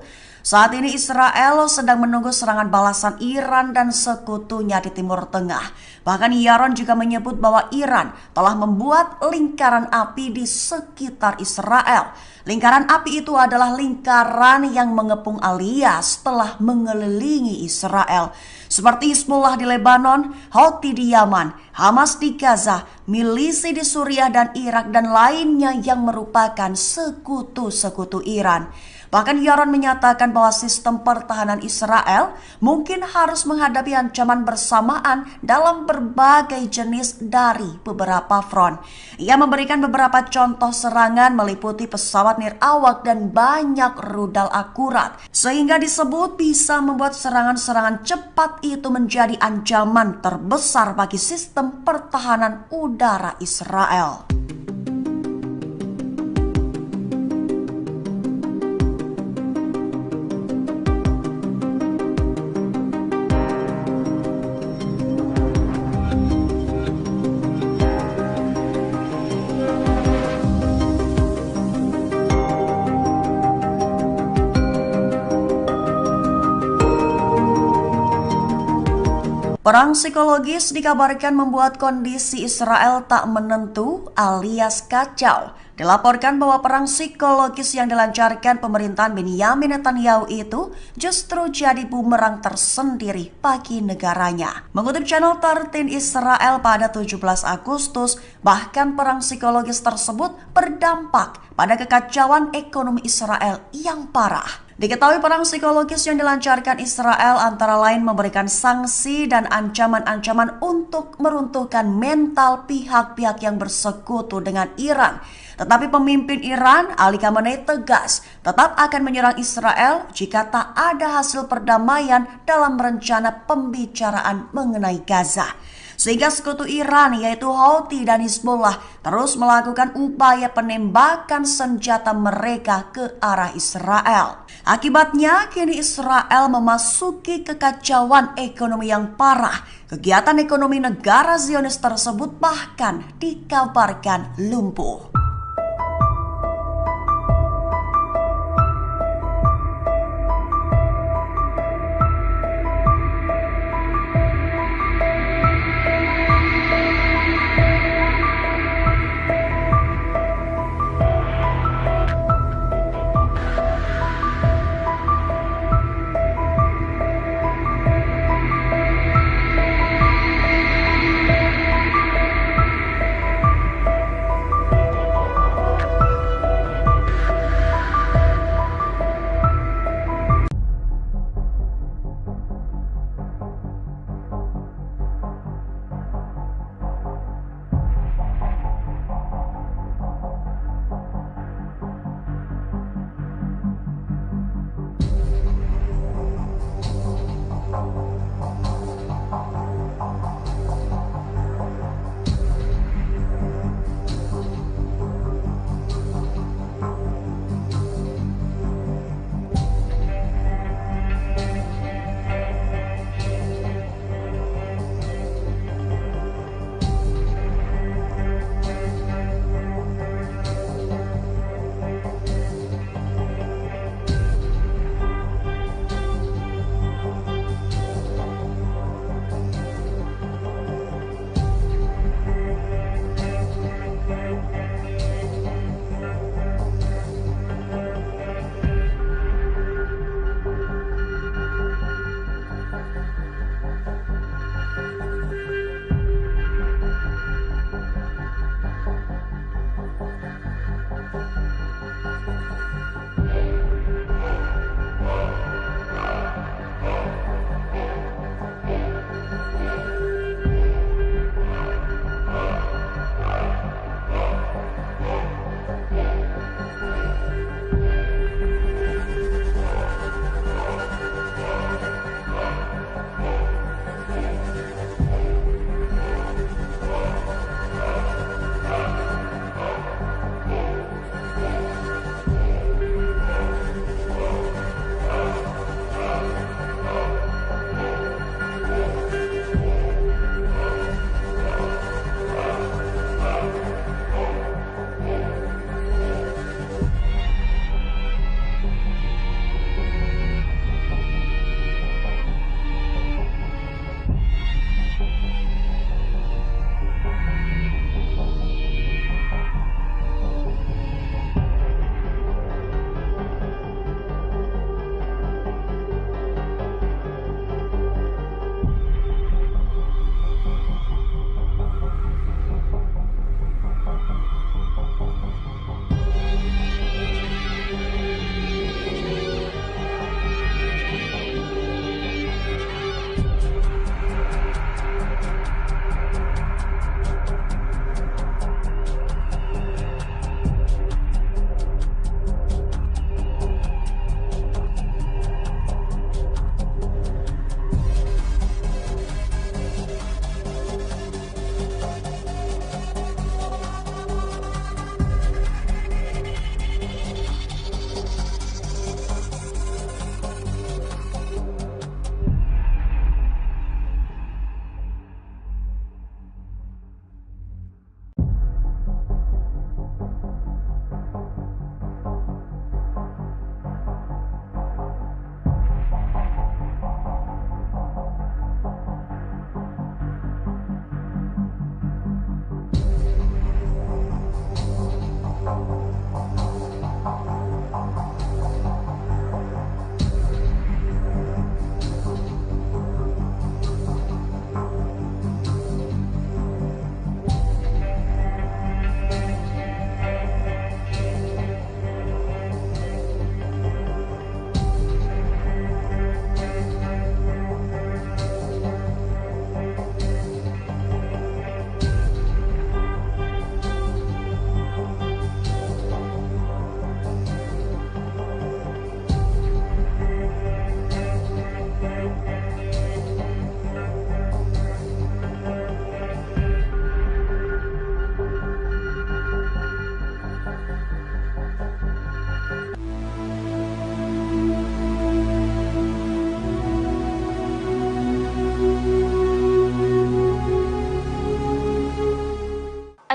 Saat ini Israel sedang menunggu serangan balasan Iran dan sekutunya di Timur Tengah. Bahkan Yaron juga menyebut bahwa Iran telah membuat lingkaran api di sekitar Israel. Lingkaran api itu adalah lingkaran yang mengepung alias telah mengelilingi Israel. Seperti Hizbullah di Lebanon, Houthi di Yaman, Hamas di Gaza, milisi di Suriah dan Irak, dan lainnya yang merupakan sekutu-sekutu Iran. Bahkan Yaron menyatakan bahwa sistem pertahanan Israel mungkin harus menghadapi ancaman bersamaan dalam berbagai jenis dari beberapa front. Ia memberikan beberapa contoh serangan meliputi pesawat nirawak dan banyak rudal akurat, sehingga disebut bisa membuat serangan-serangan cepat itu menjadi ancaman terbesar bagi sistem pertahanan udara Israel. Perang psikologis dikabarkan membuat kondisi Israel tak menentu alias kacau. Dilaporkan bahwa perang psikologis yang dilancarkan pemerintahan Benyamin Netanyahu itu justru jadi bumerang tersendiri bagi negaranya. Mengutip channel 13 Israel pada 17 Agustus, bahkan perang psikologis tersebut berdampak pada kekacauan ekonomi Israel yang parah. Diketahui perang psikologis yang dilancarkan Israel antara lain memberikan sanksi dan ancaman-ancaman untuk meruntuhkan mental pihak-pihak yang bersekutu dengan Iran. Tetapi pemimpin Iran, Ali Khamenei, tegas tetap akan menyerang Israel jika tak ada hasil perdamaian dalam rencana pembicaraan mengenai Gaza. Sehingga sekutu Iran yaitu Houthi dan Hizbullah terus melakukan upaya penembakan senjata mereka ke arah Israel. Akibatnya kini Israel memasuki kekacauan ekonomi yang parah. Kegiatan ekonomi negara Zionis tersebut bahkan dikabarkan lumpuh.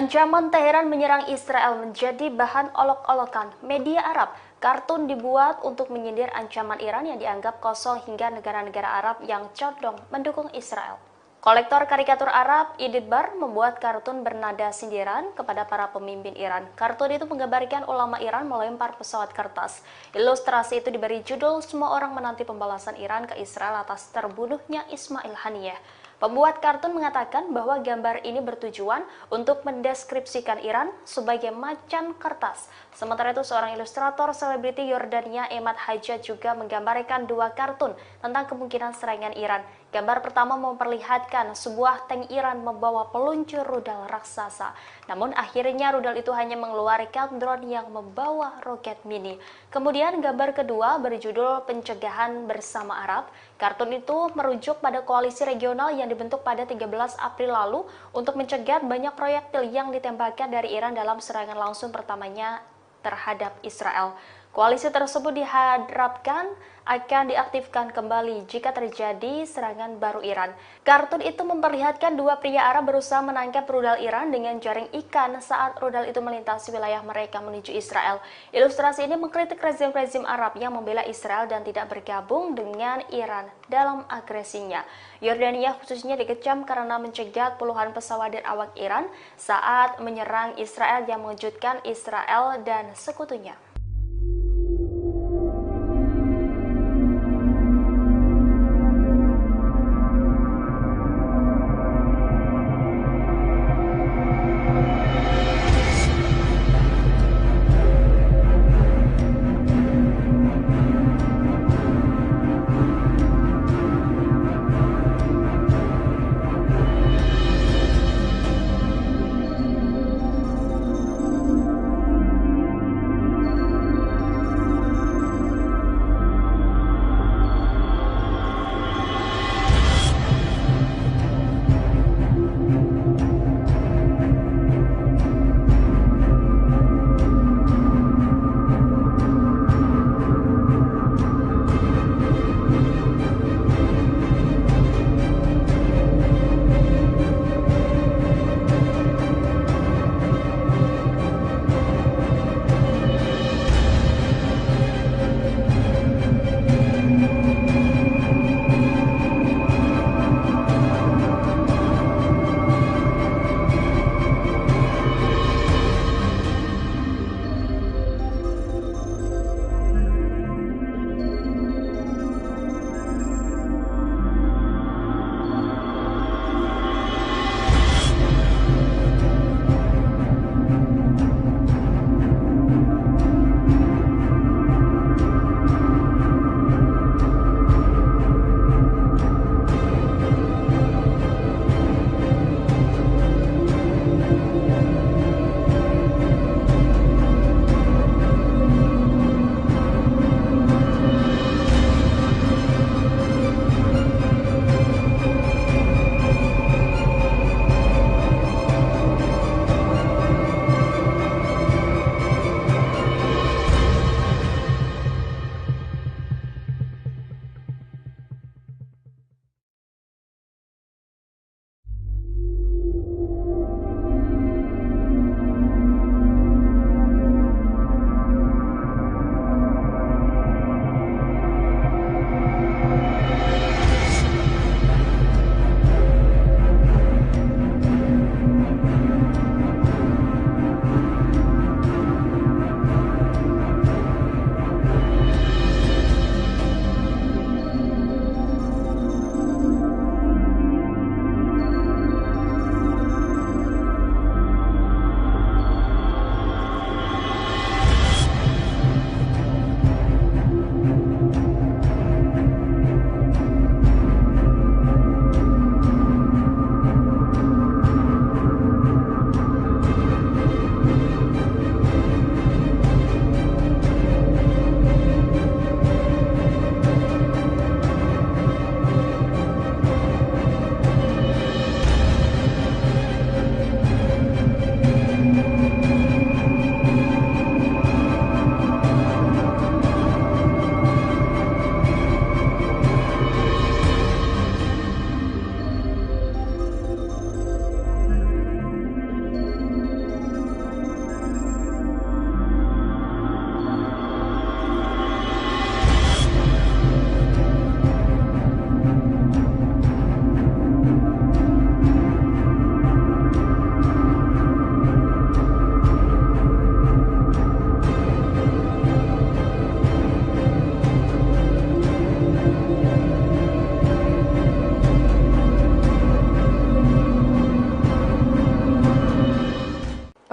Ancaman Teheran menyerang Israel menjadi bahan olok-olokan media Arab. Kartun dibuat untuk menyindir ancaman Iran yang dianggap kosong hingga negara-negara Arab yang condong mendukung Israel. Kolektor karikatur Arab, Ididbar, membuat kartun bernada sindiran kepada para pemimpin Iran. Kartun itu menggambarkan ulama Iran melempar pesawat kertas. Ilustrasi itu diberi judul "Semua orang menanti pembalasan Iran ke Israel atas terbunuhnya Ismail Haniyeh". Pembuat kartun mengatakan bahwa gambar ini bertujuan untuk mendeskripsikan Iran sebagai macan kertas. Sementara itu, seorang ilustrator selebriti Yordania, Emad Hajjaj, juga menggambarkan dua kartun tentang kemungkinan serangan Iran. Gambar pertama memperlihatkan sebuah tank Iran membawa peluncur rudal raksasa. Namun akhirnya rudal itu hanya mengeluarkan drone yang membawa roket mini. Kemudian gambar kedua berjudul "Pencegahan Bersama Arab". Kartun itu merujuk pada koalisi regional yang dibentuk pada 13 April lalu untuk mencegah banyak proyektil yang ditembakkan dari Iran dalam serangan langsung pertamanya terhadap Israel. Koalisi tersebut diharapkan akan diaktifkan kembali jika terjadi serangan baru Iran. Kartun itu memperlihatkan dua pria Arab berusaha menangkap rudal Iran dengan jaring ikan saat rudal itu melintasi wilayah mereka menuju Israel. Ilustrasi ini mengkritik rezim-rezim Arab yang membela Israel dan tidak bergabung dengan Iran dalam agresinya. Yordania khususnya dikecam karena mencegat puluhan pesawat dan awak Iran saat menyerang Israel yang mengejutkan Israel dan sekutunya.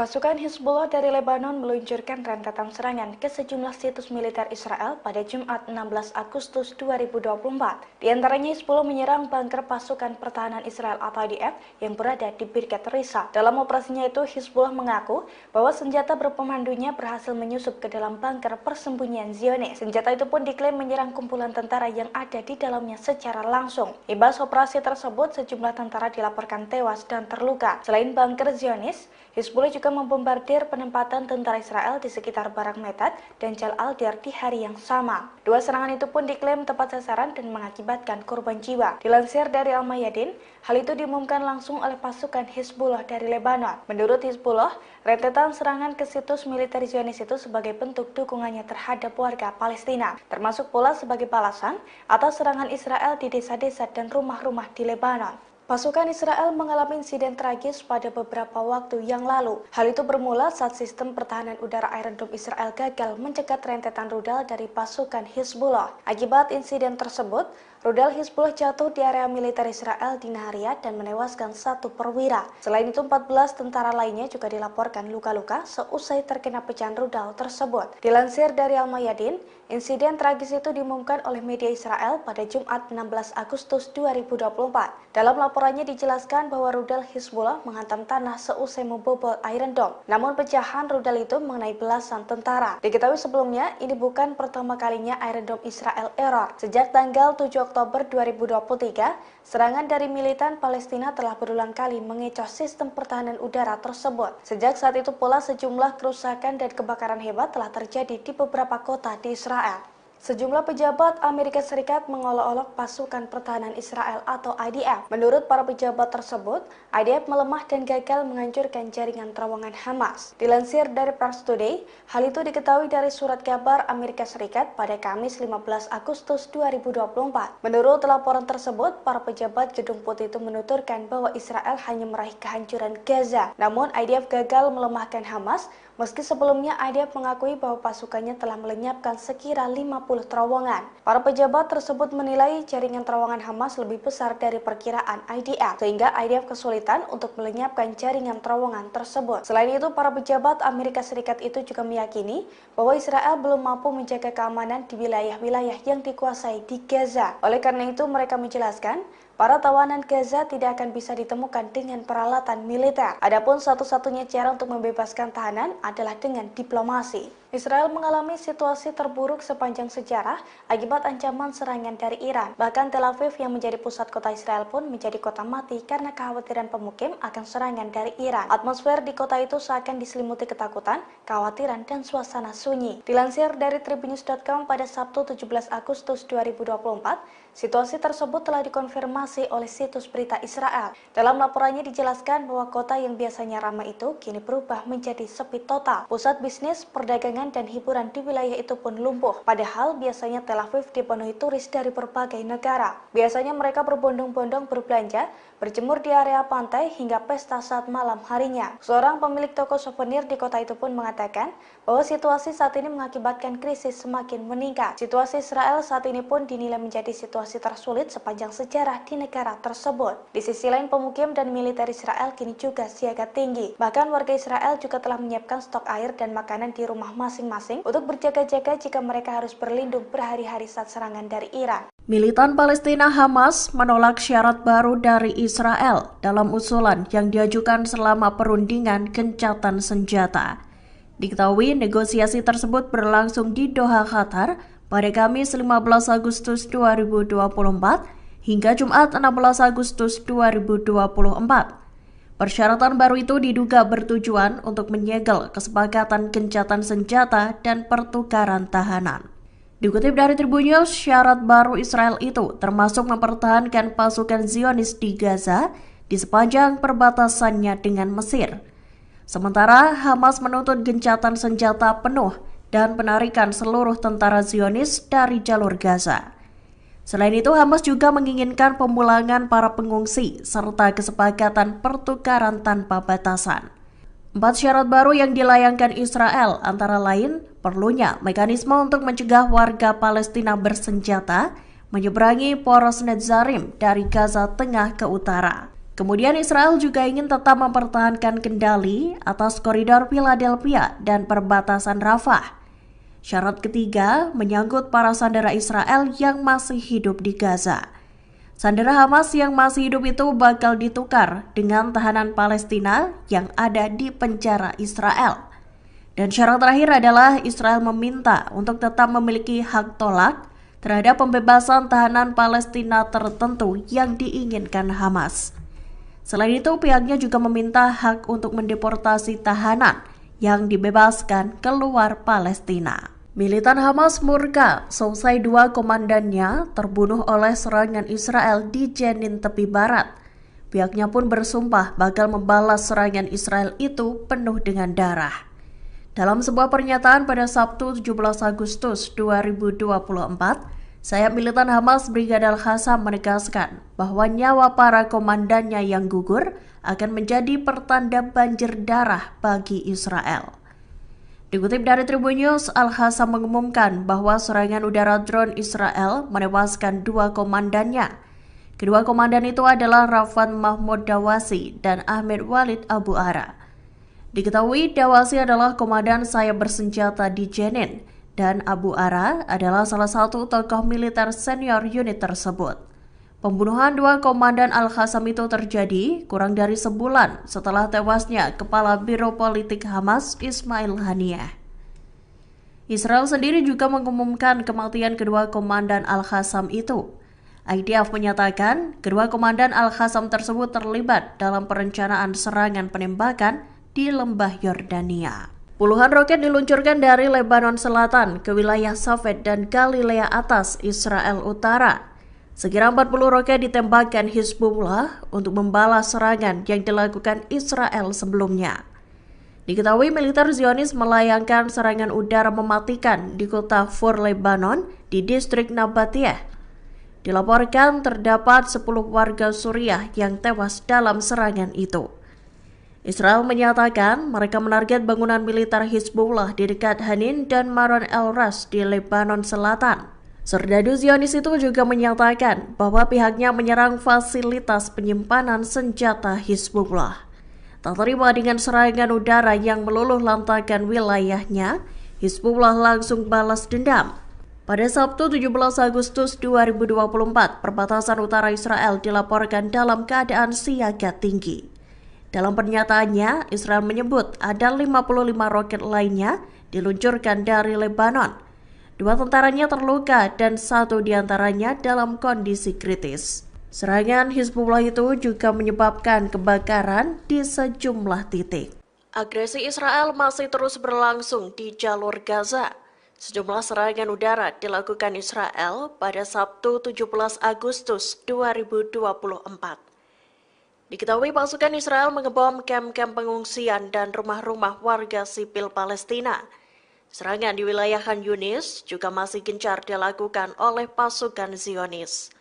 Pasukan Hizbullah dari Lebanon meluncurkan rentetan serangan ke sejumlah situs militer Israel pada Jumat 16 Agustus 2024. Di antaranya Hizbullah menyerang bunker pasukan pertahanan Israel atau IDF yang berada di Birkat Risa. Dalam operasinya itu, Hizbullah mengaku bahwa senjata berpemandunya berhasil menyusup ke dalam bunker persembunyian Zionis. Senjata itu pun diklaim menyerang kumpulan tentara yang ada di dalamnya secara langsung. Imbas operasi tersebut, sejumlah tentara dilaporkan tewas dan terluka. Selain bunker Zionis, Hizbullah juga membombardir penempatan tentara Israel di sekitar Barak Metat dan Jal Al-Dir di hari yang sama. Dua serangan itu pun diklaim tepat sasaran dan mengakibatkan korban jiwa. Dilansir dari Al-Mayadin, hal itu diumumkan langsung oleh pasukan Hizbullah dari Lebanon. Menurut Hizbullah, rentetan serangan ke situs militer Zionis itu sebagai bentuk dukungannya terhadap warga Palestina, termasuk pula sebagai balasan atas serangan Israel di desa-desa dan rumah-rumah di Lebanon. Pasukan Israel mengalami insiden tragis pada beberapa waktu yang lalu. Hal itu bermula saat sistem pertahanan udara Iron Dome Israel gagal mencegat rentetan rudal dari pasukan Hizbullah. Akibat insiden tersebut, rudal Hizbullah jatuh di area militer Israel di Nahariya dan menewaskan satu perwira. Selain itu, 14 tentara lainnya juga dilaporkan luka-luka seusai terkena pecahan rudal tersebut. Dilansir dari Al-Mayadin, insiden tragis itu diumumkan oleh media Israel pada Jumat 16 Agustus 2024. Dalam laporannya dijelaskan bahwa rudal Hizbullah menghantam tanah seusai membobol Iron Dome. Namun pecahan rudal itu mengenai belasan tentara. Diketahui sebelumnya, ini bukan pertama kalinya Iron Dome Israel error. Sejak tanggal 7 Oktober 2023, serangan dari militan Palestina telah berulang kali mengecoh sistem pertahanan udara tersebut. Sejak saat itu pula sejumlah kerusakan dan kebakaran hebat telah terjadi di beberapa kota di Israel. Sejumlah pejabat Amerika Serikat mengolok-olok pasukan pertahanan Israel atau IDF. Menurut para pejabat tersebut, IDF melemah dan gagal menghancurkan jaringan terowongan Hamas. Dilansir dari Press Today, hal itu diketahui dari surat kabar Amerika Serikat pada Kamis 15 Agustus 2024. Menurut laporan tersebut, para pejabat Gedung Putih itu menuturkan bahwa Israel hanya meraih kehancuran Gaza. Namun IDF gagal melemahkan Hamas, meski sebelumnya IDF mengakui bahwa pasukannya telah melenyapkan sekira 50 terowongan. Para pejabat tersebut menilai jaringan terowongan Hamas lebih besar dari perkiraan IDF, sehingga IDF kesulitan untuk melenyapkan jaringan terowongan tersebut. Selain itu, para pejabat Amerika Serikat itu juga meyakini bahwa Israel belum mampu menjaga keamanan di wilayah-wilayah yang dikuasai di Gaza. Oleh karena itu, mereka menjelaskan para tawanan Gaza tidak akan bisa ditemukan dengan peralatan militer. Adapun satu-satunya cara untuk membebaskan tahanan adalah dengan diplomasi. Israel mengalami situasi terburuk sepanjang sejarah akibat ancaman serangan dari Iran. Bahkan Tel Aviv yang menjadi pusat kota Israel pun menjadi kota mati karena kekhawatiran pemukim akan serangan dari Iran. Atmosfer di kota itu seakan diselimuti ketakutan, kekhawatiran, dan suasana sunyi. Dilansir dari Tribunnews.com pada Sabtu 17 Agustus 2024, situasi tersebut telah dikonfirmasi oleh situs berita Israel. Dalam laporannya dijelaskan bahwa kota yang biasanya ramai itu kini berubah menjadi sepi total. Pusat bisnis, perdagangan, dan hiburan di wilayah itu pun lumpuh. Padahal biasanya Tel Aviv dipenuhi turis dari berbagai negara. Biasanya mereka berbondong-bondong berbelanja, berjemur di area pantai, hingga pesta saat malam harinya. Seorang pemilik toko souvenir di kota itu pun mengatakan bahwa situasi saat ini mengakibatkan krisis semakin meningkat. Situasi Israel saat ini pun dinilai menjadi situasi tersulit sepanjang sejarah di negara tersebut. Di sisi lain, pemukim dan militer Israel kini juga siaga tinggi. Bahkan warga Israel juga telah menyiapkan stok air dan makanan di rumah masing-masing untuk berjaga-jaga jika mereka harus berlindung berhari-hari saat serangan dari Iran. Militan Palestina Hamas menolak syarat baru dari Israel dalam usulan yang diajukan selama perundingan gencatan senjata. Diketahui negosiasi tersebut berlangsung di Doha, Qatar pada Kamis 15 Agustus 2024 hingga Jumat 16 Agustus 2024. Persyaratan baru itu diduga bertujuan untuk menyegel kesepakatan gencatan senjata dan pertukaran tahanan. Dikutip dari Tribunnews, syarat baru Israel itu termasuk mempertahankan pasukan Zionis di Gaza di sepanjang perbatasannya dengan Mesir. Sementara Hamas menuntut gencatan senjata penuh dan penarikan seluruh tentara Zionis dari jalur Gaza. Selain itu, Hamas juga menginginkan pemulangan para pengungsi serta kesepakatan pertukaran tanpa batasan. 4 syarat baru yang dilayangkan Israel antara lain perlunya mekanisme untuk mencegah warga Palestina bersenjata menyeberangi poros Netzarim dari Gaza Tengah ke utara. Kemudian Israel juga ingin tetap mempertahankan kendali atas koridor Philadelphia dan perbatasan Rafah. Syarat ketiga menyangkut para sandera Israel yang masih hidup di Gaza. Sandera Hamas yang masih hidup itu bakal ditukar dengan tahanan Palestina yang ada di penjara Israel. Dan syarat terakhir adalah Israel meminta untuk tetap memiliki hak tolak terhadap pembebasan tahanan Palestina tertentu yang diinginkan Hamas. Selain itu, pihaknya juga meminta hak untuk mendeportasi tahanan yang dibebaskan keluar Palestina. Militan Hamas murka selesai 2 komandannya terbunuh oleh serangan Israel di Jenin tepi barat. Pihaknya pun bersumpah bakal membalas serangan Israel itu penuh dengan darah. Dalam sebuah pernyataan pada Sabtu 17 Agustus 2024, sayap militan Hamas Brigada Al-Qassam menegaskan bahwa nyawa para komandannya yang gugur akan menjadi pertanda banjir darah bagi Israel. Dikutip dari Tribun News, Al-Qassam mengumumkan bahwa serangan udara drone Israel menewaskan 2 komandannya. Kedua komandan itu adalah Rafan Mahmud Dawasi dan Ahmed Walid Abu Ara. Diketahui Dawasi adalah komandan sayap bersenjata di Jenin dan Abu Ara adalah salah satu tokoh militer senior unit tersebut. Pembunuhan 2 komandan Al-Qassam itu terjadi kurang dari sebulan setelah tewasnya Kepala Biro Politik Hamas Ismail Haniyeh. Israel sendiri juga mengumumkan kematian kedua komandan Al-Qassam itu. IDF menyatakan kedua komandan Al-Qassam tersebut terlibat dalam perencanaan serangan penembakan di lembah Yordania. Puluhan roket diluncurkan dari Lebanon Selatan ke wilayah Safed dan Galilea Atas, Israel Utara. Sekira 40 roket ditembakkan Hizbullah untuk membalas serangan yang dilakukan Israel sebelumnya. Diketahui militer Zionis melayangkan serangan udara mematikan di kota Fur Lebanon di distrik Nabatiyah. Dilaporkan terdapat 10 warga Suriah yang tewas dalam serangan itu. Israel menyatakan mereka menarget bangunan militer Hizbullah di dekat Hanin dan Maron el-Ras di Lebanon Selatan. Serdadu Zionis itu juga menyatakan bahwa pihaknya menyerang fasilitas penyimpanan senjata Hizbullah. Tak terima dengan serangan udara yang meluluh lantakan wilayahnya, Hizbullah langsung balas dendam. Pada Sabtu 17 Agustus 2024, perbatasan utara Israel dilaporkan dalam keadaan siaga tinggi. Dalam pernyataannya, Israel menyebut ada 55 roket lainnya diluncurkan dari Lebanon. 2 tentaranya terluka dan 1 diantaranya dalam kondisi kritis. Serangan Hizbullah itu juga menyebabkan kebakaran di sejumlah titik. Agresi Israel masih terus berlangsung di jalur Gaza. Sejumlah serangan udara dilakukan Israel pada Sabtu 17 Agustus 2024. Diketahui pasukan Israel mengebom kamp-kamp pengungsian dan rumah-rumah warga sipil Palestina. Serangan di wilayah Khan Yunis juga masih gencar dilakukan oleh pasukan Zionis.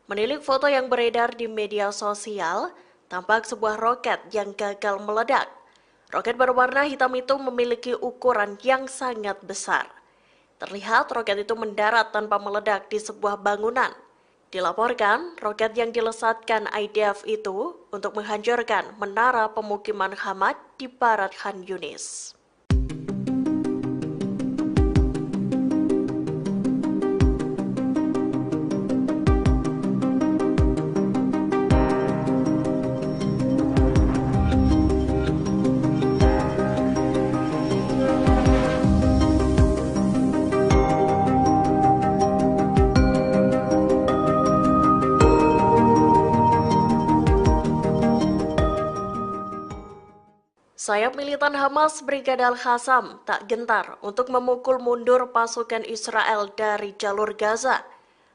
Menilik foto yang beredar di media sosial, tampak sebuah roket yang gagal meledak. Roket berwarna hitam itu memiliki ukuran yang sangat besar. Terlihat roket itu mendarat tanpa meledak di sebuah bangunan. Dilaporkan, roket yang dilesatkan IDF itu untuk menghancurkan menara pemukiman Hamad di barat Khan Yunis. Sayap militan Hamas Brigada Al-Qassam tak gentar untuk memukul mundur pasukan Israel dari jalur Gaza.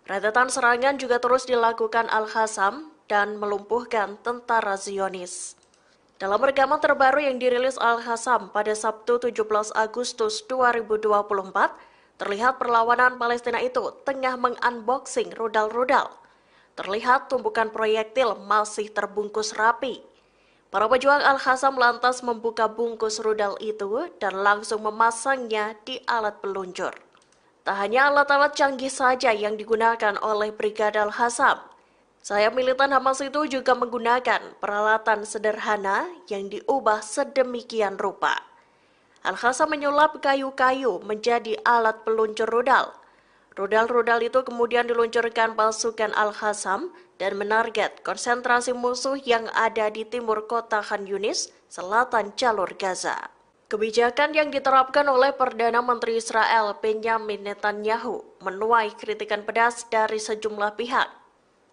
Rentetan serangan juga terus dilakukan Al-Qassam dan melumpuhkan tentara Zionis. Dalam rekaman terbaru yang dirilis Al-Qassam pada Sabtu 17 Agustus 2024, terlihat perlawanan Palestina itu tengah mengunboxing rudal-rudal. Terlihat tumpukan proyektil masih terbungkus rapi. Para pejuang Al-Qassam lantas membuka bungkus rudal itu dan langsung memasangnya di alat peluncur. Tak hanya alat-alat canggih saja yang digunakan oleh Brigada Al-Qassam, Sayap militan Hamas itu juga menggunakan peralatan sederhana yang diubah sedemikian rupa. Al-Qassam menyulap kayu-kayu menjadi alat peluncur rudal. Rudal-rudal itu kemudian diluncurkan pasukan Al-Qassam dan menarget konsentrasi musuh yang ada di timur kota Khan Yunis, selatan jalur Gaza. Kebijakan yang diterapkan oleh Perdana Menteri Israel Benjamin Netanyahu menuai kritikan pedas dari sejumlah pihak.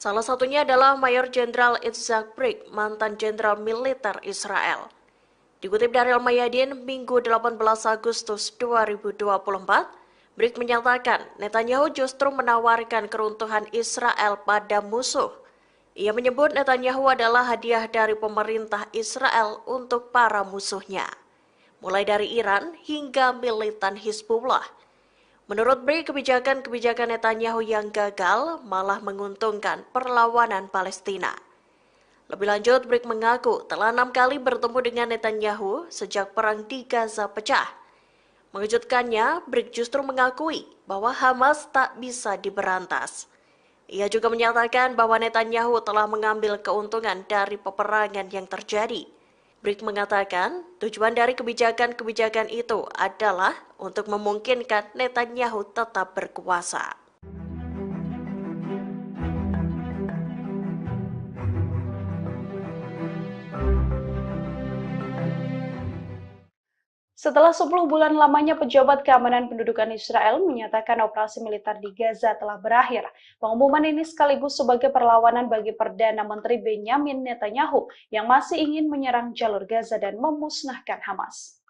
Salah satunya adalah Mayor Jenderal Itzhak Brig, mantan jenderal militer Israel. Dikutip dari Al-Mayadin, Minggu 18 Agustus 2024, Brig menyatakan Netanyahu justru menawarkan keruntuhan Israel pada musuh. Ia menyebut Netanyahu adalah hadiah dari pemerintah Israel untuk para musuhnya, mulai dari Iran hingga militan Hizbullah. Menurut Brig, kebijakan Netanyahu yang gagal malah menguntungkan perlawanan Palestina. Lebih lanjut, Brig mengaku telah 6 kali bertemu dengan Netanyahu sejak perang di Gaza pecah. Mengejutkannya, Brig justru mengakui bahwa Hamas tak bisa diberantas. Ia juga menyatakan bahwa Netanyahu telah mengambil keuntungan dari peperangan yang terjadi. Brig mengatakan tujuan dari kebijakan itu adalah untuk memungkinkan Netanyahu tetap berkuasa. Setelah 10 bulan lamanya pejabat keamanan pendudukan Israel menyatakan operasi militer di Gaza telah berakhir. Pengumuman ini sekaligus sebagai perlawanan bagi Perdana Menteri Benjamin Netanyahu yang masih ingin menyerang jalur Gaza dan memusnahkan Hamas.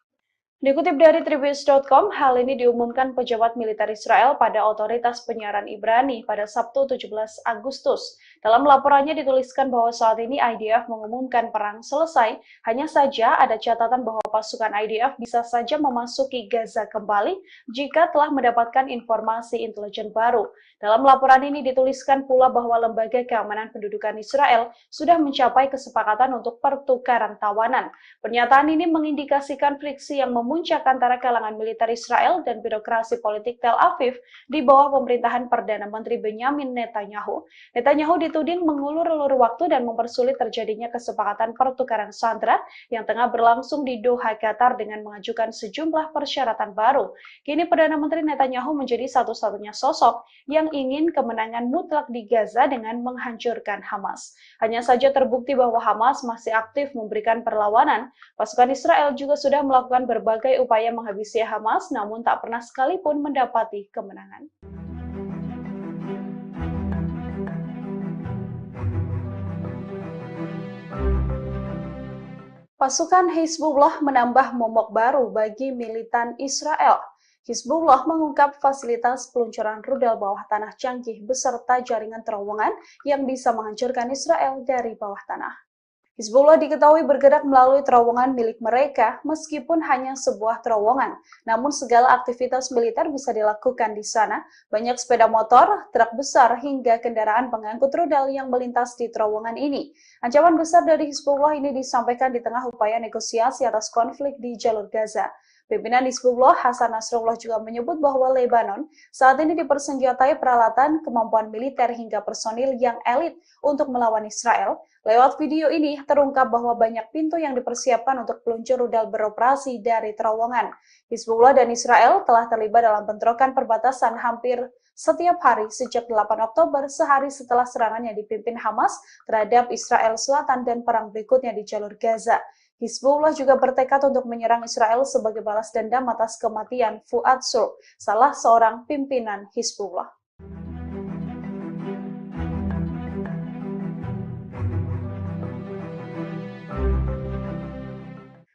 Dikutip dari Tribus.com, hal ini diumumkan pejabat militer Israel pada otoritas penyiaran Ibrani pada Sabtu 17 Agustus. Dalam laporannya dituliskan bahwa saat ini IDF mengumumkan perang selesai, hanya saja ada catatan bahwa pasukan IDF bisa saja memasuki Gaza kembali jika telah mendapatkan informasi intelijen baru. Dalam laporan ini dituliskan pula bahwa Lembaga Keamanan Pendudukan Israel sudah mencapai kesepakatan untuk pertukaran tawanan. Pernyataan ini mengindikasikan friksi yang memuncak antara kalangan militer Israel dan birokrasi politik Tel Aviv di bawah pemerintahan Perdana Menteri Benjamin Netanyahu. Netanyahu dituding mengulur-ulur waktu dan mempersulit terjadinya kesepakatan pertukaran sandera yang tengah berlangsung di Doha, Qatar dengan mengajukan sejumlah persyaratan baru. Kini Perdana Menteri Netanyahu menjadi satu-satunya sosok yang ingin kemenangan mutlak di Gaza dengan menghancurkan Hamas. Hanya saja terbukti bahwa Hamas masih aktif memberikan perlawanan. Pasukan Israel juga sudah melakukan berbagai upaya menghabisi Hamas, namun tak pernah sekalipun mendapati kemenangan. Pasukan Hizbullah menambah momok baru bagi militan Israel. Hizbullah mengungkap fasilitas peluncuran rudal bawah tanah canggih beserta jaringan terowongan yang bisa menghancurkan Israel dari bawah tanah. Hizbullah diketahui bergerak melalui terowongan milik mereka meskipun hanya sebuah terowongan. Namun segala aktivitas militer bisa dilakukan di sana. Banyak sepeda motor, truk besar, hingga kendaraan pengangkut rudal yang melintas di terowongan ini. Ancaman besar dari Hizbullah ini disampaikan di tengah upaya negosiasi atas konflik di jalur Gaza. Pimpinan Hizbullah Hasan Nasrullah juga menyebut bahwa Lebanon saat ini dipersenjatai peralatan, kemampuan militer hingga personil yang elit untuk melawan Israel. Lewat video ini terungkap bahwa banyak pintu yang dipersiapkan untuk peluncur rudal beroperasi dari terowongan. Hizbullah dan Israel telah terlibat dalam bentrokan perbatasan hampir setiap hari sejak 8 Oktober, sehari setelah serangan yang dipimpin Hamas terhadap Israel Selatan dan perang berikutnya di jalur Gaza. Hizbullah juga bertekad untuk menyerang Israel sebagai balas dendam atas kematian Fuad Shur, salah seorang pimpinan Hizbullah.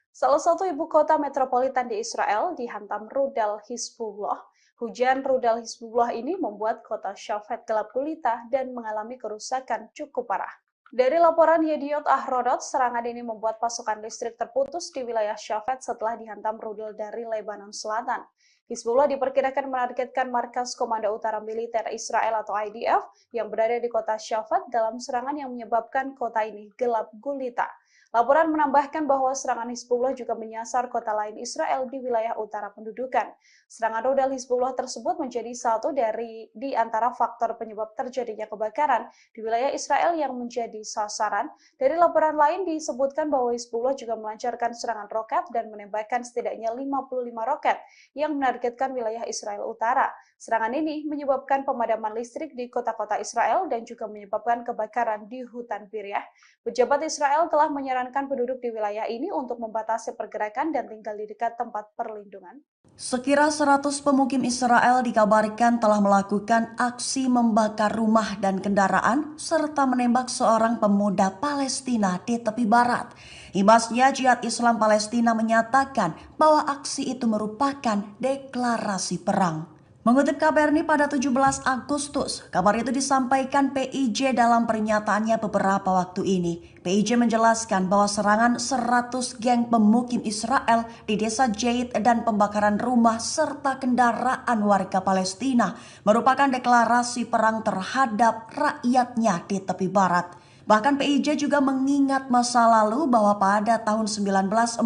Salah satu ibu kota metropolitan di Israel dihantam rudal Hizbullah. Hujan rudal Hizbullah ini membuat kota Shafet gelap gulita dan mengalami kerusakan cukup parah. Dari laporan Yediot Ahrodot, serangan ini membuat pasokan listrik terputus di wilayah Shafet setelah dihantam rudal dari Lebanon Selatan. Hizbullah diperkirakan menargetkan markas Komando Utara Militer Israel atau IDF yang berada di kota Shafet dalam serangan yang menyebabkan kota ini gelap gulita. Laporan menambahkan bahwa serangan Hizbullah juga menyasar kota lain Israel di wilayah utara pendudukan. Serangan rudal Hizbullah tersebut menjadi satu di antara faktor penyebab terjadinya kebakaran di wilayah Israel yang menjadi sasaran. Dari laporan lain disebutkan bahwa Hizbullah juga melancarkan serangan roket dan menembakkan setidaknya 55 roket yang menargetkan wilayah Israel Utara. Serangan ini menyebabkan pemadaman listrik di kota-kota Israel dan juga menyebabkan kebakaran di hutan Biryah. Pejabat Israel telah menyarankan penduduk di wilayah ini untuk membatasi pergerakan dan tinggal di dekat tempat perlindungan. Sekira 100 pemukim Israel dikabarkan telah melakukan aksi membakar rumah dan kendaraan serta menembak seorang pemuda Palestina di tepi barat. Imbasnya, Jihad Islam Palestina menyatakan bahwa aksi itu merupakan deklarasi perang. Mengutip KBRI pada 17 Agustus, kabar itu disampaikan PIJ dalam pernyataannya beberapa waktu ini. PIJ menjelaskan bahwa serangan 100 geng pemukim Israel di desa Jait dan pembakaran rumah serta kendaraan warga Palestina merupakan deklarasi perang terhadap rakyatnya di tepi barat. Bahkan PIJ juga mengingat masa lalu bahwa pada tahun 1948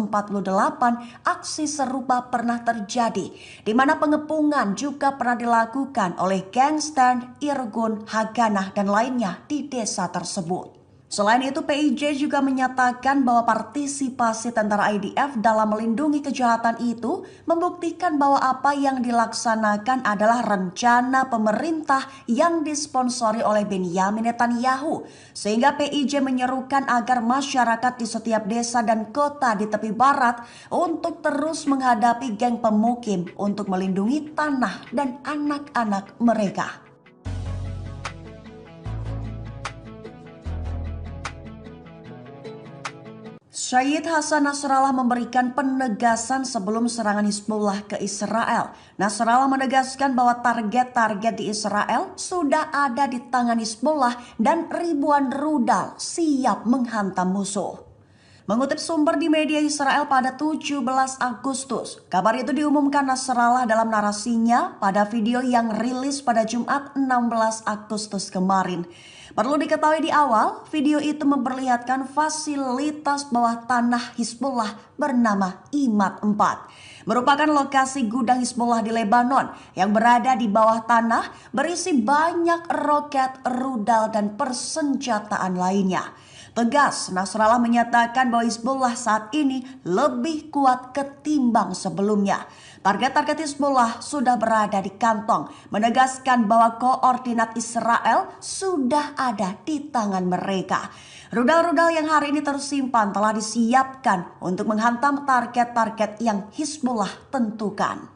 aksi serupa pernah terjadi, di mana pengepungan juga pernah dilakukan oleh geng Stern, Irgun, Haganah, dan lainnya di desa tersebut. Selain itu, PIJ juga menyatakan bahwa partisipasi tentara IDF dalam melindungi kejahatan itu membuktikan bahwa apa yang dilaksanakan adalah rencana pemerintah yang disponsori oleh Benyamin Netanyahu. Sehingga PIJ menyerukan agar masyarakat di setiap desa dan kota di tepi barat untuk terus menghadapi geng pemukim untuk melindungi tanah dan anak-anak mereka. Syed Hasan Nasrallah memberikan penegasan sebelum serangan Hizbullah ke Israel. Nasrallah menegaskan bahwa target-target di Israel sudah ada di tangan Hizbullah dan ribuan rudal siap menghantam musuh. Mengutip sumber di media Israel pada 17 Agustus, kabar itu diumumkan Nasrallah dalam narasinya pada video yang rilis pada Jumat 16 Agustus kemarin. Perlu diketahui di awal, video itu memperlihatkan fasilitas bawah tanah Hizbullah bernama Imad 4. Merupakan lokasi gudang Hizbullah di Lebanon yang berada di bawah tanah berisi banyak roket, rudal, dan persenjataan lainnya. Tegas, Nasrallah menyatakan bahwa Hizbullah saat ini lebih kuat ketimbang sebelumnya. Target-target Hizbullah sudah berada di kantong, menegaskan bahwa koordinat Israel sudah ada di tangan mereka. Rudal-rudal yang hari ini tersimpan telah disiapkan untuk menghantam target-target yang Hizbullah tentukan.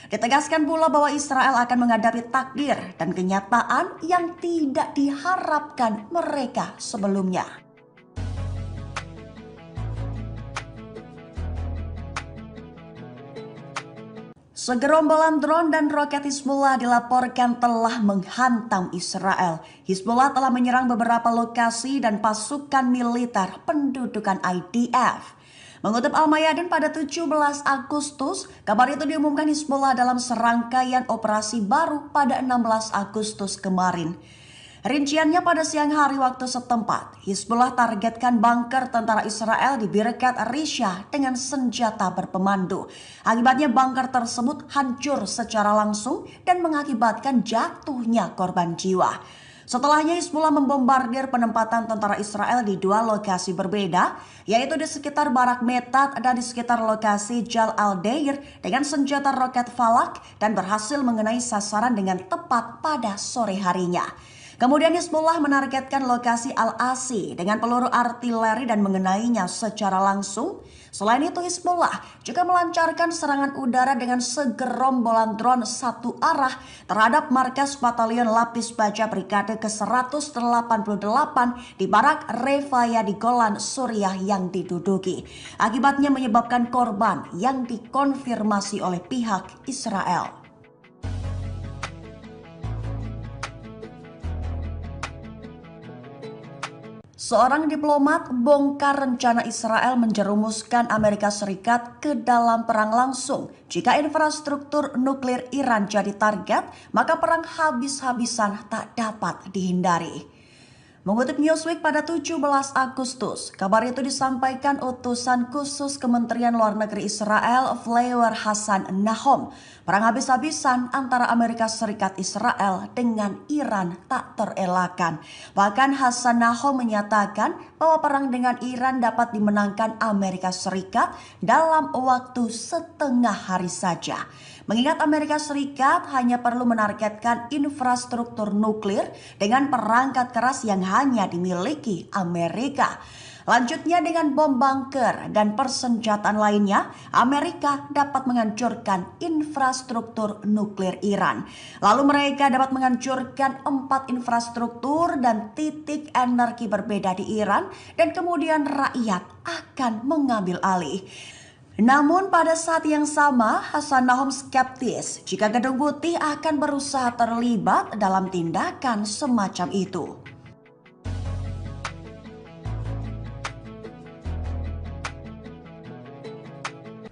Ditegaskan pula bahwa Israel akan menghadapi takdir dan kenyataan yang tidak diharapkan mereka sebelumnya. Segerombolan drone dan roket Hizbullah dilaporkan telah menghantam Israel. Hizbullah telah menyerang beberapa lokasi dan pasukan militer pendudukan IDF. Mengutip Al-Mayadin pada 17 Agustus, kabar itu diumumkan Hizbullah dalam serangkaian operasi baru pada 16 Agustus kemarin. Rinciannya pada siang hari waktu setempat, Hizbullah targetkan bunker tentara Israel di Birkat Risha dengan senjata berpemandu. Akibatnya bunker tersebut hancur secara langsung dan mengakibatkan jatuhnya korban jiwa. Setelahnya Hizbullah membombardir penempatan tentara Israel di dua lokasi berbeda, yaitu di sekitar Barak Metat dan di sekitar lokasi Jal al-Deir dengan senjata roket Falak dan berhasil mengenai sasaran dengan tepat pada sore harinya. Kemudian Hizbullah menargetkan lokasi Al-Asi dengan peluru artileri dan mengenainya secara langsung. Selain itu Hizbullah juga melancarkan serangan udara dengan segerombolan drone satu arah terhadap markas Batalion Lapis Baja Brigade ke-188 di Barak Refaya di Golan, Suriah yang diduduki. Akibatnya menyebabkan korban yang dikonfirmasi oleh pihak Israel. Seorang diplomat bongkar rencana Israel menjerumuskan Amerika Serikat ke dalam perang langsung. Jika infrastruktur nuklir Iran jadi target, maka perang habis-habisan tak dapat dihindari. Mengutip Newsweek pada 17 Agustus, kabar itu disampaikan utusan khusus Kementerian Luar Negeri Israel, Flavor Hassan Nahom. Perang habis-habisan antara Amerika Serikat Israel dengan Iran tak terelakkan. Bahkan Hassan Nahom menyatakan bahwa perang dengan Iran dapat dimenangkan Amerika Serikat dalam waktu setengah hari saja. Mengingat Amerika Serikat hanya perlu menargetkan infrastruktur nuklir dengan perangkat keras yang hanya dimiliki Amerika. Lanjutnya dengan bom bunker dan persenjataan lainnya, Amerika dapat menghancurkan infrastruktur nuklir Iran. Lalu mereka dapat menghancurkan 4 infrastruktur dan titik energi berbeda di Iran dan kemudian rakyat akan mengambil alih. Namun pada saat yang sama, Hassan Nahom skeptis jika Gedung Putih akan berusaha terlibat dalam tindakan semacam itu.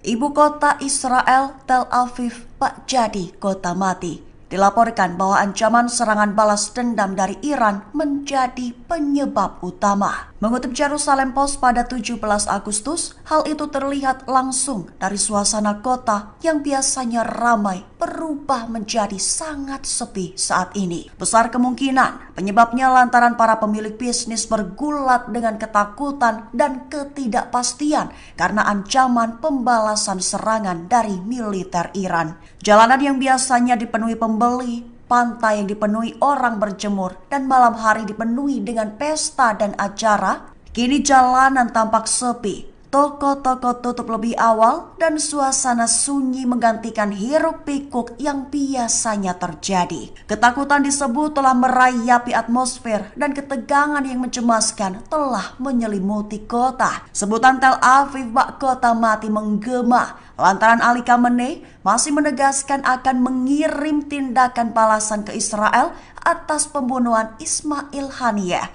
Ibu kota Israel, Tel Aviv, tak jadi kota mati. Dilaporkan bahwa ancaman serangan balas dendam dari Iran menjadi penyebab utama. Mengutip Jerusalem Post pada 17 Agustus, hal itu terlihat langsung dari suasana kota yang biasanya ramai berubah menjadi sangat sepi saat ini. Besar kemungkinan penyebabnya lantaran para pemilik bisnis bergulat dengan ketakutan dan ketidakpastian karena ancaman pembalasan serangan dari militer Iran. Jalanan yang biasanya dipenuhi pembeli, pantai yang dipenuhi orang berjemur, dan malam hari dipenuhi dengan pesta dan acara, kini jalanan tampak sepi. Toko-toko tutup lebih awal dan suasana sunyi menggantikan hiruk-pikuk yang biasanya terjadi. Ketakutan disebut telah merayapi atmosfer dan ketegangan yang mencemaskan telah menyelimuti kota. Sebutan Tel Aviv bak kota mati menggema lantaran Ali Khamenei masih menegaskan akan mengirim tindakan balasan ke Israel atas pembunuhan Ismail Haniyeh.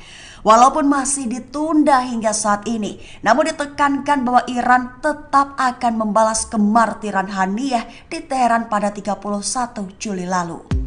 Walaupun masih ditunda hingga saat ini, namun ditekankan bahwa Iran tetap akan membalas kemartiran Haniyeh di Teheran pada 31 Juli lalu.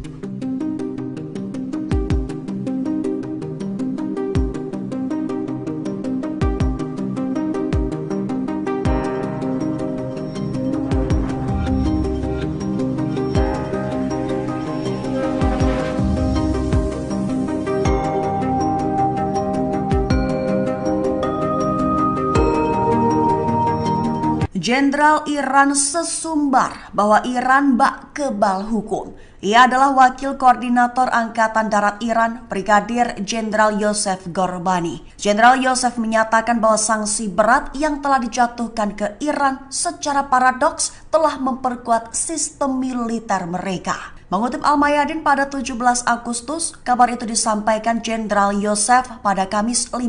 Jenderal Iran sesumbar bahwa Iran bak kebal hukum. Ia adalah Wakil Koordinator Angkatan Darat Iran, Brigadir Jenderal Yosef Gorbani. Jenderal Yosef menyatakan bahwa sanksi berat yang telah dijatuhkan ke Iran secara paradoks telah memperkuat sistem militer mereka. Mengutip Al-Mayadin pada 17 Agustus, kabar itu disampaikan Jenderal Yosef pada Kamis 15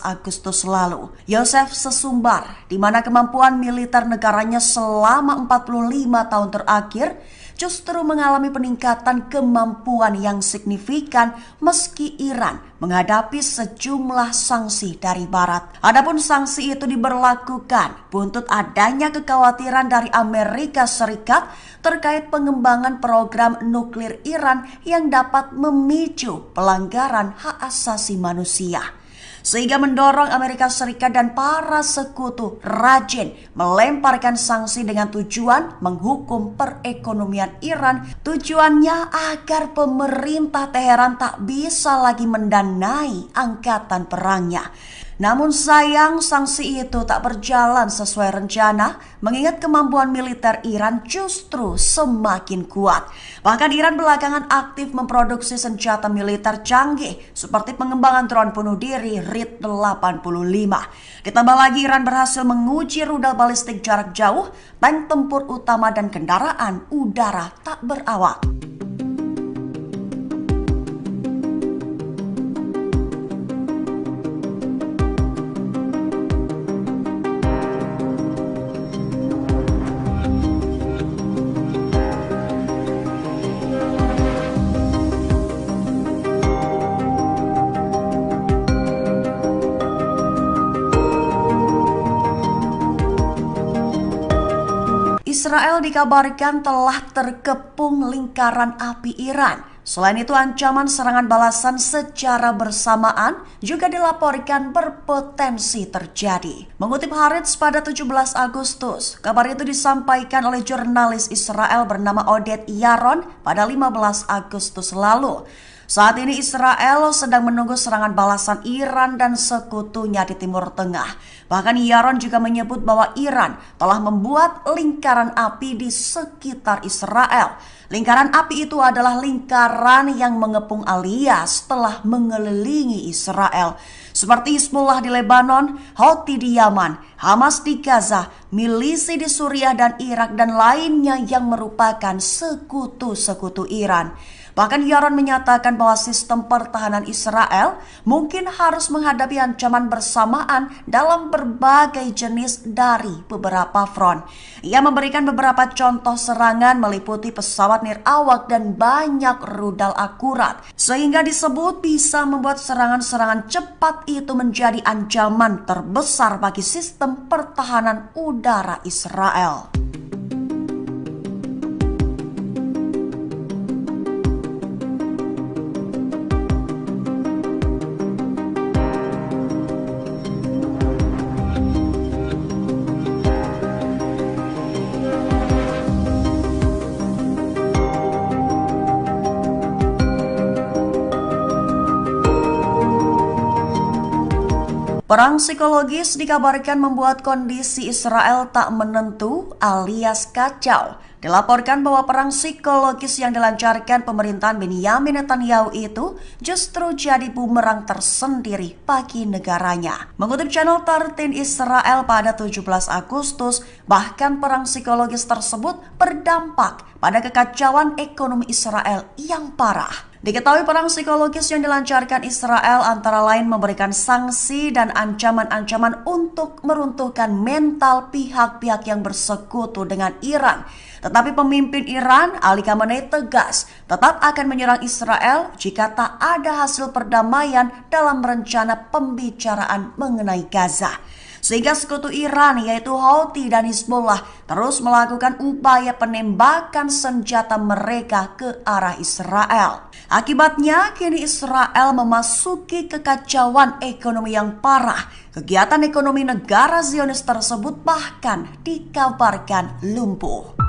Agustus lalu. Yosef sesumbar di mana kemampuan militer negaranya selama 45 tahun terakhir justru mengalami peningkatan kemampuan yang signifikan meski Iran menghadapi sejumlah sanksi dari Barat. Adapun sanksi itu diberlakukan buntut adanya kekhawatiran dari Amerika Serikat terkait pengembangan program nuklir Iran yang dapat memicu pelanggaran hak asasi manusia. Sehingga mendorong Amerika Serikat dan para sekutu rajin melemparkan sanksi dengan tujuan menghukum perekonomian Iran. Tujuannya agar pemerintah Teheran tak bisa lagi mendanai angkatan perangnya. Namun sayang sanksi itu tak berjalan sesuai rencana mengingat kemampuan militer Iran justru semakin kuat. Bahkan Iran belakangan aktif memproduksi senjata militer canggih seperti pengembangan drone bunuh diri RID-85. Ditambah lagi Iran berhasil menguji rudal balistik jarak jauh, tank tempur utama dan kendaraan udara tak berawak. Israel dikabarkan telah terkepung lingkaran api Iran Selain itu, ancaman serangan balasan secara bersamaan juga dilaporkan berpotensi terjadi. Mengutip Haaretz pada 17 Agustus, kabar itu disampaikan oleh jurnalis Israel bernama Oded Yaron pada 15 Agustus lalu. Saat ini Israel sedang menunggu serangan balasan Iran dan sekutunya di Timur Tengah. Bahkan Yaron juga menyebut bahwa Iran telah membuat lingkaran api di sekitar Israel. Lingkaran api itu adalah lingkaran yang mengepung alias telah mengelilingi Israel. Seperti Hizbullah di Lebanon, Houthi di Yaman, Hamas di Gaza, milisi di Suriah dan Irak, dan lainnya yang merupakan sekutu-sekutu Iran. Bahkan Yaron menyatakan bahwa sistem pertahanan Israel mungkin harus menghadapi ancaman bersamaan dalam berbagai jenis dari beberapa front. Ia memberikan beberapa contoh serangan meliputi pesawat nirawak dan banyak rudal akurat, sehingga disebut bisa membuat serangan-serangan cepat itu menjadi ancaman terbesar bagi sistem pertahanan udara Israel. Perang psikologis dikabarkan membuat kondisi Israel tak menentu alias kacau. Dilaporkan bahwa perang psikologis yang dilancarkan pemerintahan Benyamin Netanyahu itu justru jadi bumerang tersendiri bagi negaranya. Mengutip channel 13 Israel pada 17 Agustus, bahkan perang psikologis tersebut berdampak pada kekacauan ekonomi Israel yang parah. Diketahui perang psikologis yang dilancarkan Israel antara lain memberikan sanksi dan ancaman-ancaman untuk meruntuhkan mental pihak-pihak yang bersekutu dengan Iran. Tetapi pemimpin Iran, Ali Khamenei, tegas tetap akan menyerang Israel jika tak ada hasil perdamaian dalam rencana pembicaraan mengenai Gaza. Sehingga sekutu Iran yaitu Houthi dan Hizbullah terus melakukan upaya penembakan senjata mereka ke arah Israel. Akibatnya kini Israel memasuki kekacauan ekonomi yang parah. Kegiatan ekonomi negara Zionis tersebut bahkan dikabarkan lumpuh.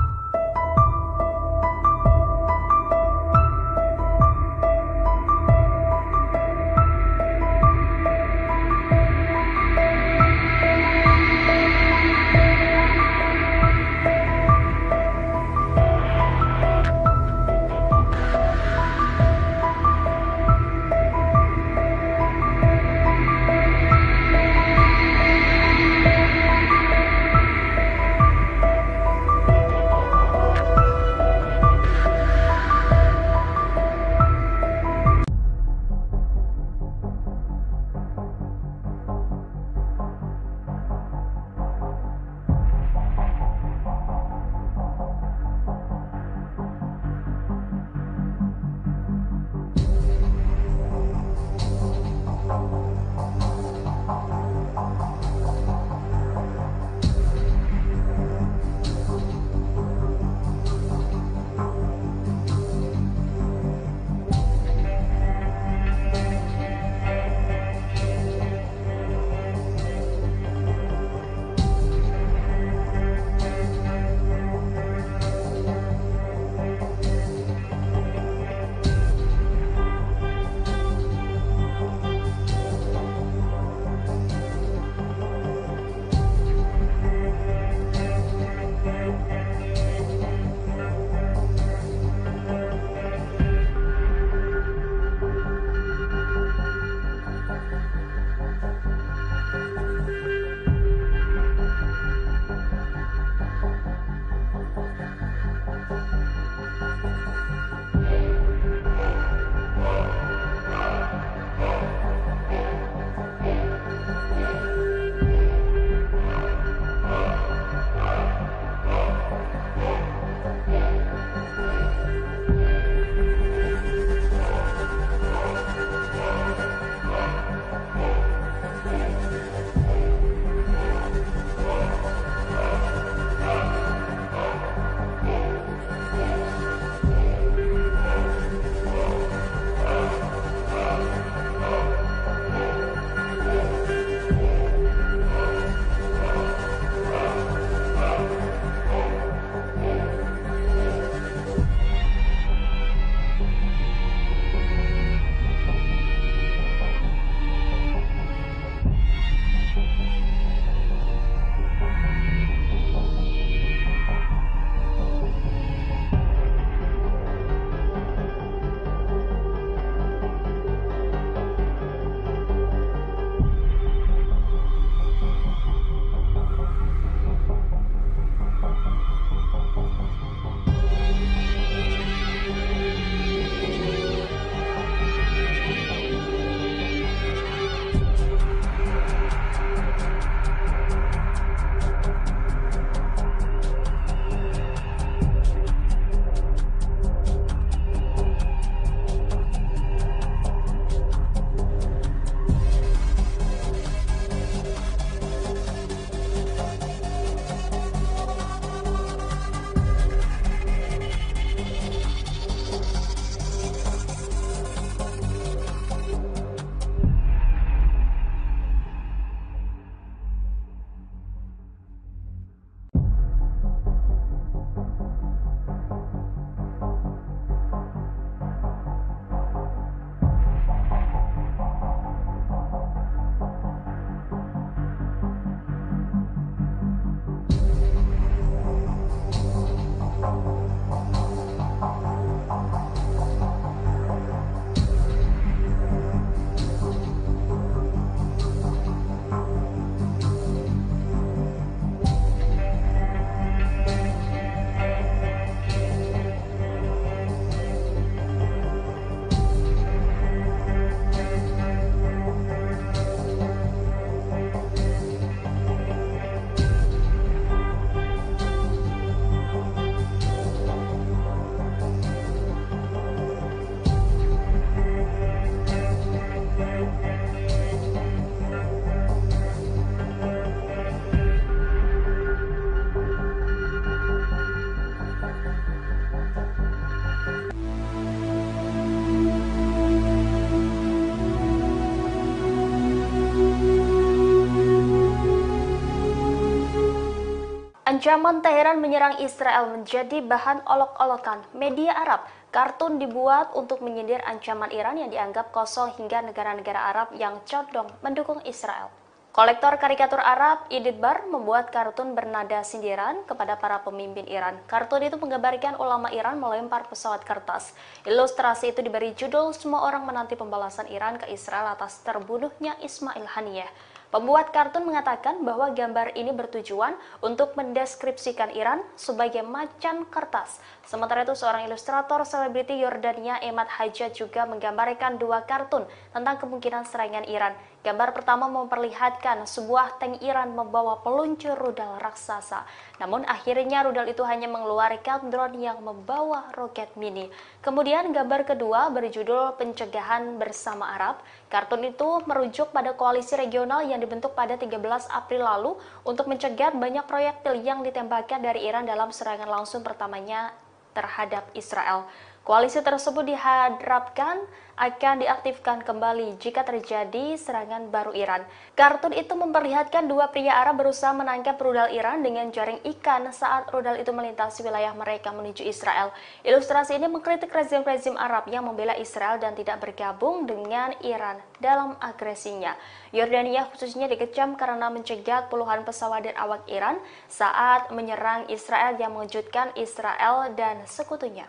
Ancaman Teheran menyerang Israel menjadi bahan olok-olokan media Arab. Kartun dibuat untuk menyindir ancaman Iran yang dianggap kosong hingga negara-negara Arab yang condong mendukung Israel. Kolektor karikatur Arab, Ididbar, membuat kartun bernada sindiran kepada para pemimpin Iran. Kartun itu menggambarkan ulama Iran melempar pesawat kertas. Ilustrasi itu diberi judul "Semua orang menanti pembalasan Iran ke Israel atas terbunuhnya Ismail Haniyeh". Pembuat kartun mengatakan bahwa gambar ini bertujuan untuk mendeskripsikan Iran sebagai macan kertas. Sementara itu, seorang ilustrator selebriti Yordania, Emad Hajjaj, juga menggambarkan dua kartun tentang kemungkinan serangan Iran. Gambar pertama memperlihatkan sebuah tank Iran membawa peluncur rudal raksasa. Namun akhirnya rudal itu hanya mengeluarkan drone yang membawa roket mini. Kemudian gambar kedua berjudul "Pencegahan Bersama Arab". Kartun itu merujuk pada koalisi regional yang dibentuk pada 13 April lalu untuk mencegah banyak proyektil yang ditembakkan dari Iran dalam serangan langsung pertamanya terhadap Israel. Koalisi tersebut diharapkan akan diaktifkan kembali jika terjadi serangan baru Iran. Kartun itu memperlihatkan dua pria Arab berusaha menangkap rudal Iran dengan jaring ikan saat rudal itu melintasi wilayah mereka menuju Israel. Ilustrasi ini mengkritik rezim-rezim Arab yang membela Israel dan tidak bergabung dengan Iran dalam agresinya. Yordania khususnya dikecam karena mencegat puluhan pesawat dan awak Iran saat menyerang Israel yang mengejutkan Israel dan sekutunya.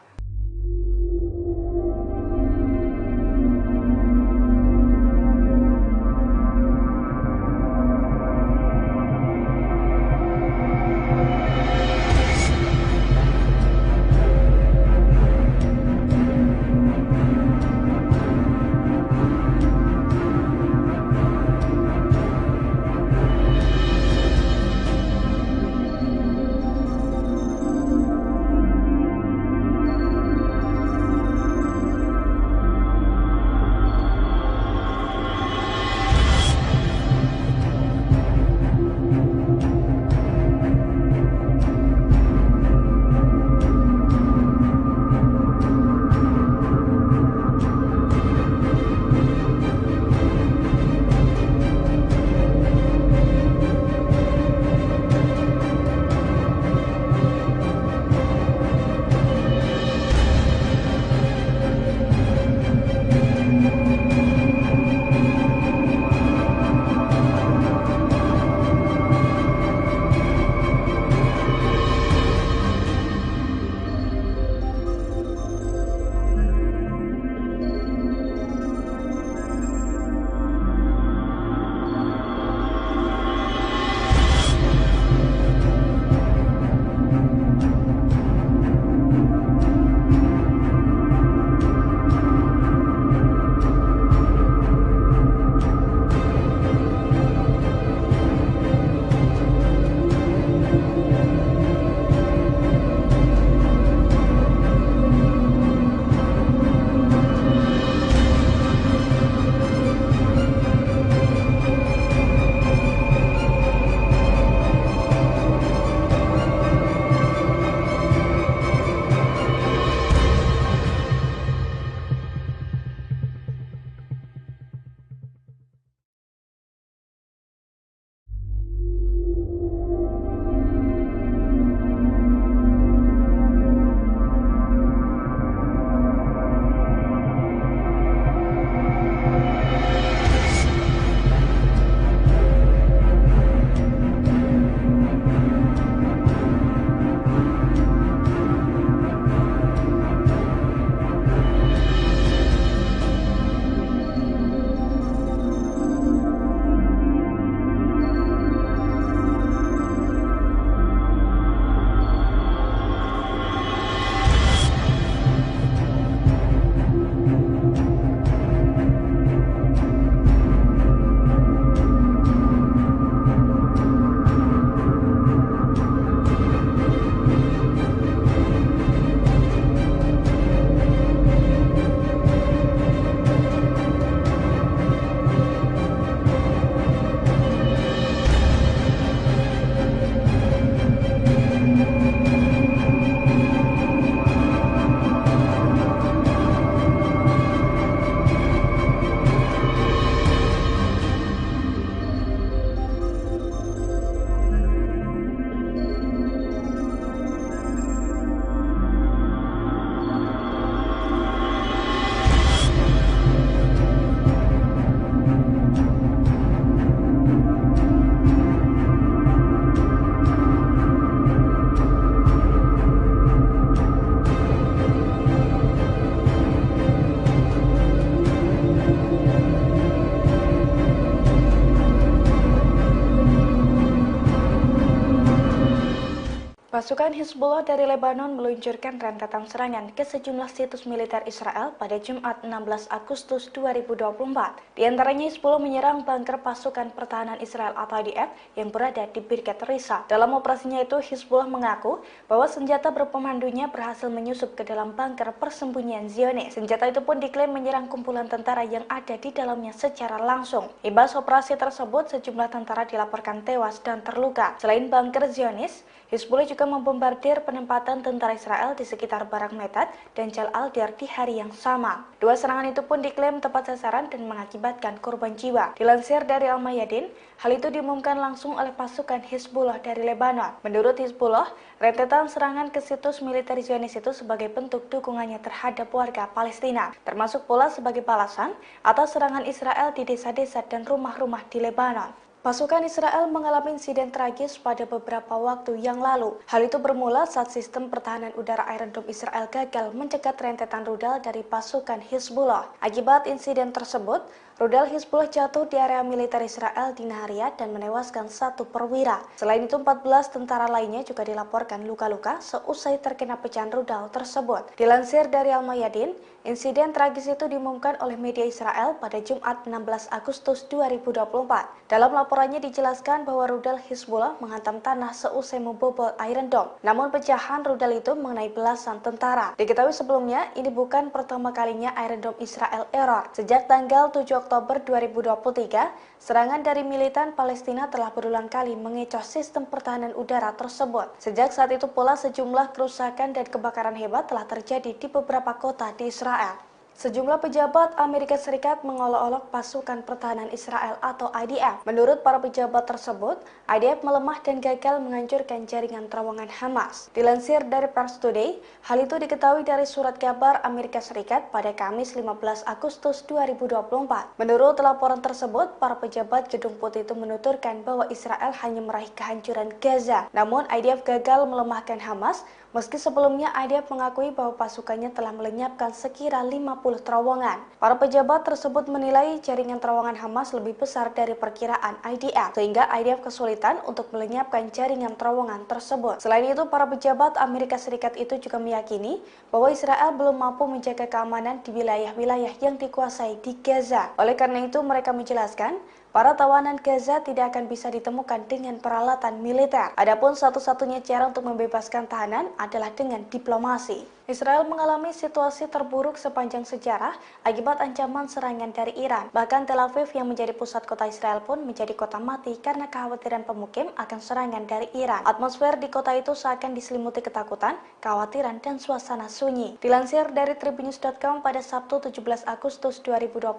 Pasukan Hizbullah dari Lebanon meluncurkan rentetan serangan ke sejumlah situs militer Israel pada Jumat 16 Agustus 2024. Di antaranya Hizbullah menyerang bunker pasukan pertahanan Israel atau IDF yang berada di Birkat Risa. Dalam operasinya itu, Hizbullah mengaku bahwa senjata berpemandunya berhasil menyusup ke dalam bunker persembunyian Zionis. Senjata itu pun diklaim menyerang kumpulan tentara yang ada di dalamnya secara langsung. Imbas operasi tersebut, sejumlah tentara dilaporkan tewas dan terluka. Selain bunker Zionis, Hizbullah juga membombardir penempatan tentara Israel di sekitar Barak Metat dan Jal Al-Dir di hari yang sama. Dua serangan itu pun diklaim tepat sasaran dan mengakibatkan korban jiwa. Dilansir dari Al-Mayadin, hal itu diumumkan langsung oleh pasukan Hizbullah dari Lebanon. Menurut Hizbullah, rentetan serangan ke situs militer Zionis itu sebagai bentuk dukungannya terhadap warga Palestina, termasuk pula sebagai balasan atas serangan Israel di desa-desa dan rumah-rumah di Lebanon. Pasukan Israel mengalami insiden tragis pada beberapa waktu yang lalu. Hal itu bermula saat sistem pertahanan udara Iron Dome Israel gagal mencegat rentetan rudal dari pasukan Hizbullah. Akibat insiden tersebut, rudal Hizbullah jatuh di area militer Israel di Nahariya dan menewaskan satu perwira. Selain itu, 14 tentara lainnya juga dilaporkan luka-luka seusai terkena pecahan rudal tersebut. Dilansir dari Al-Mayadin, insiden tragis itu diumumkan oleh media Israel pada Jumat 16 Agustus 2024. Dalam laporannya dijelaskan bahwa rudal Hizbullah menghantam tanah seusai membobol Iron Dome. Namun pecahan rudal itu mengenai belasan tentara. Diketahui sebelumnya, ini bukan pertama kalinya Iron Dome Israel error. Sejak tanggal 7 Oktober 2023, serangan dari militan Palestina telah berulang kali mengecoh sistem pertahanan udara tersebut. Sejak saat itu pula sejumlah kerusakan dan kebakaran hebat telah terjadi di beberapa kota di Israel. Sejumlah pejabat Amerika Serikat mengolok-olok pasukan pertahanan Israel atau IDF. Menurut para pejabat tersebut, IDF melemah dan gagal menghancurkan jaringan terowongan Hamas. Dilansir dari Pars Today, hal itu diketahui dari surat kabar Amerika Serikat pada Kamis 15 Agustus 2024. Menurut laporan tersebut, para pejabat Gedung Putih itu menuturkan bahwa Israel hanya meraih kehancuran Gaza. Namun IDF gagal melemahkan Hamas, meski sebelumnya IDF mengakui bahwa pasukannya telah melenyapkan sekira 50 terowongan. Para pejabat tersebut menilai jaringan terowongan Hamas lebih besar dari perkiraan IDF, sehingga IDF kesulitan untuk melenyapkan jaringan terowongan tersebut. Selain itu, para pejabat Amerika Serikat itu juga meyakini bahwa Israel belum mampu menjaga keamanan di wilayah-wilayah yang dikuasai di Gaza. Oleh karena itu, mereka menjelaskan para tawanan Gaza tidak akan bisa ditemukan dengan peralatan militer. Adapun satu-satunya cara untuk membebaskan tahanan adalah dengan diplomasi. Israel mengalami situasi terburuk sepanjang sejarah akibat ancaman serangan dari Iran. Bahkan Tel Aviv yang menjadi pusat kota Israel pun menjadi kota mati karena kekhawatiran pemukim akan serangan dari Iran. Atmosfer di kota itu seakan diselimuti ketakutan, kekhawatiran, dan suasana sunyi. Dilansir dari Tribunnews.com pada Sabtu 17 Agustus 2024,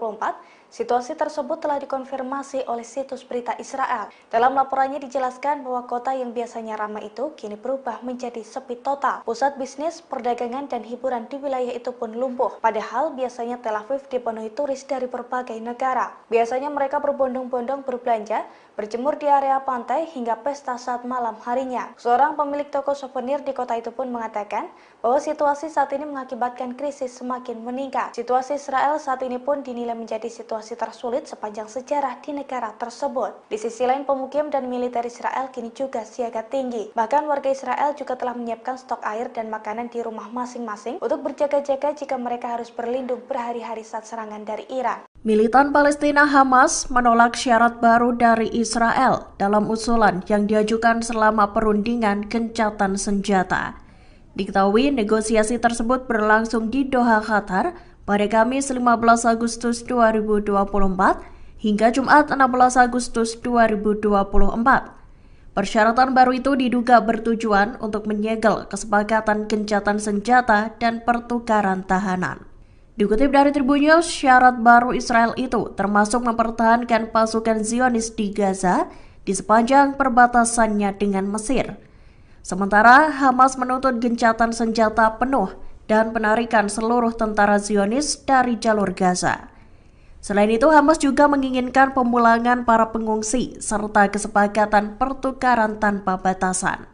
situasi tersebut telah dikonfirmasi oleh situs berita Israel. Dalam laporannya dijelaskan bahwa kota yang biasanya ramai itu kini berubah menjadi sepi total. Pusat bisnis, perdagangan, dan hiburan di wilayah itu pun lumpuh. Padahal biasanya Tel Aviv dipenuhi turis dari berbagai negara. Biasanya mereka berbondong-bondong berbelanja, berjemur di area pantai, hingga pesta saat malam harinya. Seorang pemilik toko souvenir di kota itu pun mengatakan bahwa situasi saat ini mengakibatkan krisis semakin meningkat. Situasi Israel saat ini pun dinilai menjadi situasi tersulit sepanjang sejarah di negara tersebut. Di sisi lain, pemukim dan militer Israel kini juga siaga tinggi. Bahkan warga Israel juga telah menyiapkan stok air dan makanan di rumah masing-masing untuk berjaga-jaga jika mereka harus berlindung berhari-hari saat serangan dari Iran. Militan Palestina Hamas menolak syarat baru dari Israel dalam usulan yang diajukan selama perundingan gencatan senjata. Diketahui negosiasi tersebut berlangsung di Doha, Qatar pada Kamis 15 Agustus 2024 hingga Jumat 16 Agustus 2024. Persyaratan baru itu diduga bertujuan untuk menyegel kesepakatan gencatan senjata dan pertukaran tahanan. Dikutip dari Tribunnews, syarat baru Israel itu termasuk mempertahankan pasukan Zionis di Gaza di sepanjang perbatasannya dengan Mesir. Sementara Hamas menuntut gencatan senjata penuh dan penarikan seluruh tentara Zionis dari jalur Gaza. Selain itu, Hamas juga menginginkan pemulangan para pengungsi serta kesepakatan pertukaran tanpa batasan.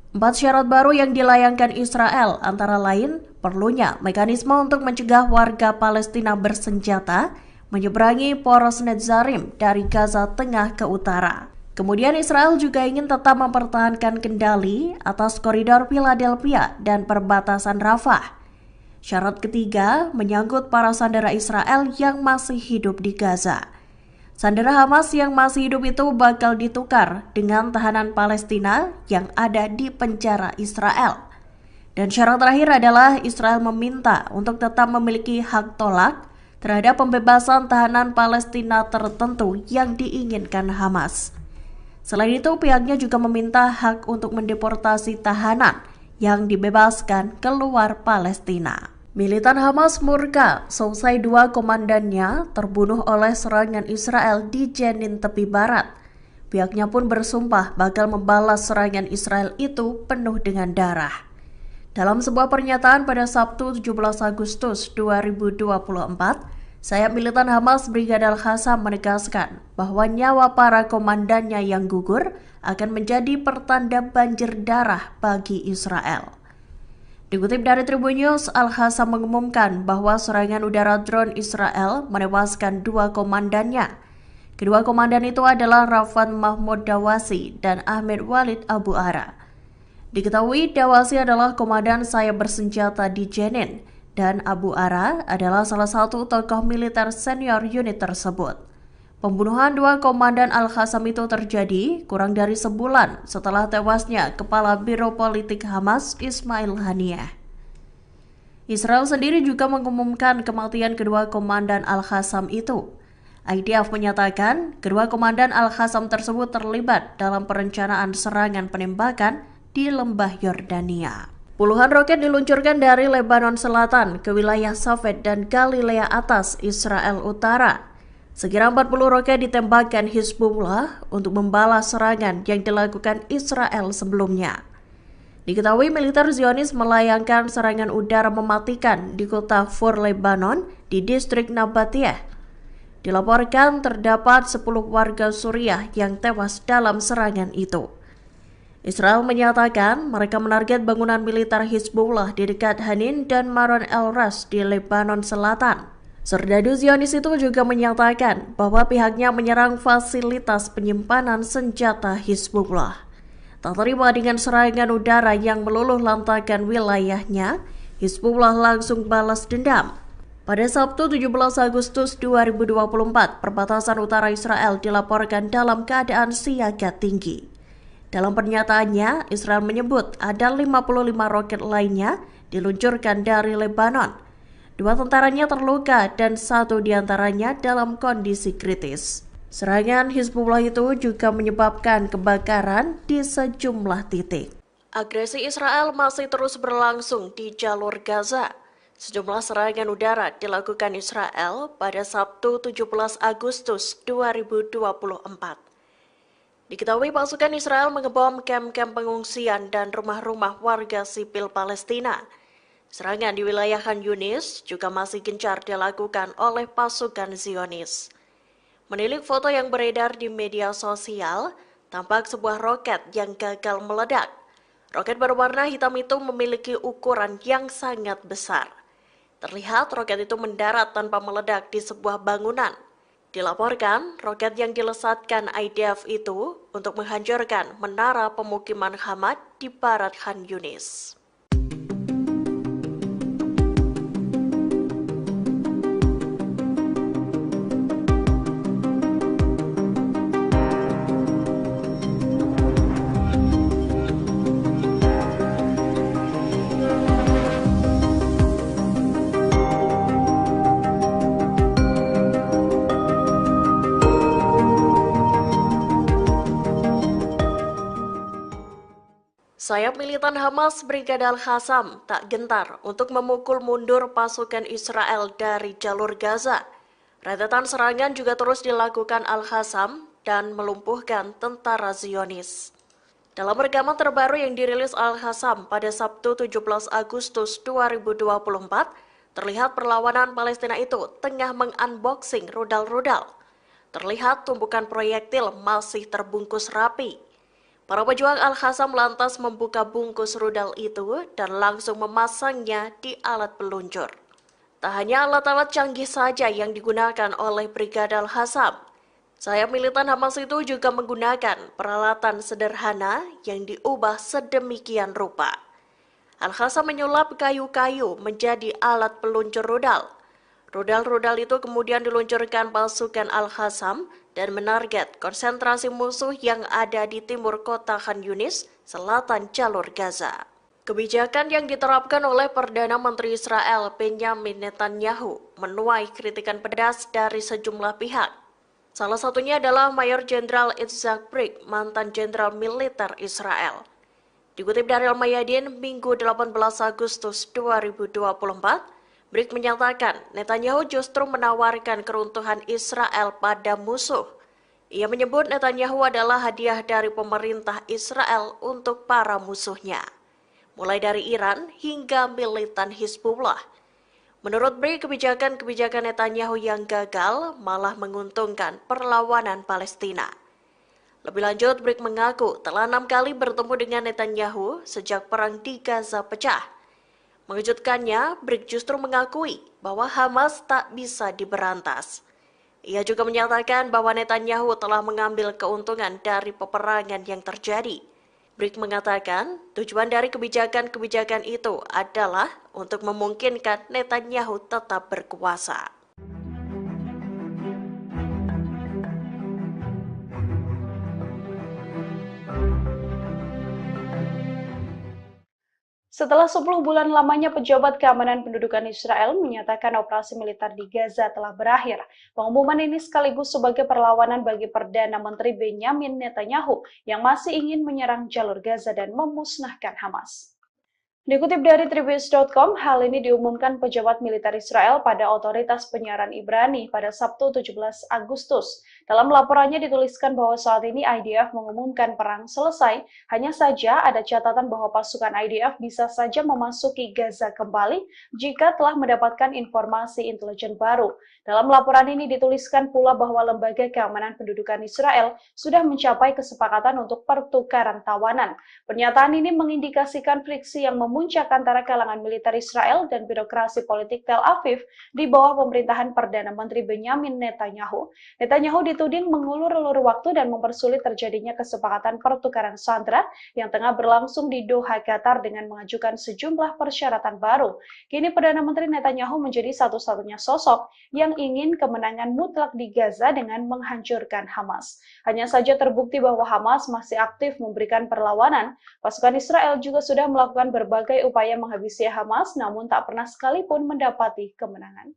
4 syarat baru yang dilayangkan Israel antara lain perlunya mekanisme untuk mencegah warga Palestina bersenjata menyeberangi poros Netzarim dari Gaza Tengah ke utara. Kemudian Israel juga ingin tetap mempertahankan kendali atas koridor Philadelphia dan perbatasan Rafah. Syarat ketiga menyangkut para sandera Israel yang masih hidup di Gaza. Sandera Hamas yang masih hidup itu bakal ditukar dengan tahanan Palestina yang ada di penjara Israel. Dan syarat terakhir adalah Israel meminta untuk tetap memiliki hak tolak terhadap pembebasan tahanan Palestina tertentu yang diinginkan Hamas. Selain itu, pihaknya juga meminta hak untuk mendeportasi tahanan yang dibebaskan keluar Palestina. Militan Hamas murka selesai 2 komandannya terbunuh oleh serangan Israel di Jenin tepi barat. Pihaknya pun bersumpah bakal membalas serangan Israel itu penuh dengan darah. Dalam sebuah pernyataan pada Sabtu 17 Agustus 2024, sayap militan Hamas Brigadir Al-Qassam menegaskan bahwa nyawa para komandannya yang gugur akan menjadi pertanda banjir darah bagi Israel. Dikutip dari Tribun News, Al-Qassam mengumumkan bahwa serangan udara drone Israel menewaskan 2 komandannya. Kedua komandan itu adalah Rafan Mahmud Dawasi dan Ahmed Walid Abu Ara. Diketahui Dawasi adalah komandan sayap bersenjata di Jenin, dan Abu Ara adalah salah satu tokoh militer senior unit tersebut. Pembunuhan 2 komandan Al-Qassam itu terjadi kurang dari sebulan setelah tewasnya Kepala Biro Politik Hamas Ismail Haniyeh. Israel sendiri juga mengumumkan kematian kedua komandan Al-Qassam itu. IDF menyatakan kedua komandan Al-Qassam tersebut terlibat dalam perencanaan serangan penembakan di lembah Yordania. Puluhan roket diluncurkan dari Lebanon Selatan ke wilayah Safed dan Galilea Atas, Israel Utara. Sekira 40 roket ditembakkan Hizbullah untuk membalas serangan yang dilakukan Israel sebelumnya. Diketahui militer Zionis melayangkan serangan udara mematikan di kota Fur Lebanon di distrik Nabatiyah. Dilaporkan terdapat 10 warga Suriah yang tewas dalam serangan itu. Israel menyatakan mereka menarget bangunan militer Hizbullah di dekat Hanin dan Maron el-Ras di Lebanon Selatan. Serdadu Zionis itu juga menyatakan bahwa pihaknya menyerang fasilitas penyimpanan senjata Hizbullah. Tak terima dengan serangan udara yang meluluh lantakan wilayahnya, Hizbullah langsung balas dendam. Pada Sabtu 17 Agustus 2024, perbatasan utara Israel dilaporkan dalam keadaan siaga tinggi. Dalam pernyataannya, Israel menyebut ada 55 roket lainnya diluncurkan dari Lebanon. 2 tentaranya terluka dan 1 diantaranya dalam kondisi kritis. Serangan Hizbullah itu juga menyebabkan kebakaran di sejumlah titik. Agresi Israel masih terus berlangsung di jalur Gaza. Sejumlah serangan udara dilakukan Israel pada Sabtu 17 Agustus 2024. Diketahui pasukan Israel mengebom kamp-kamp pengungsian dan rumah-rumah warga sipil Palestina. Serangan di wilayah Khan Yunis juga masih gencar dilakukan oleh pasukan Zionis. Menilik foto yang beredar di media sosial, tampak sebuah roket yang gagal meledak. Roket berwarna hitam itu memiliki ukuran yang sangat besar. Terlihat roket itu mendarat tanpa meledak di sebuah bangunan. Dilaporkan, roket yang dilesatkan IDF itu untuk menghancurkan menara pemukiman Hamad di barat Khan Yunis. Sayap militan Hamas Brigadir Al-Qassam tak gentar untuk memukul mundur pasukan Israel dari jalur Gaza. Rentetan serangan juga terus dilakukan Al-Qassam dan melumpuhkan tentara Zionis. Dalam rekaman terbaru yang dirilis Al-Qassam pada Sabtu 17 Agustus 2024, terlihat perlawanan Palestina itu tengah mengunboxing rudal-rudal. Terlihat tumpukan proyektil masih terbungkus rapi. Para pejuang Al-Qassam lantas membuka bungkus rudal itu dan langsung memasangnya di alat peluncur. Tak hanya alat-alat canggih saja yang digunakan oleh Brigadir Al-Qassam, Sayap militan Hamas itu juga menggunakan peralatan sederhana yang diubah sedemikian rupa. Al-Qassam menyulap kayu-kayu menjadi alat peluncur rudal. Rudal-rudal itu kemudian diluncurkan pasukan Al-Qassam dan menarget konsentrasi musuh yang ada di timur kota Khan Yunis, selatan jalur Gaza. Kebijakan yang diterapkan oleh Perdana Menteri Israel Benjamin Netanyahu menuai kritikan pedas dari sejumlah pihak. Salah satunya adalah Mayor Jenderal Itzhak Brig, mantan jenderal militer Israel. Dikutip dari Al-Mayadin, Minggu 18 Agustus 2024, Brig menyatakan Netanyahu justru menawarkan keruntuhan Israel pada musuh. Ia menyebut Netanyahu adalah hadiah dari pemerintah Israel untuk para musuhnya, mulai dari Iran hingga militan Hizbullah. Menurut Brig, kebijakan-kebijakan Netanyahu yang gagal malah menguntungkan perlawanan Palestina. Lebih lanjut, Brig mengaku telah 6 kali bertemu dengan Netanyahu sejak perang di Gaza pecah. Mengejutkannya, Brig justru mengakui bahwa Hamas tak bisa diberantas. Ia juga menyatakan bahwa Netanyahu telah mengambil keuntungan dari peperangan yang terjadi. Brig mengatakan tujuan dari kebijakan-kebijakan itu adalah untuk memungkinkan Netanyahu tetap berkuasa. Setelah 10 bulan lamanya pejabat keamanan pendudukan Israel menyatakan operasi militer di Gaza telah berakhir. Pengumuman ini sekaligus sebagai perlawanan bagi Perdana Menteri Benjamin Netanyahu yang masih ingin menyerang jalur Gaza dan memusnahkan Hamas. Dikutip dari Tribus.com, hal ini diumumkan pejabat militer Israel pada otoritas penyiaran Ibrani pada Sabtu 17 Agustus. Dalam laporannya dituliskan bahwa saat ini IDF mengumumkan perang selesai, hanya saja ada catatan bahwa pasukan IDF bisa saja memasuki Gaza kembali jika telah mendapatkan informasi intelijen baru. Dalam laporan ini dituliskan pula bahwa Lembaga Keamanan Pendudukan Israel sudah mencapai kesepakatan untuk pertukaran tawanan. Pernyataan ini mengindikasikan friksi yang memuncak antara kalangan militer Israel dan birokrasi politik Tel Aviv di bawah pemerintahan Perdana Menteri Benjamin Netanyahu. Netanyahu dituding mengulur-ulur waktu dan mempersulit terjadinya kesepakatan pertukaran sandera yang tengah berlangsung di Doha, Qatar dengan mengajukan sejumlah persyaratan baru. Kini Perdana Menteri Netanyahu menjadi satu-satunya sosok yang ingin kemenangan mutlak di Gaza dengan menghancurkan Hamas. Hanya saja terbukti bahwa Hamas masih aktif memberikan perlawanan. Pasukan Israel juga sudah melakukan berbagai upaya menghabisi Hamas, namun tak pernah sekalipun mendapati kemenangan.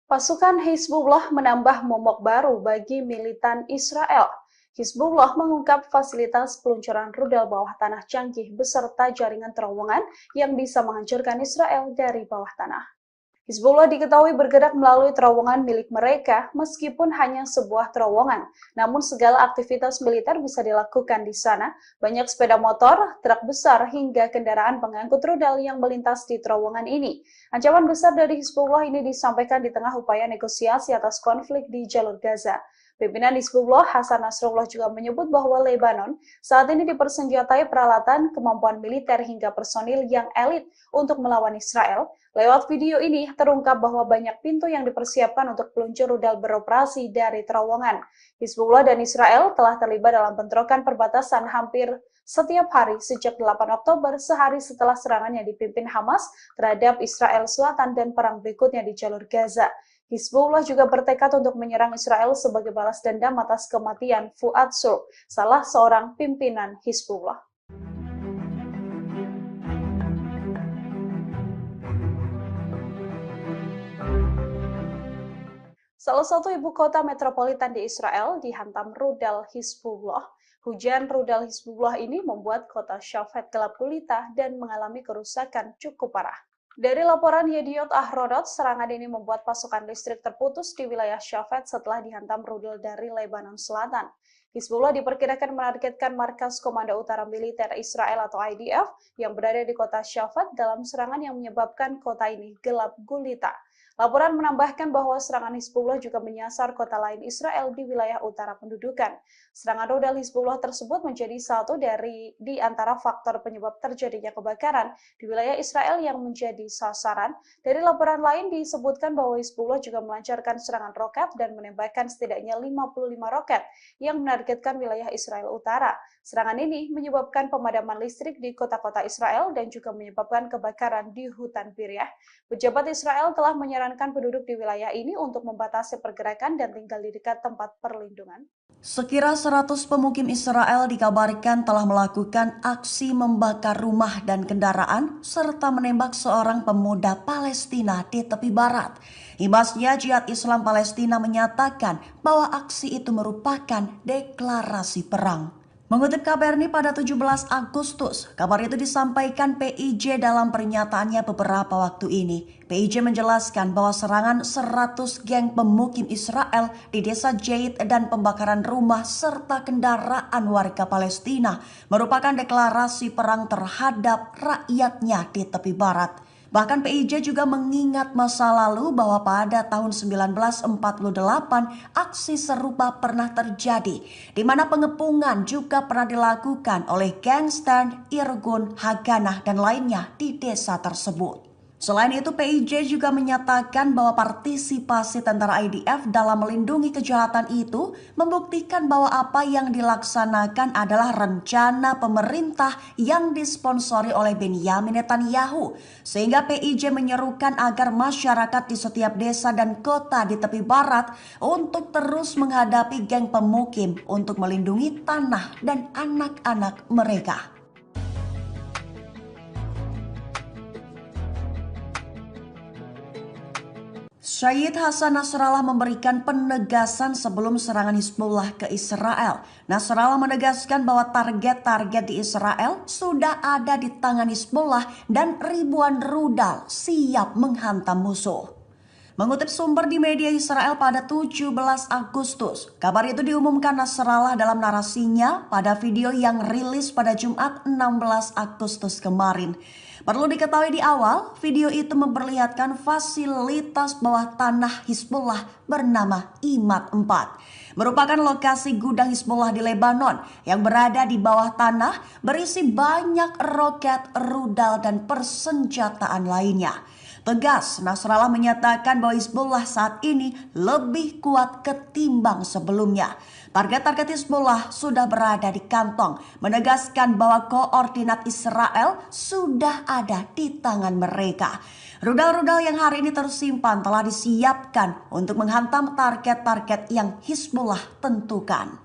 Pasukan Hizbullah menambah momok baru bagi militan Israel. Hizbullah mengungkap fasilitas peluncuran rudal bawah tanah canggih beserta jaringan terowongan yang bisa menghancurkan Israel dari bawah tanah. Hizbullah diketahui bergerak melalui terowongan milik mereka meskipun hanya sebuah terowongan, namun segala aktivitas militer bisa dilakukan di sana. Banyak sepeda motor, truk besar, hingga kendaraan pengangkut rudal yang melintas di terowongan ini. Ancaman besar dari Hizbullah ini disampaikan di tengah upaya negosiasi atas konflik di jalur Gaza. Pimpinan Hizbullah Hasan Nasrullah juga menyebut bahwa Lebanon saat ini dipersenjatai peralatan, kemampuan militer hingga personil yang elit untuk melawan Israel. Lewat video ini terungkap bahwa banyak pintu yang dipersiapkan untuk peluncur rudal beroperasi dari terowongan. Hizbullah dan Israel telah terlibat dalam bentrokan perbatasan hampir setiap hari sejak 8 Oktober, sehari setelah serangan yang dipimpin Hamas terhadap Israel Selatan dan perang berikutnya di jalur Gaza. Hizbullah juga bertekad untuk menyerang Israel sebagai balas dendam atas kematian Fuad Shukr, salah seorang pimpinan Hizbullah. Salah satu ibu kota metropolitan di Israel dihantam rudal Hizbullah. Hujan rudal Hizbullah ini membuat kota Shafet gelap gulita dan mengalami kerusakan cukup parah. Dari laporan Yediot Ahrodot, serangan ini membuat pasokan listrik terputus di wilayah Shafet setelah dihantam rudal dari Lebanon Selatan. Hizbullah diperkirakan menargetkan markas Komando Utara Militer Israel atau IDF yang berada di kota Shafat dalam serangan yang menyebabkan kota ini gelap gulita. Laporan menambahkan bahwa serangan Hizbullah juga menyasar kota lain Israel di wilayah utara pendudukan. Serangan rudal Hizbullah tersebut menjadi satu di antara faktor penyebab terjadinya kebakaran di wilayah Israel yang menjadi sasaran. Dari laporan lain disebutkan bahwa Hizbullah juga melancarkan serangan roket dan menembakkan setidaknya 55 roket yang menargetkan wilayah Israel Utara. Serangan ini menyebabkan pemadaman listrik di kota-kota Israel dan juga menyebabkan kebakaran di hutan Biryah. Pejabat Israel telah menyarankan penduduk di wilayah ini untuk membatasi pergerakan dan tinggal di dekat tempat perlindungan. Sekira 100 pemukim Israel dikabarkan telah melakukan aksi membakar rumah dan kendaraan serta menembak seorang pemuda Palestina di tepi barat. Imbasnya, Jihad Islam Palestina menyatakan bahwa aksi itu merupakan deklarasi perang. Mengutip KBRI pada 17 Agustus, kabar itu disampaikan PIJ dalam pernyataannya beberapa waktu ini. PIJ menjelaskan bahwa serangan 100 geng pemukim Israel di desa Jait dan pembakaran rumah serta kendaraan warga Palestina merupakan deklarasi perang terhadap rakyatnya di tepi barat. Bahkan PIJ juga mengingat masa lalu bahwa pada tahun 1948 aksi serupa pernah terjadi, di mana pengepungan juga pernah dilakukan oleh geng Stern, Irgun, Haganah, dan lainnya di desa tersebut. Selain itu, PIJ juga menyatakan bahwa partisipasi tentara IDF dalam melindungi kejahatan itu membuktikan bahwa apa yang dilaksanakan adalah rencana pemerintah yang disponsori oleh Benyamin Netanyahu. Sehingga PIJ menyerukan agar masyarakat di setiap desa dan kota di tepi barat untuk terus menghadapi geng pemukim untuk melindungi tanah dan anak-anak mereka. Syed Hasan Nasrallah memberikan penegasan sebelum serangan Hizbullah ke Israel. Nasrallah menegaskan bahwa target-target di Israel sudah ada di tangan Hizbullah dan ribuan rudal siap menghantam musuh. Mengutip sumber di media Israel pada 17 Agustus, kabar itu diumumkan Nasrallah dalam narasinya pada video yang rilis pada Jumat 16 Agustus kemarin. Perlu diketahui di awal, video itu memperlihatkan fasilitas bawah tanah Hizbullah bernama Imad 4. Merupakan lokasi gudang Hizbullah di Lebanon yang berada di bawah tanah berisi banyak roket, rudal, dan persenjataan lainnya. Tegas, Nasrallah menyatakan bahwa Hizbullah saat ini lebih kuat ketimbang sebelumnya. Target-target Hizbullah sudah berada di kantong, menegaskan bahwa koordinat Israel sudah ada di tangan mereka. Rudal-rudal yang hari ini tersimpan telah disiapkan untuk menghantam target-target yang Hizbullah tentukan.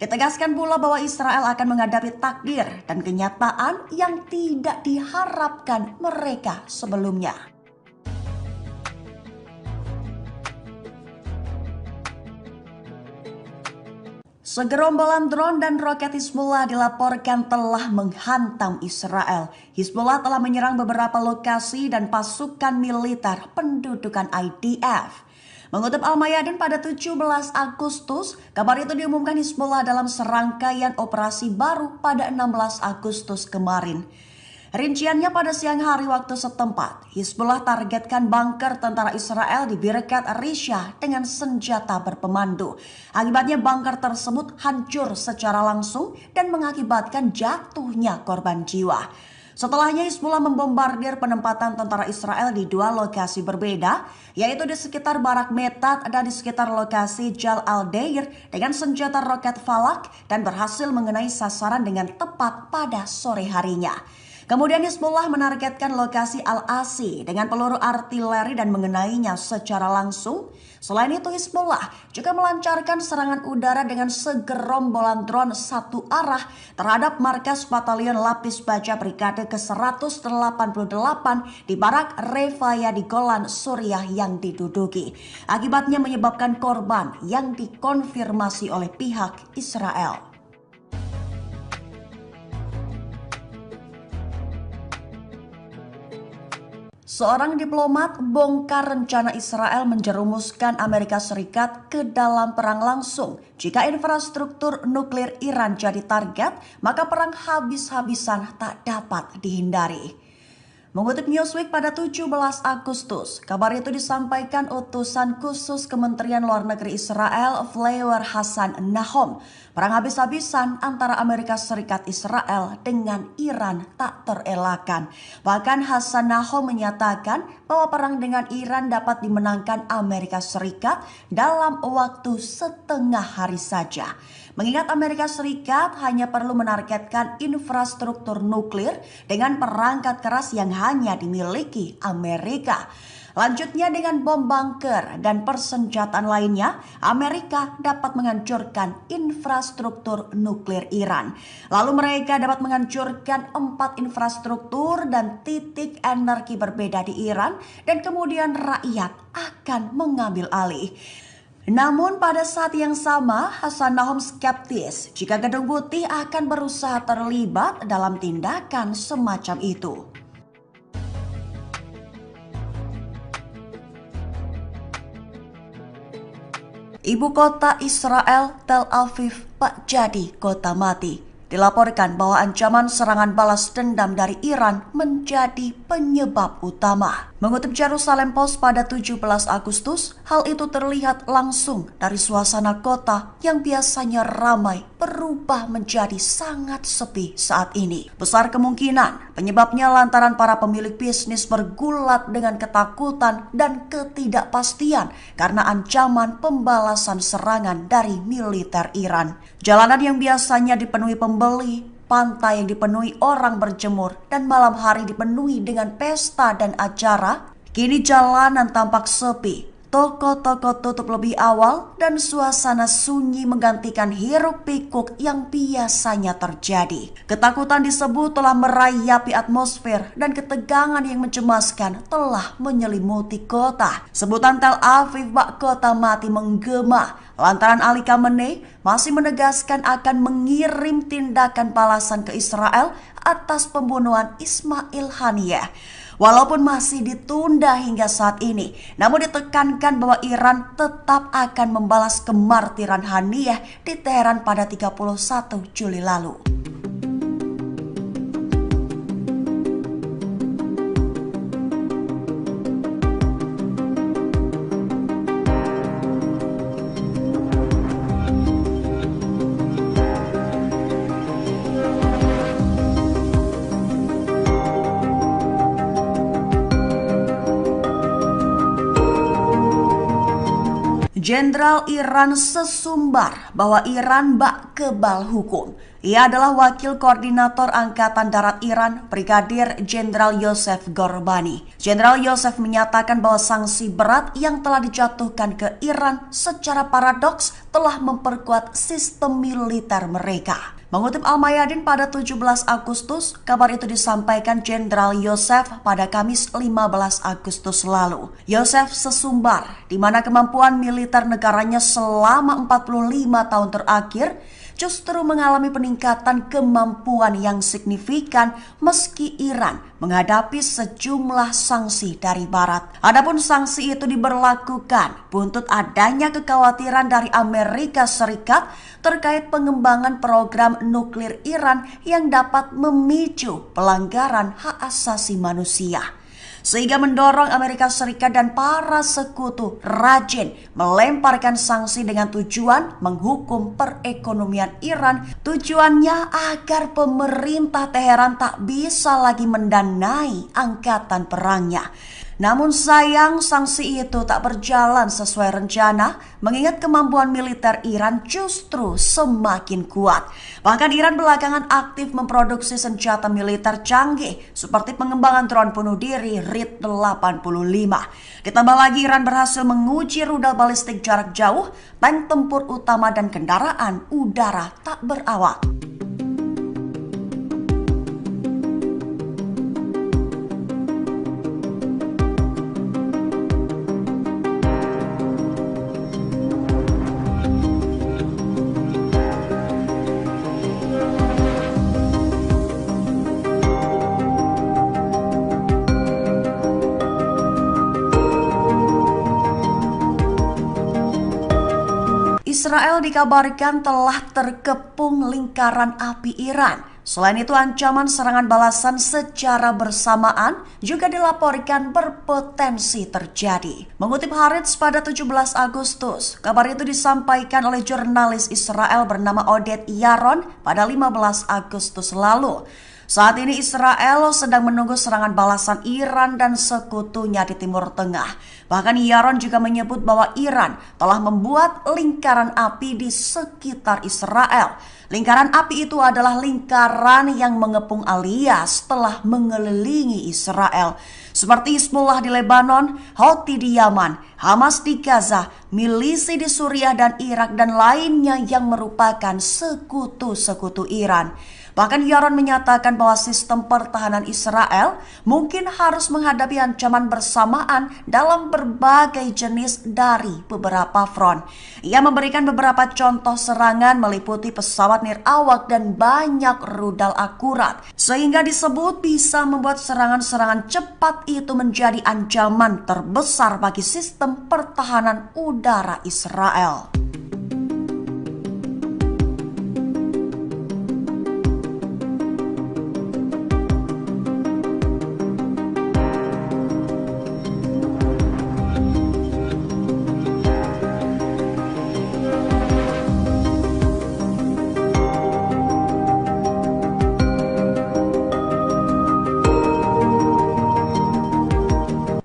Ditegaskan pula bahwa Israel akan menghadapi takdir dan kenyataan yang tidak diharapkan mereka sebelumnya. Segerombolan drone dan roket Hizbullah dilaporkan telah menghantam Israel. Hizbullah telah menyerang beberapa lokasi dan pasukan militer pendudukan IDF. Mengutip Al-Mayadin pada 17 Agustus, kabar itu diumumkan Hizbullah dalam serangkaian operasi baru pada 16 Agustus kemarin. Rinciannya pada siang hari waktu setempat, Hizbullah targetkan bunker tentara Israel di Birkat Risha dengan senjata berpemandu. Akibatnya bunker tersebut hancur secara langsung dan mengakibatkan jatuhnya korban jiwa. Setelahnya Hizbullah membombardir penempatan tentara Israel di dua lokasi berbeda, yaitu di sekitar Barak Metat dan di sekitar lokasi Jal Al-Deir dengan senjata roket Falak dan berhasil mengenai sasaran dengan tepat pada sore harinya. Kemudian Hizbullah menargetkan lokasi Al-Asi dengan peluru artileri dan mengenainya secara langsung. Selain itu Hizbullah juga melancarkan serangan udara dengan segerombolan drone satu arah terhadap markas Batalion Lapis Baja Brigade ke-188 di Barak Refaya di Golan, Suriah yang diduduki. Akibatnya menyebabkan korban yang dikonfirmasi oleh pihak Israel. Seorang diplomat bongkar rencana Israel menjerumuskan Amerika Serikat ke dalam perang langsung. Jika infrastruktur nuklir Iran jadi target, maka perang habis-habisan tak dapat dihindari. Mengutip Newsweek pada 17 Agustus, kabar itu disampaikan utusan khusus Kementerian Luar Negeri Israel, Flewer Hassan Nahom. Perang habis-habisan antara Amerika Serikat Israel dengan Iran tak terelakkan. Bahkan Hassan Nahom menyatakan bahwa perang dengan Iran dapat dimenangkan Amerika Serikat dalam waktu setengah hari saja. Mengingat Amerika Serikat hanya perlu menargetkan infrastruktur nuklir dengan perangkat keras yang hanya dimiliki Amerika. Lanjutnya dengan bom bunker dan persenjataan lainnya, Amerika dapat menghancurkan infrastruktur nuklir Iran. Lalu mereka dapat menghancurkan 4 infrastruktur dan titik energi berbeda di Iran dan kemudian rakyat akan mengambil alih. Namun pada saat yang sama, Hassan Nahom skeptis jika Gedung Putih akan berusaha terlibat dalam tindakan semacam itu. Ibu kota Israel, Tel Aviv, tak jadi kota mati. Dilaporkan bahwa ancaman serangan balas dendam dari Iran menjadi penyebab utama. Mengutip Jerusalem Post pada 17 Agustus, hal itu terlihat langsung dari suasana kota yang biasanya ramai berubah menjadi sangat sepi saat ini. Besar kemungkinan penyebabnya lantaran para pemilik bisnis bergulat dengan ketakutan dan ketidakpastian karena ancaman pembalasan serangan dari militer Iran. Jalanan yang biasanya dipenuhi pembeli, pantai yang dipenuhi orang berjemur, dan malam hari dipenuhi dengan pesta dan acara, kini jalanan tampak sepi. Toko-toko tutup lebih awal dan suasana sunyi menggantikan hiruk-pikuk yang biasanya terjadi. Ketakutan disebut telah merayapi atmosfer dan ketegangan yang mencemaskan telah menyelimuti kota. Sebutan Tel Aviv bak kota mati menggema lantaran Ali Khamenei masih menegaskan akan mengirim tindakan balasan ke Israel atas pembunuhan Ismail Haniyeh. Walaupun masih ditunda hingga saat ini, namun ditekankan bahwa Iran tetap akan membalas kemartiran Haniyeh di Teheran pada 31 Juli lalu. Jenderal Iran sesumbar bahwa Iran bak kebal hukum. Ia adalah Wakil Koordinator Angkatan Darat Iran, Brigadir Jenderal Yosef Gorbani. Jenderal Yosef menyatakan bahwa sanksi berat yang telah dijatuhkan ke Iran secara paradoks telah memperkuat sistem militer mereka. Mengutip Al-Mayadin pada 17 Agustus, kabar itu disampaikan Jenderal Yosef pada Kamis 15 Agustus lalu. Yosef sesumbar di mana kemampuan militer negaranya selama 45 tahun terakhir justru mengalami peningkatan kemampuan yang signifikan meski Iran menghadapi sejumlah sanksi dari Barat. Adapun sanksi itu diberlakukan buntut adanya kekhawatiran dari Amerika Serikat terkait pengembangan program nuklir Iran yang dapat memicu pelanggaran hak asasi manusia, sehingga mendorong Amerika Serikat dan para sekutu rajin melemparkan sanksi dengan tujuan menghukum perekonomian Iran. Tujuannya agar pemerintah Teheran tak bisa lagi mendanai angkatan perangnya. Namun sayang sanksi itu tak berjalan sesuai rencana mengingat kemampuan militer Iran justru semakin kuat. Bahkan Iran belakangan aktif memproduksi senjata militer canggih seperti pengembangan drone bunuh diri RID-85. Ditambah lagi Iran berhasil menguji rudal balistik jarak jauh, tank tempur utama dan kendaraan udara tak berawak. Israel dikabarkan telah terkepung lingkaran api Iran. Selain itu, ancaman serangan balasan secara bersamaan juga dilaporkan berpotensi terjadi. Mengutip Haaretz pada 17 Agustus, kabar itu disampaikan oleh jurnalis Israel bernama Oded Yaron pada 15 Agustus lalu. Saat ini Israel sedang menunggu serangan balasan Iran dan sekutunya di Timur Tengah. Bahkan Yaron juga menyebut bahwa Iran telah membuat lingkaran api di sekitar Israel. Lingkaran api itu adalah lingkaran yang mengepung alias telah mengelilingi Israel. Seperti Hizbullah di Lebanon, Houthi di Yaman, Hamas di Gaza, milisi di Suriah dan Irak, dan lainnya yang merupakan sekutu-sekutu Iran. Bahkan Yaron menyatakan bahwa sistem pertahanan Israel mungkin harus menghadapi ancaman bersamaan dalam berbagai jenis dari beberapa front. Ia memberikan beberapa contoh serangan meliputi pesawat nirawak dan banyak rudal akurat, sehingga disebut bisa membuat serangan-serangan cepat itu menjadi ancaman terbesar bagi sistem pertahanan udara Israel.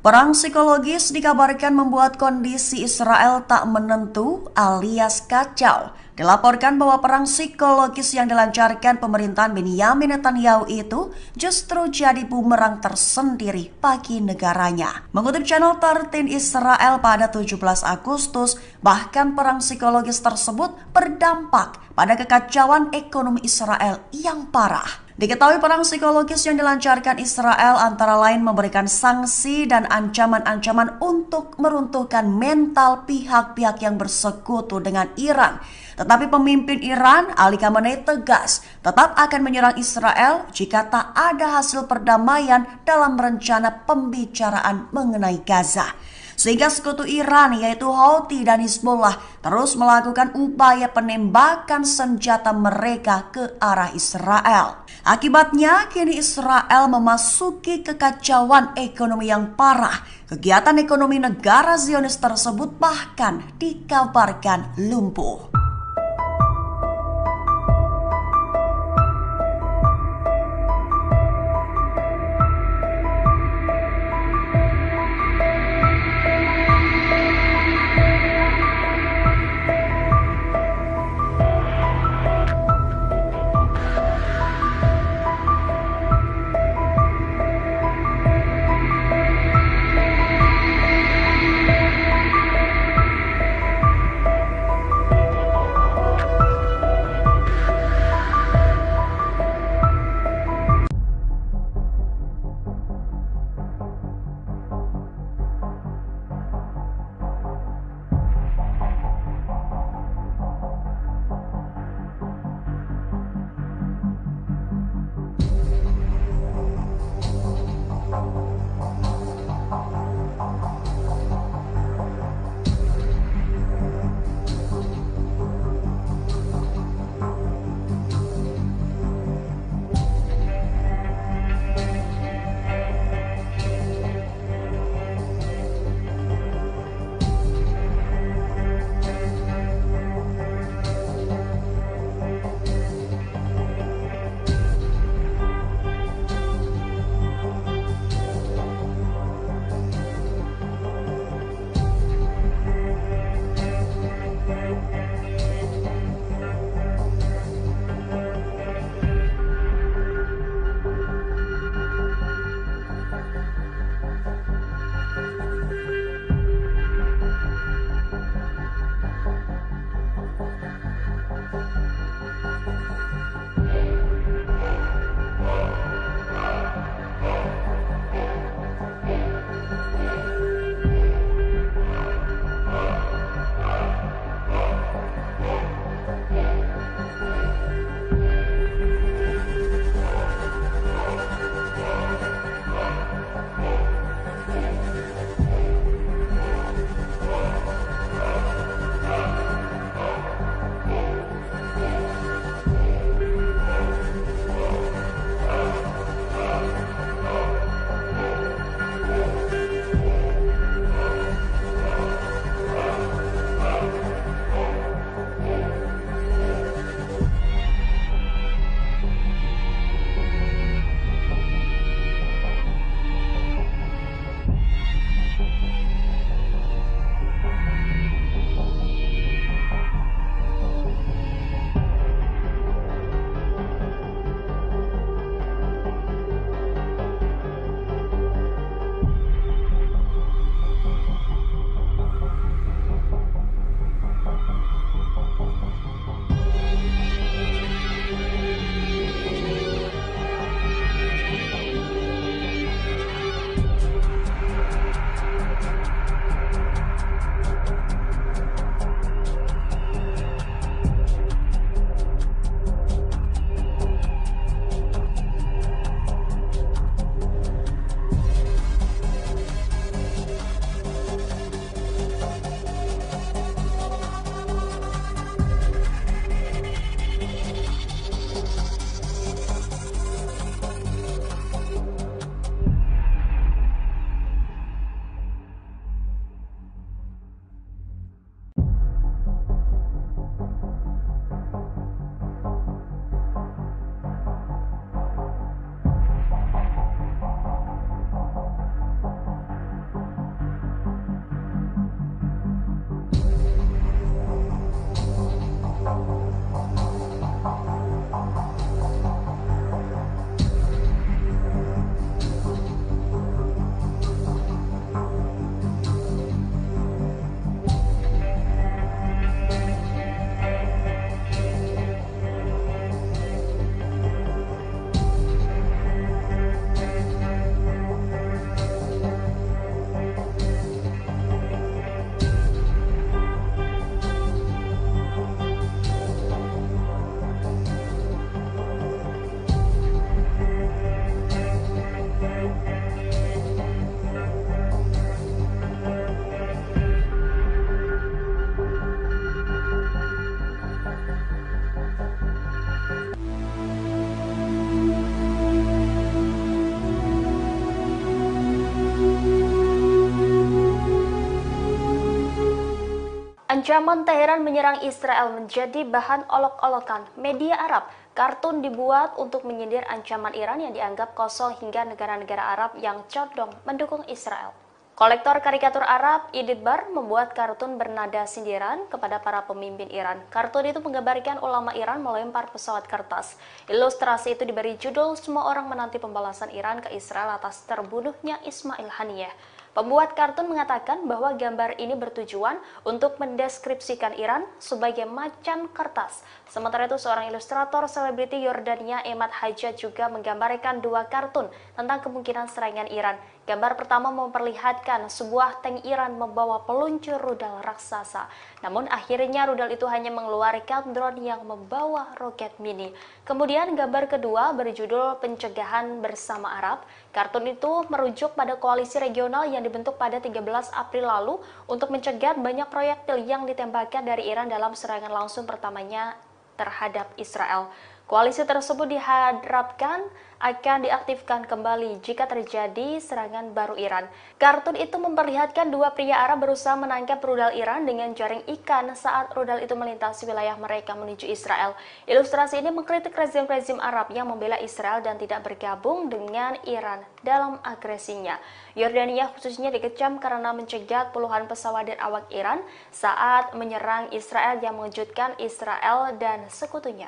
Perang psikologis dikabarkan membuat kondisi Israel tak menentu alias kacau. Dilaporkan bahwa perang psikologis yang dilancarkan pemerintahan Benyamin Netanyahu itu justru jadi bumerang tersendiri bagi negaranya. Mengutip channel 13 Israel pada 17 Agustus, bahkan perang psikologis tersebut berdampak pada kekacauan ekonomi Israel yang parah. Diketahui perang psikologis yang dilancarkan Israel antara lain memberikan sanksi dan ancaman-ancaman untuk meruntuhkan mental pihak-pihak yang bersekutu dengan Iran. Tetapi pemimpin Iran, Ali Khamenei, tegas tetap akan menyerang Israel jika tak ada hasil perdamaian dalam rencana pembicaraan mengenai Gaza. Sehingga sekutu Iran yaitu Houthi dan Hizbullah terus melakukan upaya penembakan senjata mereka ke arah Israel. Akibatnya kini Israel memasuki kekacauan ekonomi yang parah. Kegiatan ekonomi negara Zionis tersebut bahkan dikabarkan lumpuh. Ancaman Teheran menyerang Israel menjadi bahan olok-olokan media Arab. Kartun dibuat untuk menyindir ancaman Iran yang dianggap kosong hingga negara-negara Arab yang condong mendukung Israel. Kolektor karikatur Arab, Idit Bar, membuat kartun bernada sindiran kepada para pemimpin Iran. Kartun itu menggambarkan ulama Iran melempar pesawat kertas. Ilustrasi itu diberi judul "Semua Orang Menanti Pembalasan Iran ke Israel atas terbunuhnya Ismail Haniyeh". Pembuat kartun mengatakan bahwa gambar ini bertujuan untuk mendeskripsikan Iran sebagai macan kertas. Sementara itu, seorang ilustrator selebriti Yordania, Emad Hajjaj, juga menggambarkan dua kartun tentang kemungkinan serangan Iran. Gambar pertama memperlihatkan sebuah tank Iran membawa peluncur rudal raksasa. Namun akhirnya rudal itu hanya mengeluarkan drone yang membawa roket mini. Kemudian gambar kedua berjudul "Pencegahan Bersama Arab". Kartun itu merujuk pada koalisi regional yang dibentuk pada 13 April lalu untuk mencegat banyak proyektil yang ditembakkan dari Iran dalam serangan langsung pertamanya terhadap Israel. Koalisi tersebut diharapkan akan diaktifkan kembali jika terjadi serangan baru Iran. Kartun itu memperlihatkan dua pria Arab berusaha menangkap rudal Iran dengan jaring ikan saat rudal itu melintasi wilayah mereka menuju Israel. Ilustrasi ini mengkritik rezim-rezim Arab yang membela Israel dan tidak bergabung dengan Iran dalam agresinya. Yordania khususnya dikecam karena mencegat puluhan pesawat dan awak Iran saat menyerang Israel yang mengejutkan Israel dan sekutunya.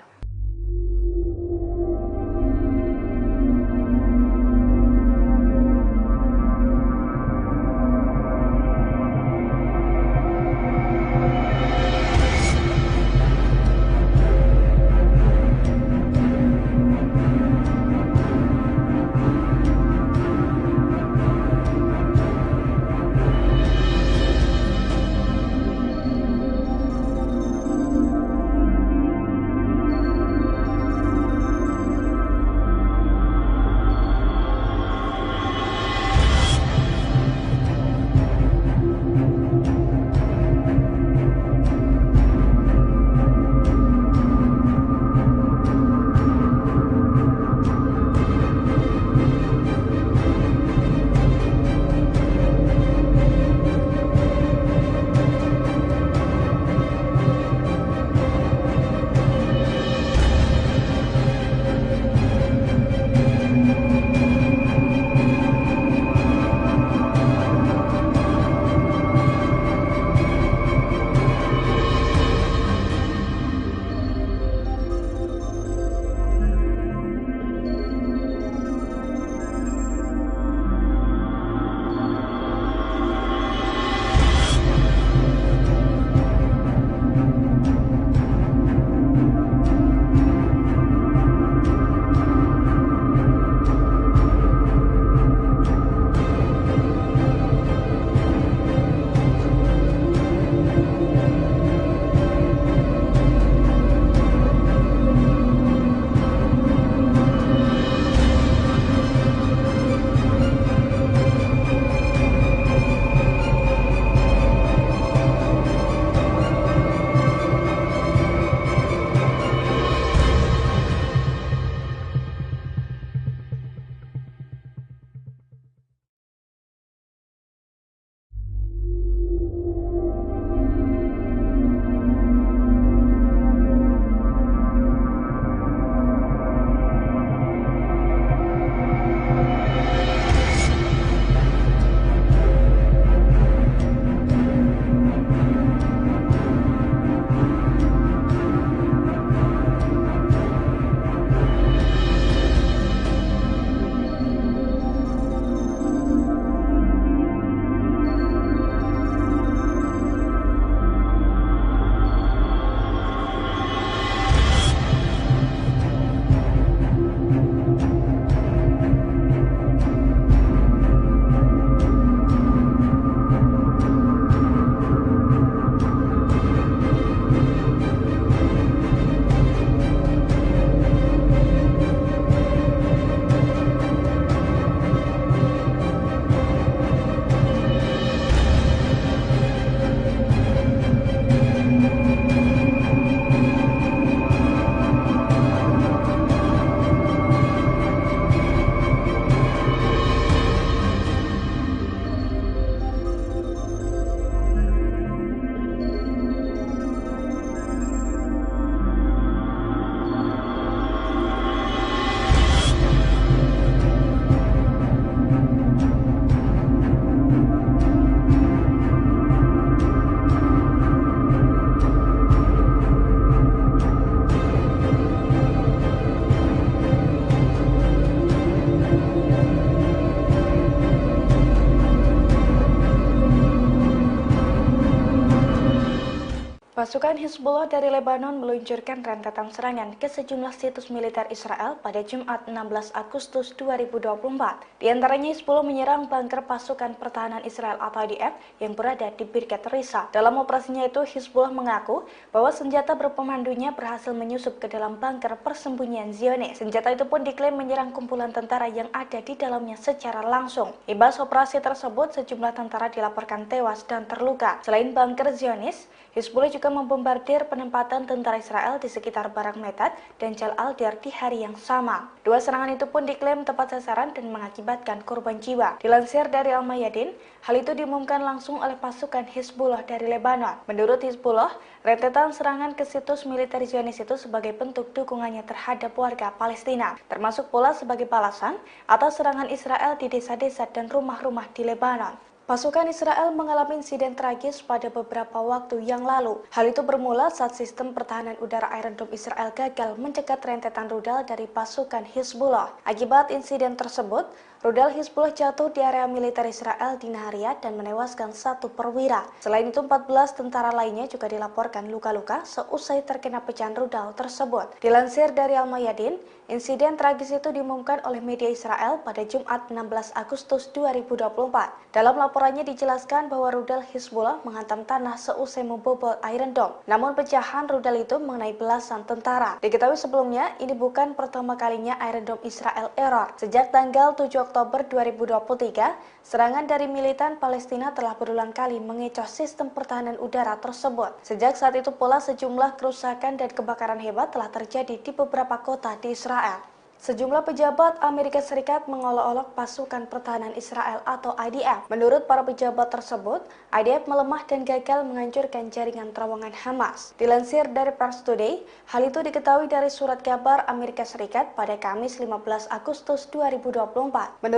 Pasukan Hizbullah dari Lebanon meluncurkan rentetan serangan ke sejumlah situs militer Israel pada Jumat 16 Agustus 2024. Di antaranya Hizbullah menyerang bunker pasukan pertahanan Israel atau IDF yang berada di Birkat Risa. Dalam operasinya itu, Hizbullah mengaku bahwa senjata berpemandunya berhasil menyusup ke dalam bunker persembunyian Zionis. Senjata itu pun diklaim menyerang kumpulan tentara yang ada di dalamnya secara langsung. Imbas operasi tersebut, sejumlah tentara dilaporkan tewas dan terluka. Selain bunker Zionis, Hizbullah juga membombardir penempatan tentara Israel di sekitar Barak Metat dan Jal Aldir di hari yang sama. Dua serangan itu pun diklaim tepat sasaran dan mengakibatkan korban jiwa. Dilansir dari Al-Mayadin, hal itu diumumkan langsung oleh pasukan Hizbullah dari Lebanon. Menurut Hizbullah, rentetan serangan ke situs militer Zionis itu sebagai bentuk dukungannya terhadap warga Palestina, termasuk pula sebagai balasan atas serangan Israel di desa-desa dan rumah-rumah di Lebanon. Pasukan Israel mengalami insiden tragis pada beberapa waktu yang lalu. Hal itu bermula saat sistem pertahanan udara Iron Dome Israel gagal mencegat rentetan rudal dari pasukan Hizbullah. Akibat insiden tersebut, rudal Hizbullah jatuh di area militer Israel di Nahariya dan menewaskan satu perwira. Selain itu, 14 tentara lainnya juga dilaporkan luka-luka seusai terkena pecahan rudal tersebut. Dilansir dari Al-Mayadin, insiden tragis itu diumumkan oleh media Israel pada Jumat 16 Agustus 2024. Dalam laporannya dijelaskan bahwa rudal Hizbullah menghantam tanah seusai membobol Iron Dome. Namun pecahan rudal itu mengenai belasan tentara. Diketahui sebelumnya, ini bukan pertama kalinya Iron Dome Israel error. Sejak tanggal 7 Oktober 2023, serangan dari militan Palestina telah berulang kali mengecoh sistem pertahanan udara tersebut. Sejak saat itu pula sejumlah kerusakan dan kebakaran hebat telah terjadi di beberapa kota di Israel. Sejumlah pejabat Amerika Serikat mengolok-olok pasukan pertahanan Israel atau IDF. Menurut para pejabat tersebut, IDF melemah dan gagal menghancurkan jaringan terowongan Hamas. Dilansir dari Pars Today, hal itu diketahui dari surat kabar Amerika Serikat pada Kamis 15 Agustus 2024.